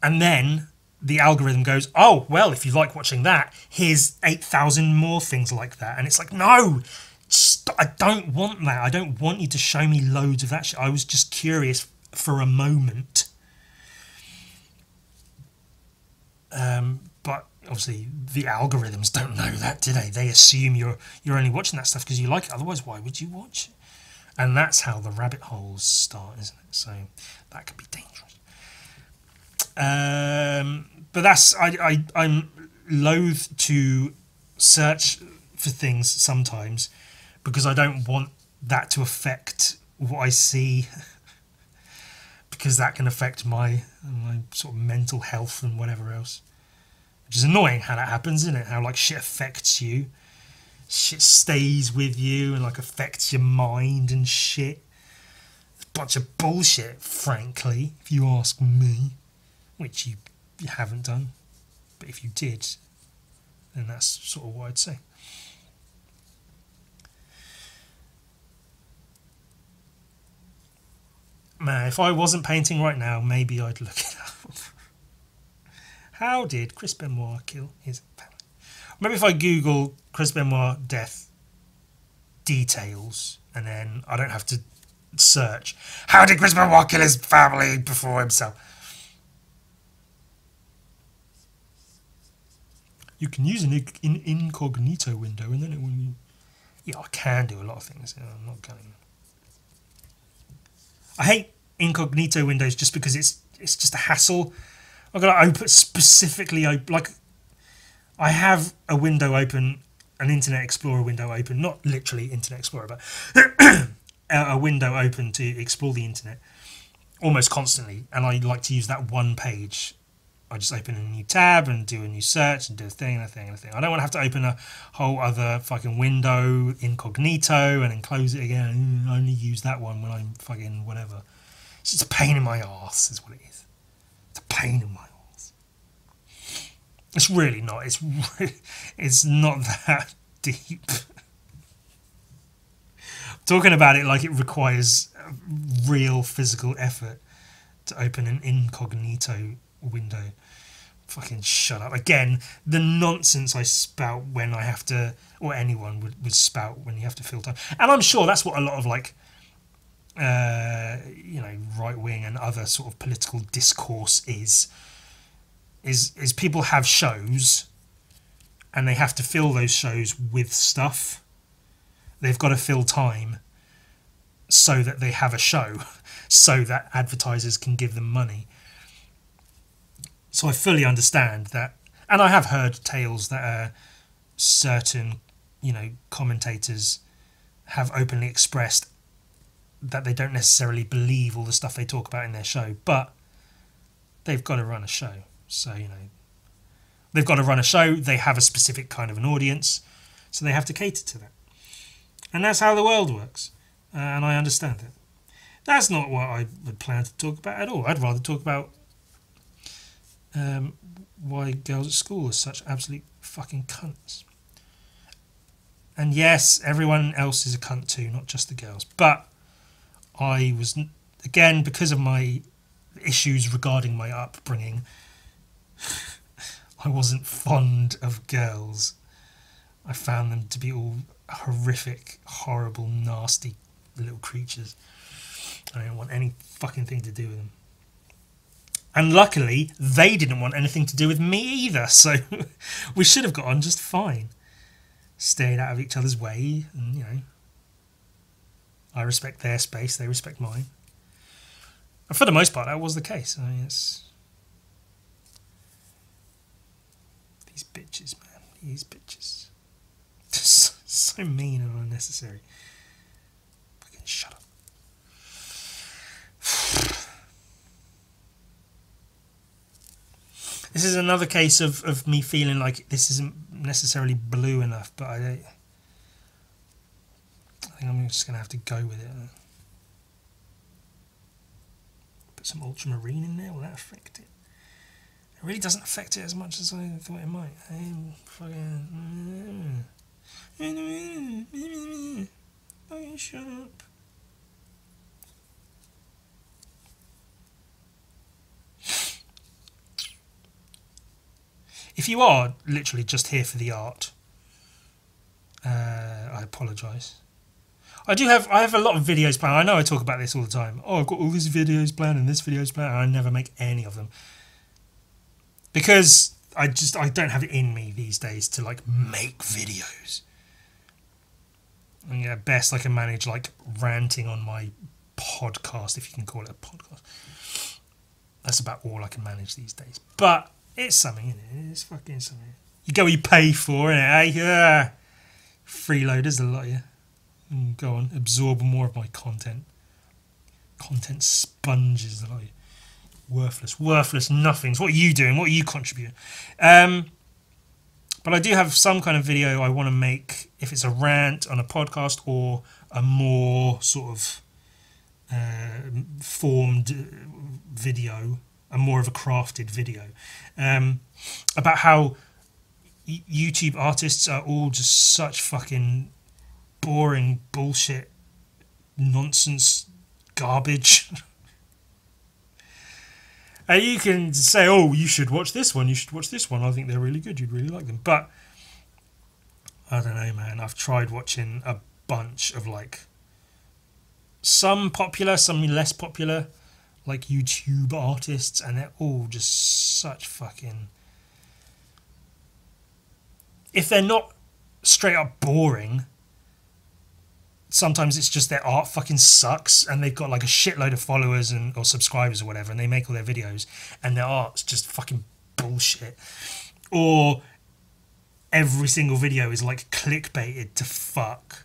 And then the algorithm goes, oh, well, if you like watching that, here's 8,000 more things like that. And it's like, no, I don't want that. I don't want you to show me loads of that shit. I was just curious for a moment. But obviously the algorithms don't know that, do they? They assume you're only watching that stuff because you like it. Otherwise, why would you watch it? And that's how the rabbit holes start, isn't it? So that can be dangerous. But that's I'm loath to search for things sometimes because I don't want that to affect what I see, because that can affect my sort of mental health and whatever else. Which is annoying how that happens, isn't it? How like shit affects you. Shit stays with you and like affects your mind and shit. It's a bunch of bullshit, frankly, if you ask me. Which you haven't done. But if you did, then that's sort of what I'd say. Man, if I wasn't painting right now, maybe I'd look it up. How did Chris Benoit kill his family? Maybe if I Google Chris Benoit death details, and then I don't have to search. How did Chris Benoit kill his family before himself? You can use an incognito window, and then it will... Yeah, I can do a lot of things. I'm not going... I hate incognito windows just because it's just a hassle. I've got to open specifically... Like, I have a window open, an Internet Explorer window open, not literally Internet Explorer, but a window open to explore the internet almost constantly, and I like to use that one page. I just open a new tab and do a new search and do a thing and a thing and a thing. I don't want to have to open a whole other fucking window incognito and then close it again. I only use that one when I'm fucking whatever. It's just a pain in my arse is what it is. It's a pain in my arse. It's really not. It's not that deep. I'm talking about it like it requires real physical effort to open an incognito window. Fucking shut up. Again, the nonsense I spout when I have to, or anyone would spout when you have to fill time. And I'm sure that's what a lot of like, right wing and other sort of political discourse is people have shows and they have to fill those shows with stuff. They've got to fill time so that they have a show, so that advertisers can give them money. So I fully understand that, and I have heard tales that certain, commentators have openly expressed that they don't necessarily believe all the stuff they talk about in their show, but they've got to run a show. So, they've got to run a show, they have a specific kind of an audience, so they have to cater to that. And that's how the world works, and I understand it. That's not what I would plan to talk about at all. I'd rather talk about why girls at school are such absolute fucking cunts. And yes, everyone else is a cunt too, not just the girls. But I was, again, because of my issues regarding my upbringing, I wasn't fond of girls. I found them to be all horrific, horrible, nasty little creatures. I didn't want any fucking thing to do with them. And luckily, they didn't want anything to do with me either, so we should have got on just fine. Stayed out of each other's way, and, I respect their space, they respect mine. And for the most part, that was the case. I mean, it's... These bitches, man. These bitches. So mean and unnecessary. Fucking shut up. This is another case of me feeling like this isn't necessarily blue enough, but I think I'm just going to have to go with it. Put some ultramarine in there, will that affect it? It really doesn't affect it as much as I thought it might. Fucking shut up. If you are literally just here for the art, I apologise. I have a lot of videos planned. I know I talk about this all the time. Oh, I've got all these videos planned and this video's planned, and I never make any of them. Because I don't have it in me these days to like make videos. And at best I can manage like ranting on my podcast, if you can call it a podcast. That's about all I can manage these days. But it's something, isn't it? It's fucking something. You go where you pay for, innit, eh? Yeah. Freeloaders, a lot of you. Go on, absorb more of my content. Content sponges, a lot of you. Worthless nothings. What are you doing? What are you contributing? But I do have some kind of video I want to make, if it's a rant on a podcast or a more sort of formed video, a more of a crafted video, about how YouTube artists are all just such fucking boring bullshit, nonsense, garbage. And you can say, oh, you should watch this one, you should watch this one, I think they're really good, you'd really like them. But I don't know, man. I've tried watching a bunch of like some popular, some less popular, like YouTube artists, and they're all just such fucking... If they're not straight up boring, sometimes it's just their art fucking sucks and they've got like a shitload of followers and or subscribers or whatever, and they make all their videos and their art's just fucking bullshit. Or every single video is like clickbaited to fuck.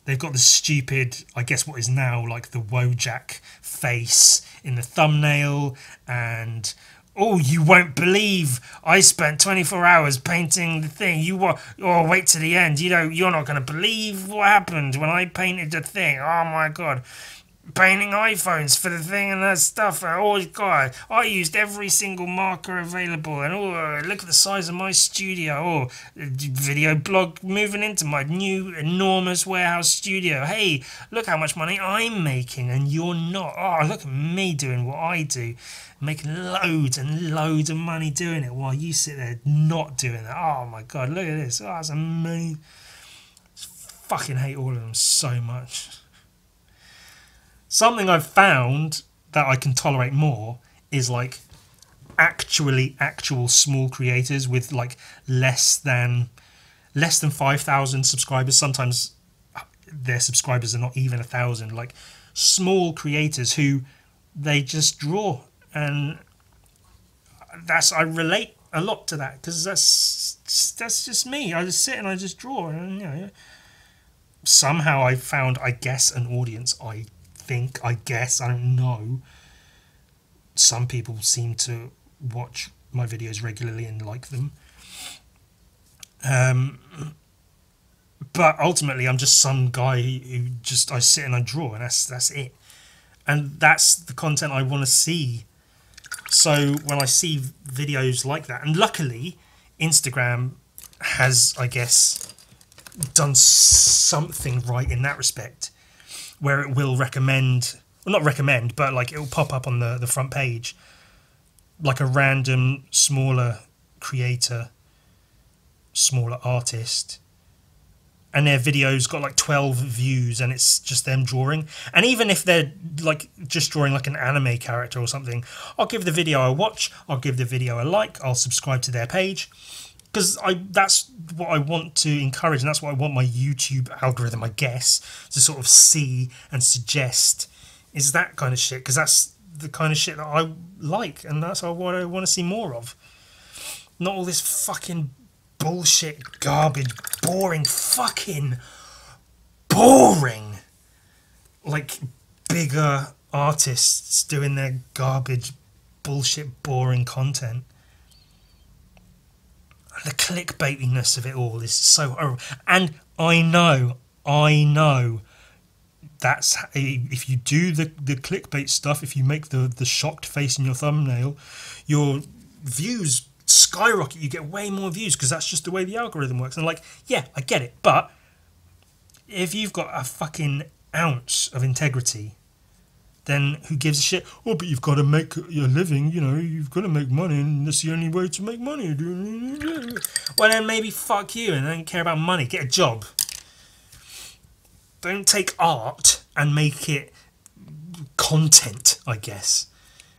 They've got the stupid, I guess what is now like the Wojak face in the thumbnail, and oh, you won't believe I spent 24 hours painting the thing. Wait to the end. You know, you're not going to believe what happened when I painted the thing. Oh my God. Painting iPhones for the thing and that stuff. Oh God, I used every single marker available. And oh, look at the size of my studio. Oh, video blog moving into my new enormous warehouse studio. Hey, look how much money I'm making and you're not. Oh, look at me doing what I do. Making loads and loads of money doing it while you sit there not doing that. Oh my God, look at this. Oh, that's amazing. Fucking hate all of them so much. Something I've found that I can tolerate more is like actual small creators with like less than 5,000 subscribers. Sometimes their subscribers are not even 1,000. Like small creators who they just draw, and I relate a lot to that because that's just me. I just sit and I just draw, and you know, somehow I found, I guess, an audience. I don't know. Some people seem to watch my videos regularly and like them. But ultimately, I'm just some guy who just, I sit and I draw, and that's it. And that's the content I want to see. So when I see videos like that, and luckily, Instagram has, I guess, done something right in that respect, where it will recommend, well, not recommend, but like it will pop up on the front page, like a random smaller creator, smaller artist, and their video's got like 12 views and it's just them drawing. And even if they're like just drawing like an anime character or something, I'll give the video a watch, I'll give the video a like, I'll subscribe to their page, because that's what I want to encourage, and that's what I want my YouTube algorithm, I guess, to sort of see and suggest, is that kind of shit, because that's the kind of shit that I like, and that's what I want to see more of. Not all this fucking bullshit, garbage, boring, fucking boring, like bigger artists doing their garbage, bullshit, boring content. The clickbaitiness of it all is so horrible. And I know that's, if you do the clickbait stuff, if you make the shocked face in your thumbnail, your views skyrocket. You get way more views because that's just the way the algorithm works. And like, yeah, I get it. But if you've got a fucking ounce of integrity, then who gives a shit? Oh, but you've got to make your living, you know, you've got to make money, and that's the only way to make money. Well, then maybe fuck you and don't care about money. Get a job. Don't take art and make it content, I guess.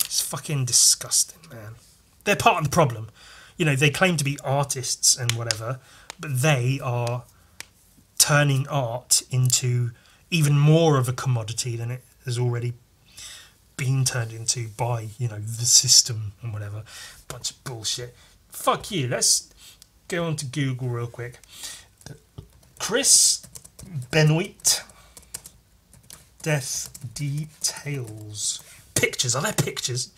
It's fucking disgusting, man. They're part of the problem. You know, they claim to be artists and whatever, but they are turning art into even more of a commodity than it has already been turned into by, you know, the system and whatever. Bunch of bullshit. Fuck you. Let's go on to Google real quick. Chris Benoit. Death details. Pictures. Are there pictures?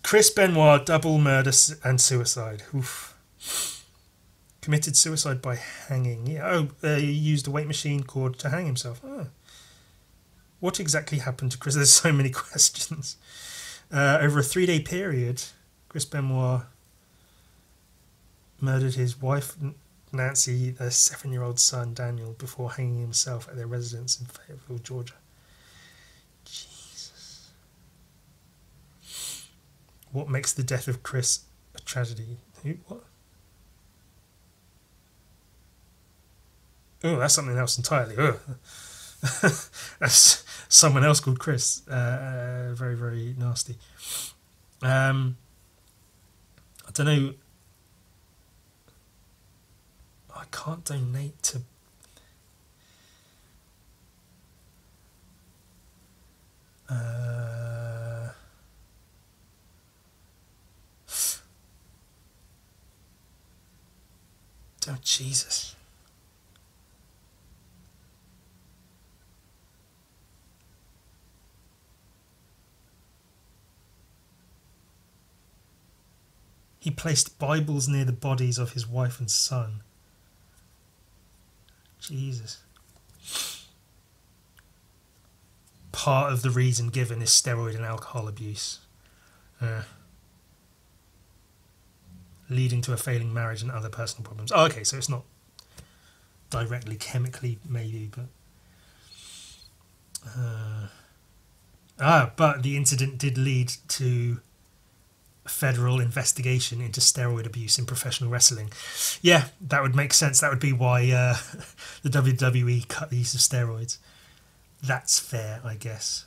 Chris Benoit, double murder and suicide. Oof. committed suicide by hanging. Yeah. Oh, he used a weight machine cord to hang himself. Oh. What exactly happened to Chris? There's so many questions. Over a 3-day period, Chris Benoit murdered his wife, Nancy, their 7-year-old son, Daniel, before hanging himself at their residence in Fayetteville, Georgia. Jesus. What makes the death of Chris a tragedy? Who? What? Oh, that's something else entirely. Oh. That's someone else called Chris. Very, very nasty. I don't know. I can't donate to. Oh, Jesus. He placed Bibles near the bodies of his wife and son. Jesus. Part of the reason given is steroid and alcohol abuse. Leading to a failing marriage and other personal problems. Oh, okay, so it's not directly chemically, maybe, but... but the incident did lead to a federal investigation into steroid abuse in professional wrestling. Yeah, that would make sense. That would be why the WWE cut the use of steroids. That's fair, I guess.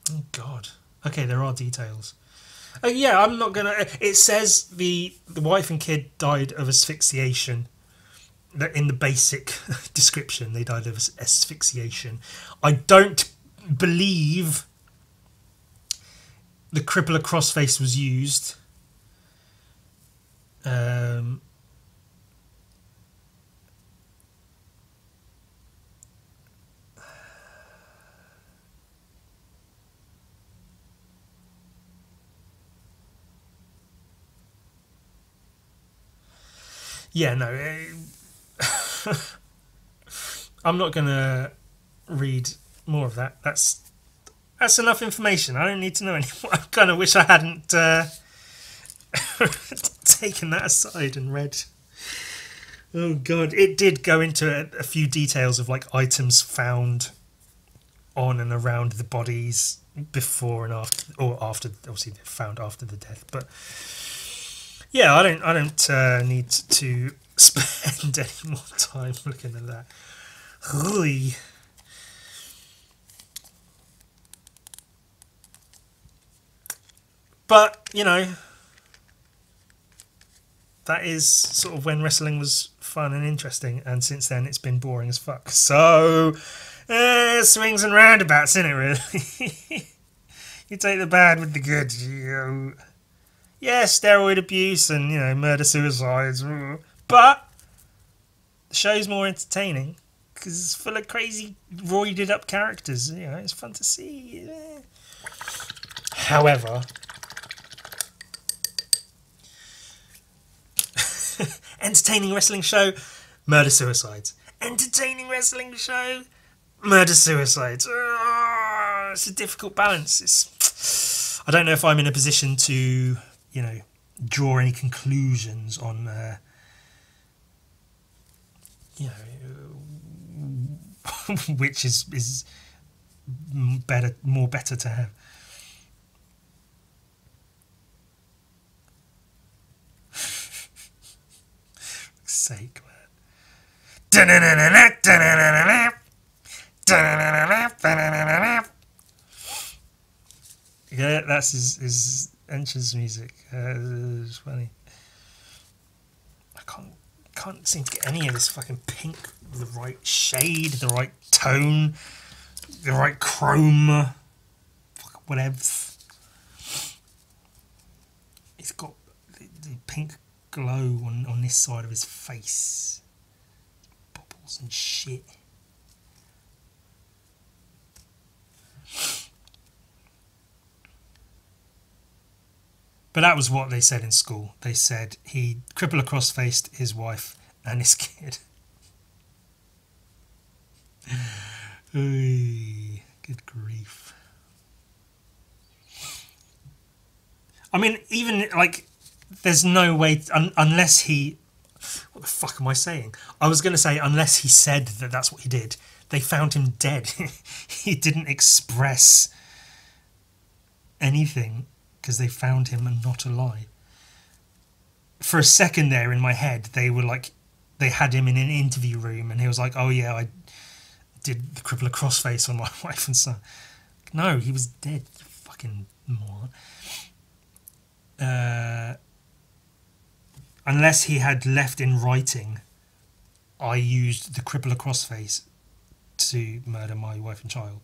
Oh, God. Okay, there are details. Yeah, I'm not gonna... It says the wife and kid died of asphyxiation. In the basic description, they died of asphyxiation. I don't believe the crippler crossface was used. Yeah, no. I'm not going to read more of that. That's enough information. I don't need to know anymore. I kind of wish I hadn't taken that aside and read. Oh, God. It did go into a few details of like items found on and around the bodies before and after, or after, obviously they're found after the death. But yeah, I don't need to spend any more time looking at that. Really. But, you know, that is sort of when wrestling was fun and interesting, and since then it's been boring as fuck. So, swings and roundabouts, isn't it, really? You take the bad with the good. Yeah, steroid abuse and, you know, murder-suicides. But the show's more entertaining because it's full of crazy, roided-up characters. You know, it's fun to see. Yeah. However... entertaining wrestling show, murder-suicides. Entertaining wrestling show, murder-suicides. It's a difficult balance. I don't know if I'm in a position to, you know, draw any conclusions on, you know, which is better to have. Sake, man. Yeah, that's his entrance music. It's funny. I can't seem to get any of this fucking pink, the right shade, the right tone, the right chrome, whatever. He's got the pink glow on this side of his face. Bubbles and shit. But that was what they said in school. They said he cripple across faced his wife and his kid. Oy, good grief. I mean, even like, there's no way unless he. What the fuck am I saying? I was going to say unless he said that that's what he did. They found him dead. He didn't express anything because they found him and not alive. For a second there in my head, they were like, they had him in an interview room and he was like, oh yeah, I did the crippler crossface on my wife and son. No, he was dead, you fucking moron. Unless he had left in writing, I used the crippler crossface to murder my wife and child.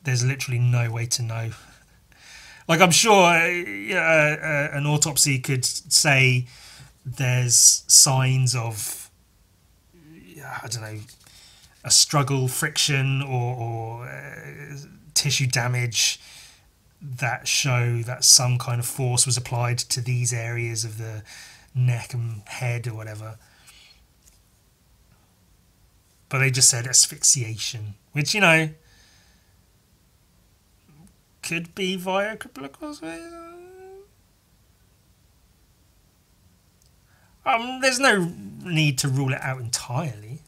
There's literally no way to know. Like, I'm sure an autopsy could say there's signs of, I don't know, a struggle, friction, or tissue damage that show that some kind of force was applied to these areas of the neck and head or whatever. But they just said asphyxiation, which, you know, could be via crippler crossface. There's no need to rule it out entirely.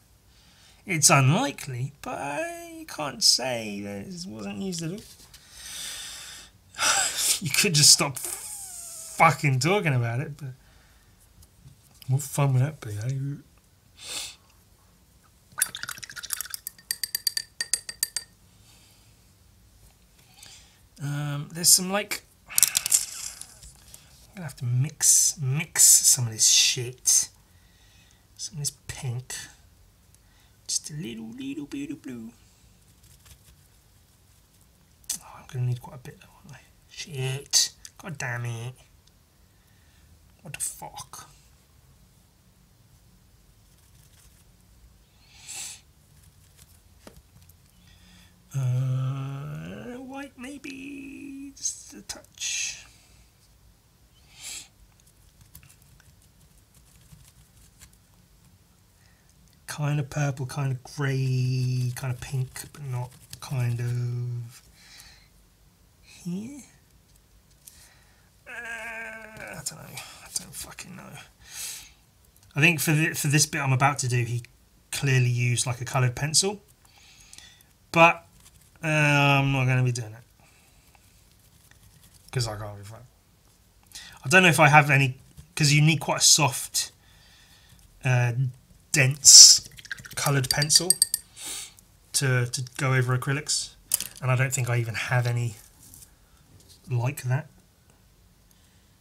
It's unlikely, but you can't say that it wasn't used at all. You could just stop fucking talking about it, but what fun would that be, eh? There's some, like, I'm gonna have to mix some of this shit. Some of this pink. Just a little bit of blue. Oh, I'm gonna need quite a bit though, aren't I? Shit. God damn it. What the fuck? White maybe, just a touch. Kind of purple, kind of grey, kind of pink, but not kind of here. I don't know. I don't fucking know. I think for this bit I'm about to do, he clearly used like a coloured pencil, but I'm not going to be doing it because I can't be fucked. I don't know if I have any, because you need quite a soft, dense coloured pencil to go over acrylics, and I don't think I even have any like that.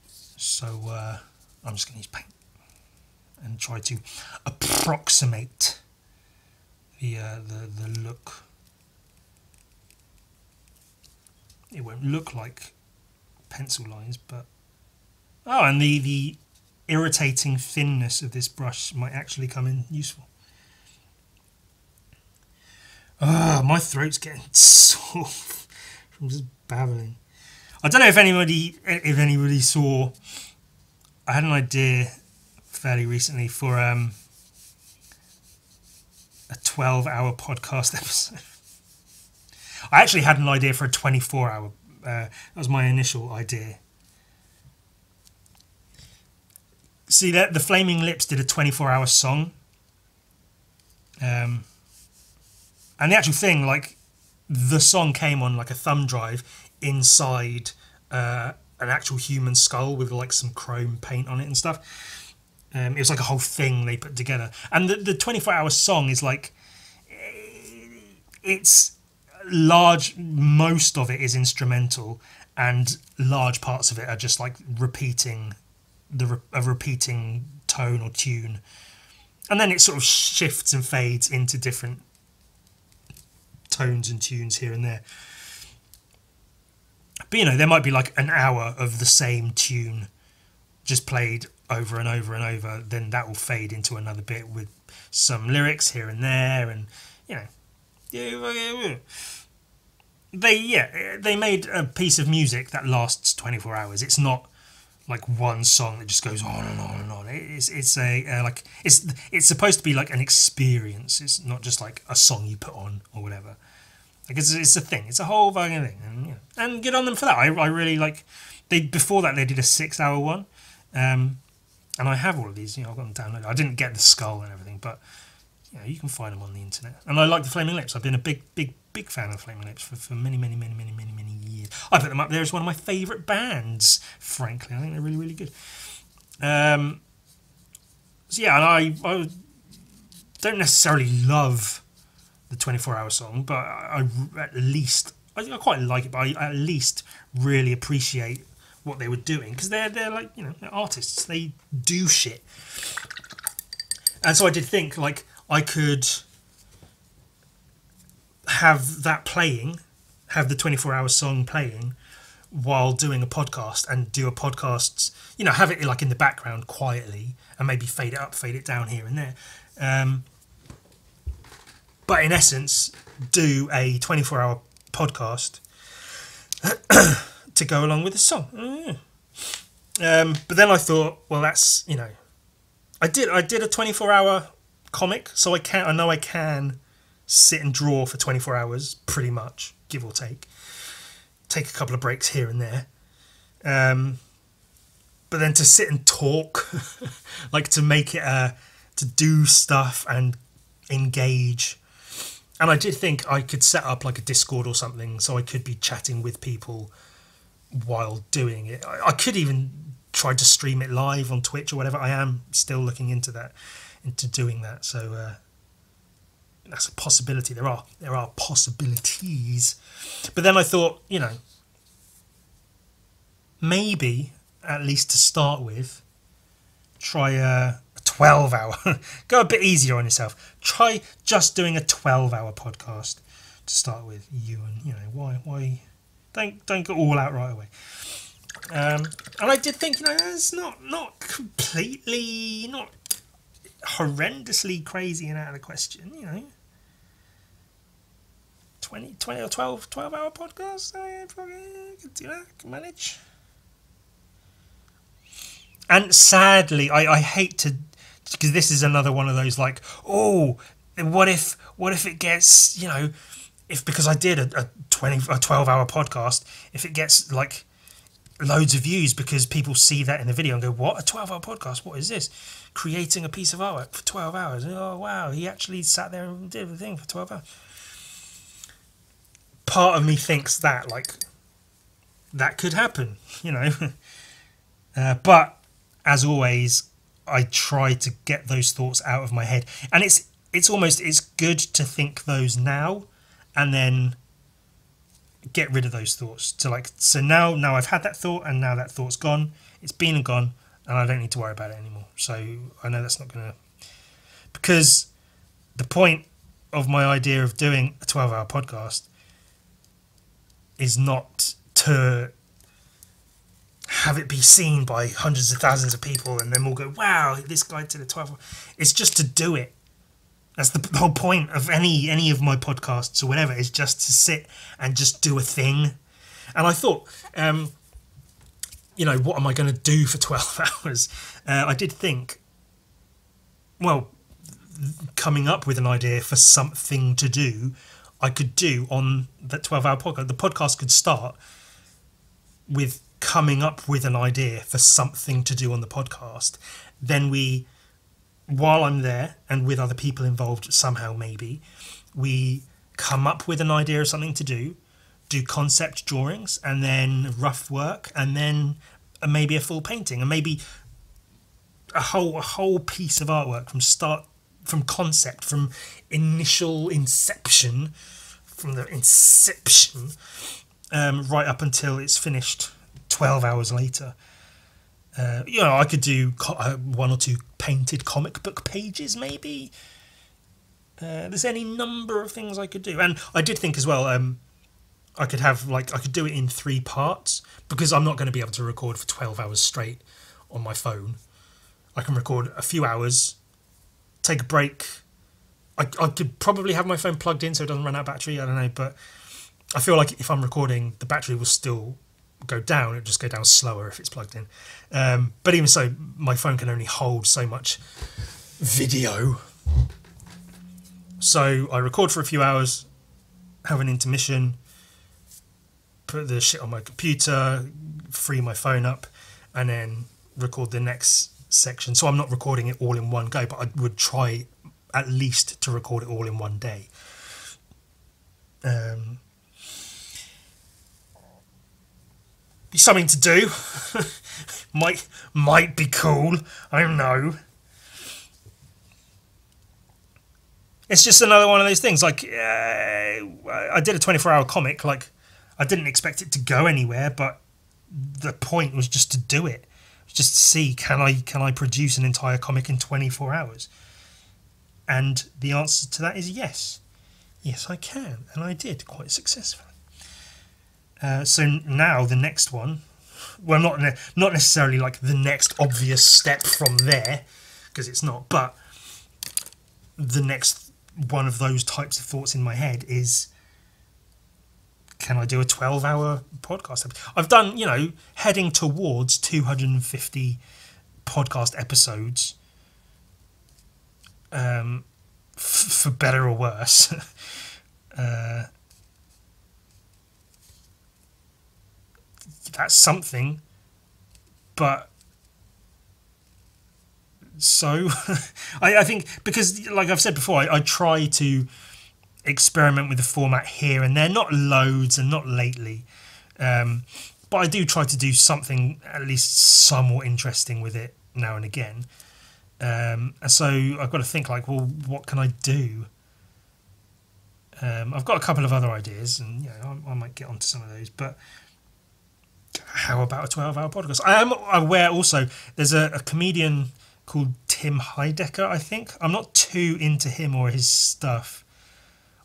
So I'm just going to use paint and try to approximate the look. It won't look like pencil lines, but oh, and the irritating thinness of this brush might actually come in useful. My throat's getting sore from just babbling. I don't know if anybody saw. I had an idea fairly recently for a 12-hour podcast episode. I actually had an idea for a 24-hour. That was my initial idea. See that the Flaming Lips did a 24-hour song, and the actual thing, like, the song came on like a thumb drive inside an actual human skull with like some chrome paint on it and stuff. It was like a whole thing they put together, and the 24-hour song is like, it's large. Most of it is instrumental, and large parts of it are just like repeating a repeating tone or tune, and then it sort of shifts and fades into different tones and tunes here and there. But you know, there might be like an hour of the same tune just played over and over and over, then that will fade into another bit with some lyrics here and there, and you know, they made a piece of music that lasts 24 hours. It's not like one song that just goes on and on and on. It's a like it's supposed to be like an experience. It's not just like a song you put on or whatever. Like it's a thing. It's a whole fucking thing, and you know, and good on them for that. I really like. Before that they did a 6-hour one, and I have all of these. You know, I've got them downloaded. I didn't get the skull and everything, but you know, you can find them on the internet. And I like the Flaming Lips. I've been a big fan of the Flaming Lips for many years. I put them up there as one of my favourite bands. Frankly, I think they're really good. So yeah, and I don't necessarily love the 24-hour song, but I quite like it. But I at least really appreciate what they were doing, because they're like, you know, they're artists. They do shit. And so I did think like I could have that playing, have the 24-hour song playing while doing a podcast, and do a podcast, you know, have it like in the background quietly, and maybe fade it up, fade it down here and there. But in essence, do a 24-hour podcast to go along with the song. But then I thought, well, that's, you know, I did a 24-hour comic, so I know I can sit and draw for 24 hours, pretty much, give or take a couple of breaks here and there. But then to sit and talk, like to make it to do stuff and engage. And I did think I could set up like a Discord or something, so I could be chatting with people while doing it. I could even try to stream it live on Twitch or whatever. I am still looking into doing that. So that's a possibility. There are possibilities. But then I thought, you know, maybe at least to start with, try a 12-hour. Go a bit easier on yourself. Try just doing a 12-hour podcast to start with. You know, why don't go all out right away. And I did think, you know, it's not completely, not horrendously crazy and out of the question, you know. 20 or 12-hour podcast, I could do that, I can manage. And sadly, I hate to, because this is another one of those like, oh, what if it gets, you know, because I did a 12-hour podcast, if it gets like loads of views because people see that in the video and go, what, a 12-hour podcast, what is this, creating a piece of artwork for 12 hours, oh wow, he actually sat there and did the thing for 12 hours. Part of me thinks that, like, that could happen, you know. But as always, I try to get those thoughts out of my head, and it's good to think those now and then get rid of those thoughts. So now I've had that thought, and now that thought's gone, it's been and gone, and I don't need to worry about it anymore. So I know that's not gonna, because the point of my idea of doing a 12-hour podcast is not to have it be seen by hundreds of thousands of people and then we'll go, wow, this guy did a 12-hour. It's just to do it. That's the whole point of any of my podcasts or whatever, is just to sit and just do a thing. And I thought, you know, what am I going to do for 12 hours? I did think, well, coming up with an idea for something to do, I could do on that 12-hour podcast. The podcast could start with coming up with an idea for something to do on the podcast. Then while I'm there and with other people involved somehow, maybe, we come up with an idea of something to do concept drawings, and then rough work, and then maybe a full painting, and maybe a whole piece of artwork from concept, from initial inception, right up until it's finished 12 hours later. You know, I could do one or two painted comic book pages, maybe. There's any number of things I could do. And I did think as well, I could do it in 3 parts, because I'm not going to be able to record for 12 hours straight on my phone. I can record a few hours, take a break. I could probably have my phone plugged in so it doesn't run out of battery, I don't know, but I feel like if I'm recording, the battery will still go down. It'll just go down slower if it's plugged in. But even so, my phone can only hold so much video. So I record for a few hours, have an intermission, put the shit on my computer, free my phone up, and then record the next section. So I'm not recording it all in one go, but I would try at least to record it all in one day. Be something to do. might be cool. I don't know. It's just another one of those things. Like, I did a 24-hour comic. Like, I didn't expect it to go anywhere, but the point was just to do it. Just to see, can I produce an entire comic in 24 hours? And the answer to that is yes. Yes, I can. And I did quite successfully. So now the next one, well, not necessarily like the next obvious step from there, because it's not, but the next one of those types of thoughts in my head is, can I do a 12-hour podcast? I've done, heading towards 250 podcast episodes, for better or worse. That's something, but so I think, because like I've said before, I try to experiment with the format here and there, not loads and not lately, but I do try to do something at least somewhat interesting with it now and again, and so I've got to think like, well, what can I do? I've got a couple of other ideas, and I might get onto some of those, but how about a 12-hour podcast? I am aware also there's a comedian called Tim Heidecker, I think. I'm not too into him or his stuff.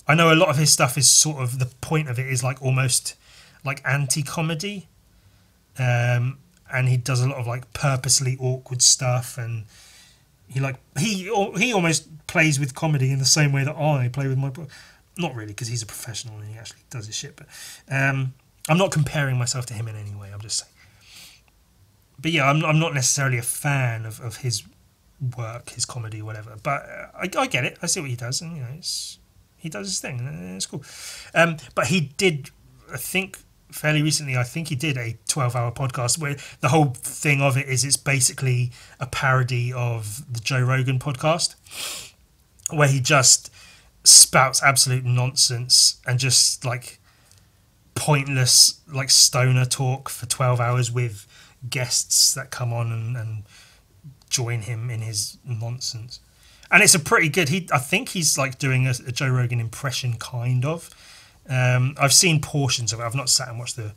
I know a lot of his stuff is sort of, the point of it is like almost like anti-comedy. And he does a lot of like purposely awkward stuff, and he almost plays with comedy in the same way that I play with my... Not really, because he's a professional and he actually does his shit, but I'm not comparing myself to him in any way, I'm just saying. But yeah, I'm not necessarily a fan of his work, his comedy, whatever. But I get it. I see what he does, and he does his thing, and it's cool. But he did, I think, fairly recently, I think he did a 12-hour podcast where the whole thing of it is it's basically a parody of the Joe Rogan podcast, where he just spouts absolute nonsense and just like pointless like stoner talk for 12 hours with guests that come on and join him in his nonsense. And it's a pretty good, I think he's like doing a Joe Rogan impression, kind of. I've seen portions of it. I've not sat and watched the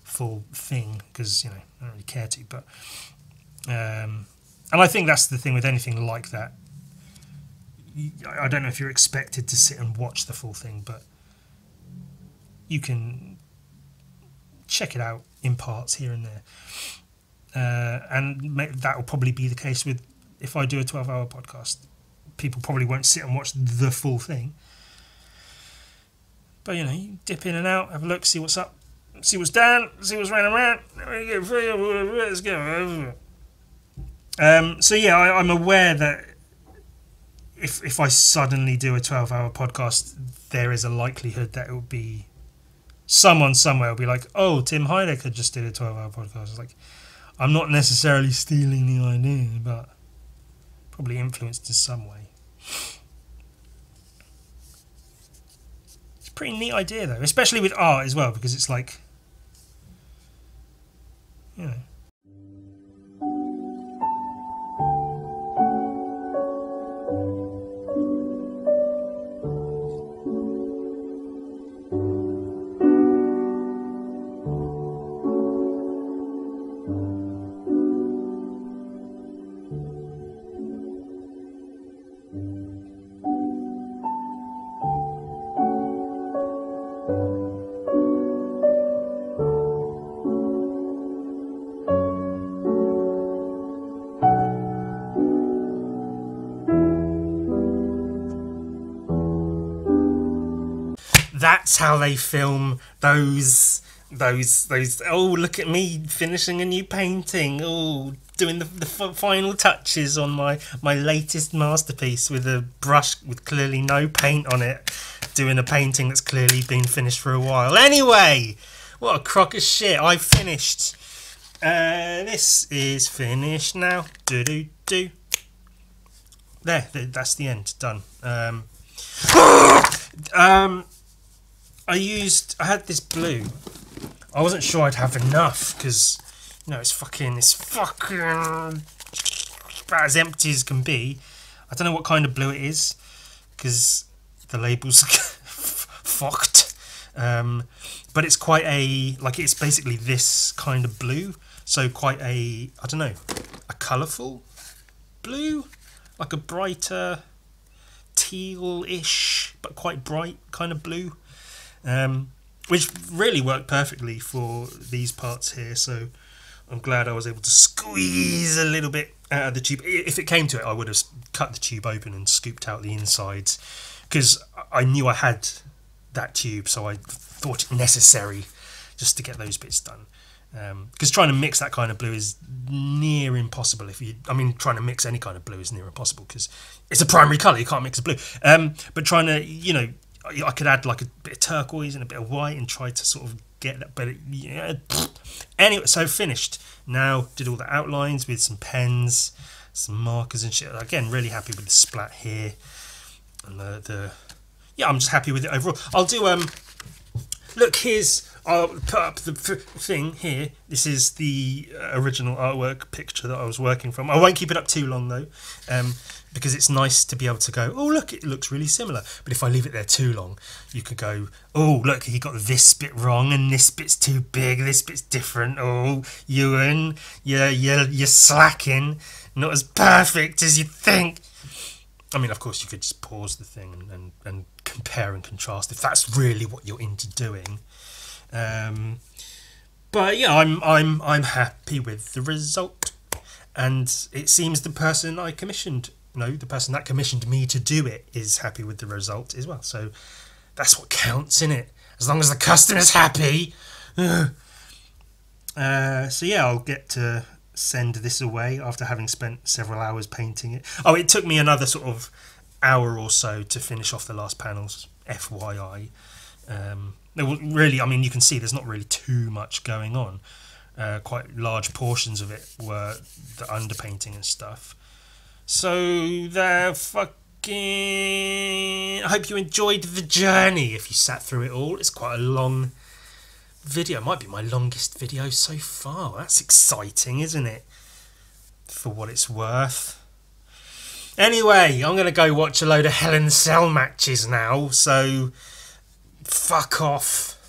full thing because I don't really care to, but and I think that's the thing with anything like that. I don't know if you're expected to sit and watch the full thing, but you can check it out in parts here and there. And that will probably be the case with, if I do a 12-hour podcast, people probably won't sit and watch the full thing. But, you dip in and out, have a look, see what's up, see what's down, see what's running around. Let's go. So, yeah, I'm aware that if I suddenly do a 12-hour podcast, there is a likelihood that it will be someone somewhere will be like, oh, Tim Heidecker just did a 12-hour podcast. It's like, I'm not necessarily stealing the idea, but probably influenced in some way. It's a pretty neat idea, though, especially with art as well, because it's like, that's how they film those those. Oh, look at me finishing a new painting. Oh, doing the final touches on my latest masterpiece with a brush with clearly no paint on it. Doing a painting that's clearly been finished for a while. Anyway, what a crock of shit. I finished. This is finished now. Do. There, that's the end. Done. I had this blue. I wasn't sure I'd have enough because, it's fucking about as empty as can be. I don't know what kind of blue it is because the label's fucked. But it's quite it's basically this kind of blue. So quite a colourful blue, like a brighter teal-ish, but quite bright kind of blue. Which really worked perfectly for these parts here, so I'm glad I was able to squeeze a little bit out of the tube. If it came to it, I would have cut the tube open and scooped out the insides, because I knew I had that tube, so I thought it necessary just to get those bits done. Because trying to mix that kind of blue is near impossible. Trying to mix any kind of blue is near impossible because it's a primary colour. You can't mix a blue. But trying to, I could add like a bit of turquoise and a bit of white and try to sort of get that. But anyway, so finished. Now did all the outlines with some pens, some markers and shit. Again, really happy with the splat here. And I'm just happy with it overall. I'll do look, I'll put up the thing here. This is the original artwork picture that I was working from. I won't keep it up too long though, because it's nice to be able to go, oh look, it looks really similar. But if I leave it there too long, you could go, oh look, he got this bit wrong and this bit's too big, this bit's different. Oh, Ewan, you're slacking, not as perfect as you think. Of course, you could just pause the thing and compare and contrast if that's really what you're into doing. But yeah, I'm happy with the result, and it seems the person I commissioned, the person that commissioned me to do it is happy with the result as well. So that's what counts, innit? As long as the customer's happy. So yeah, I'll get to send this away after having spent several hours painting it. Oh, it took me another sort of hour or so to finish off the last panels, FYI. There was really, you can see there's not really too much going on. Quite large portions of it were the underpainting and stuff. So I hope you enjoyed the journey if you sat through it all. It's quite a long video. It might be my longest video so far. That's exciting, isn't it? For what it's worth. Anyway, I'm going to go watch a load of Hell in a Cell matches now, so fuck off.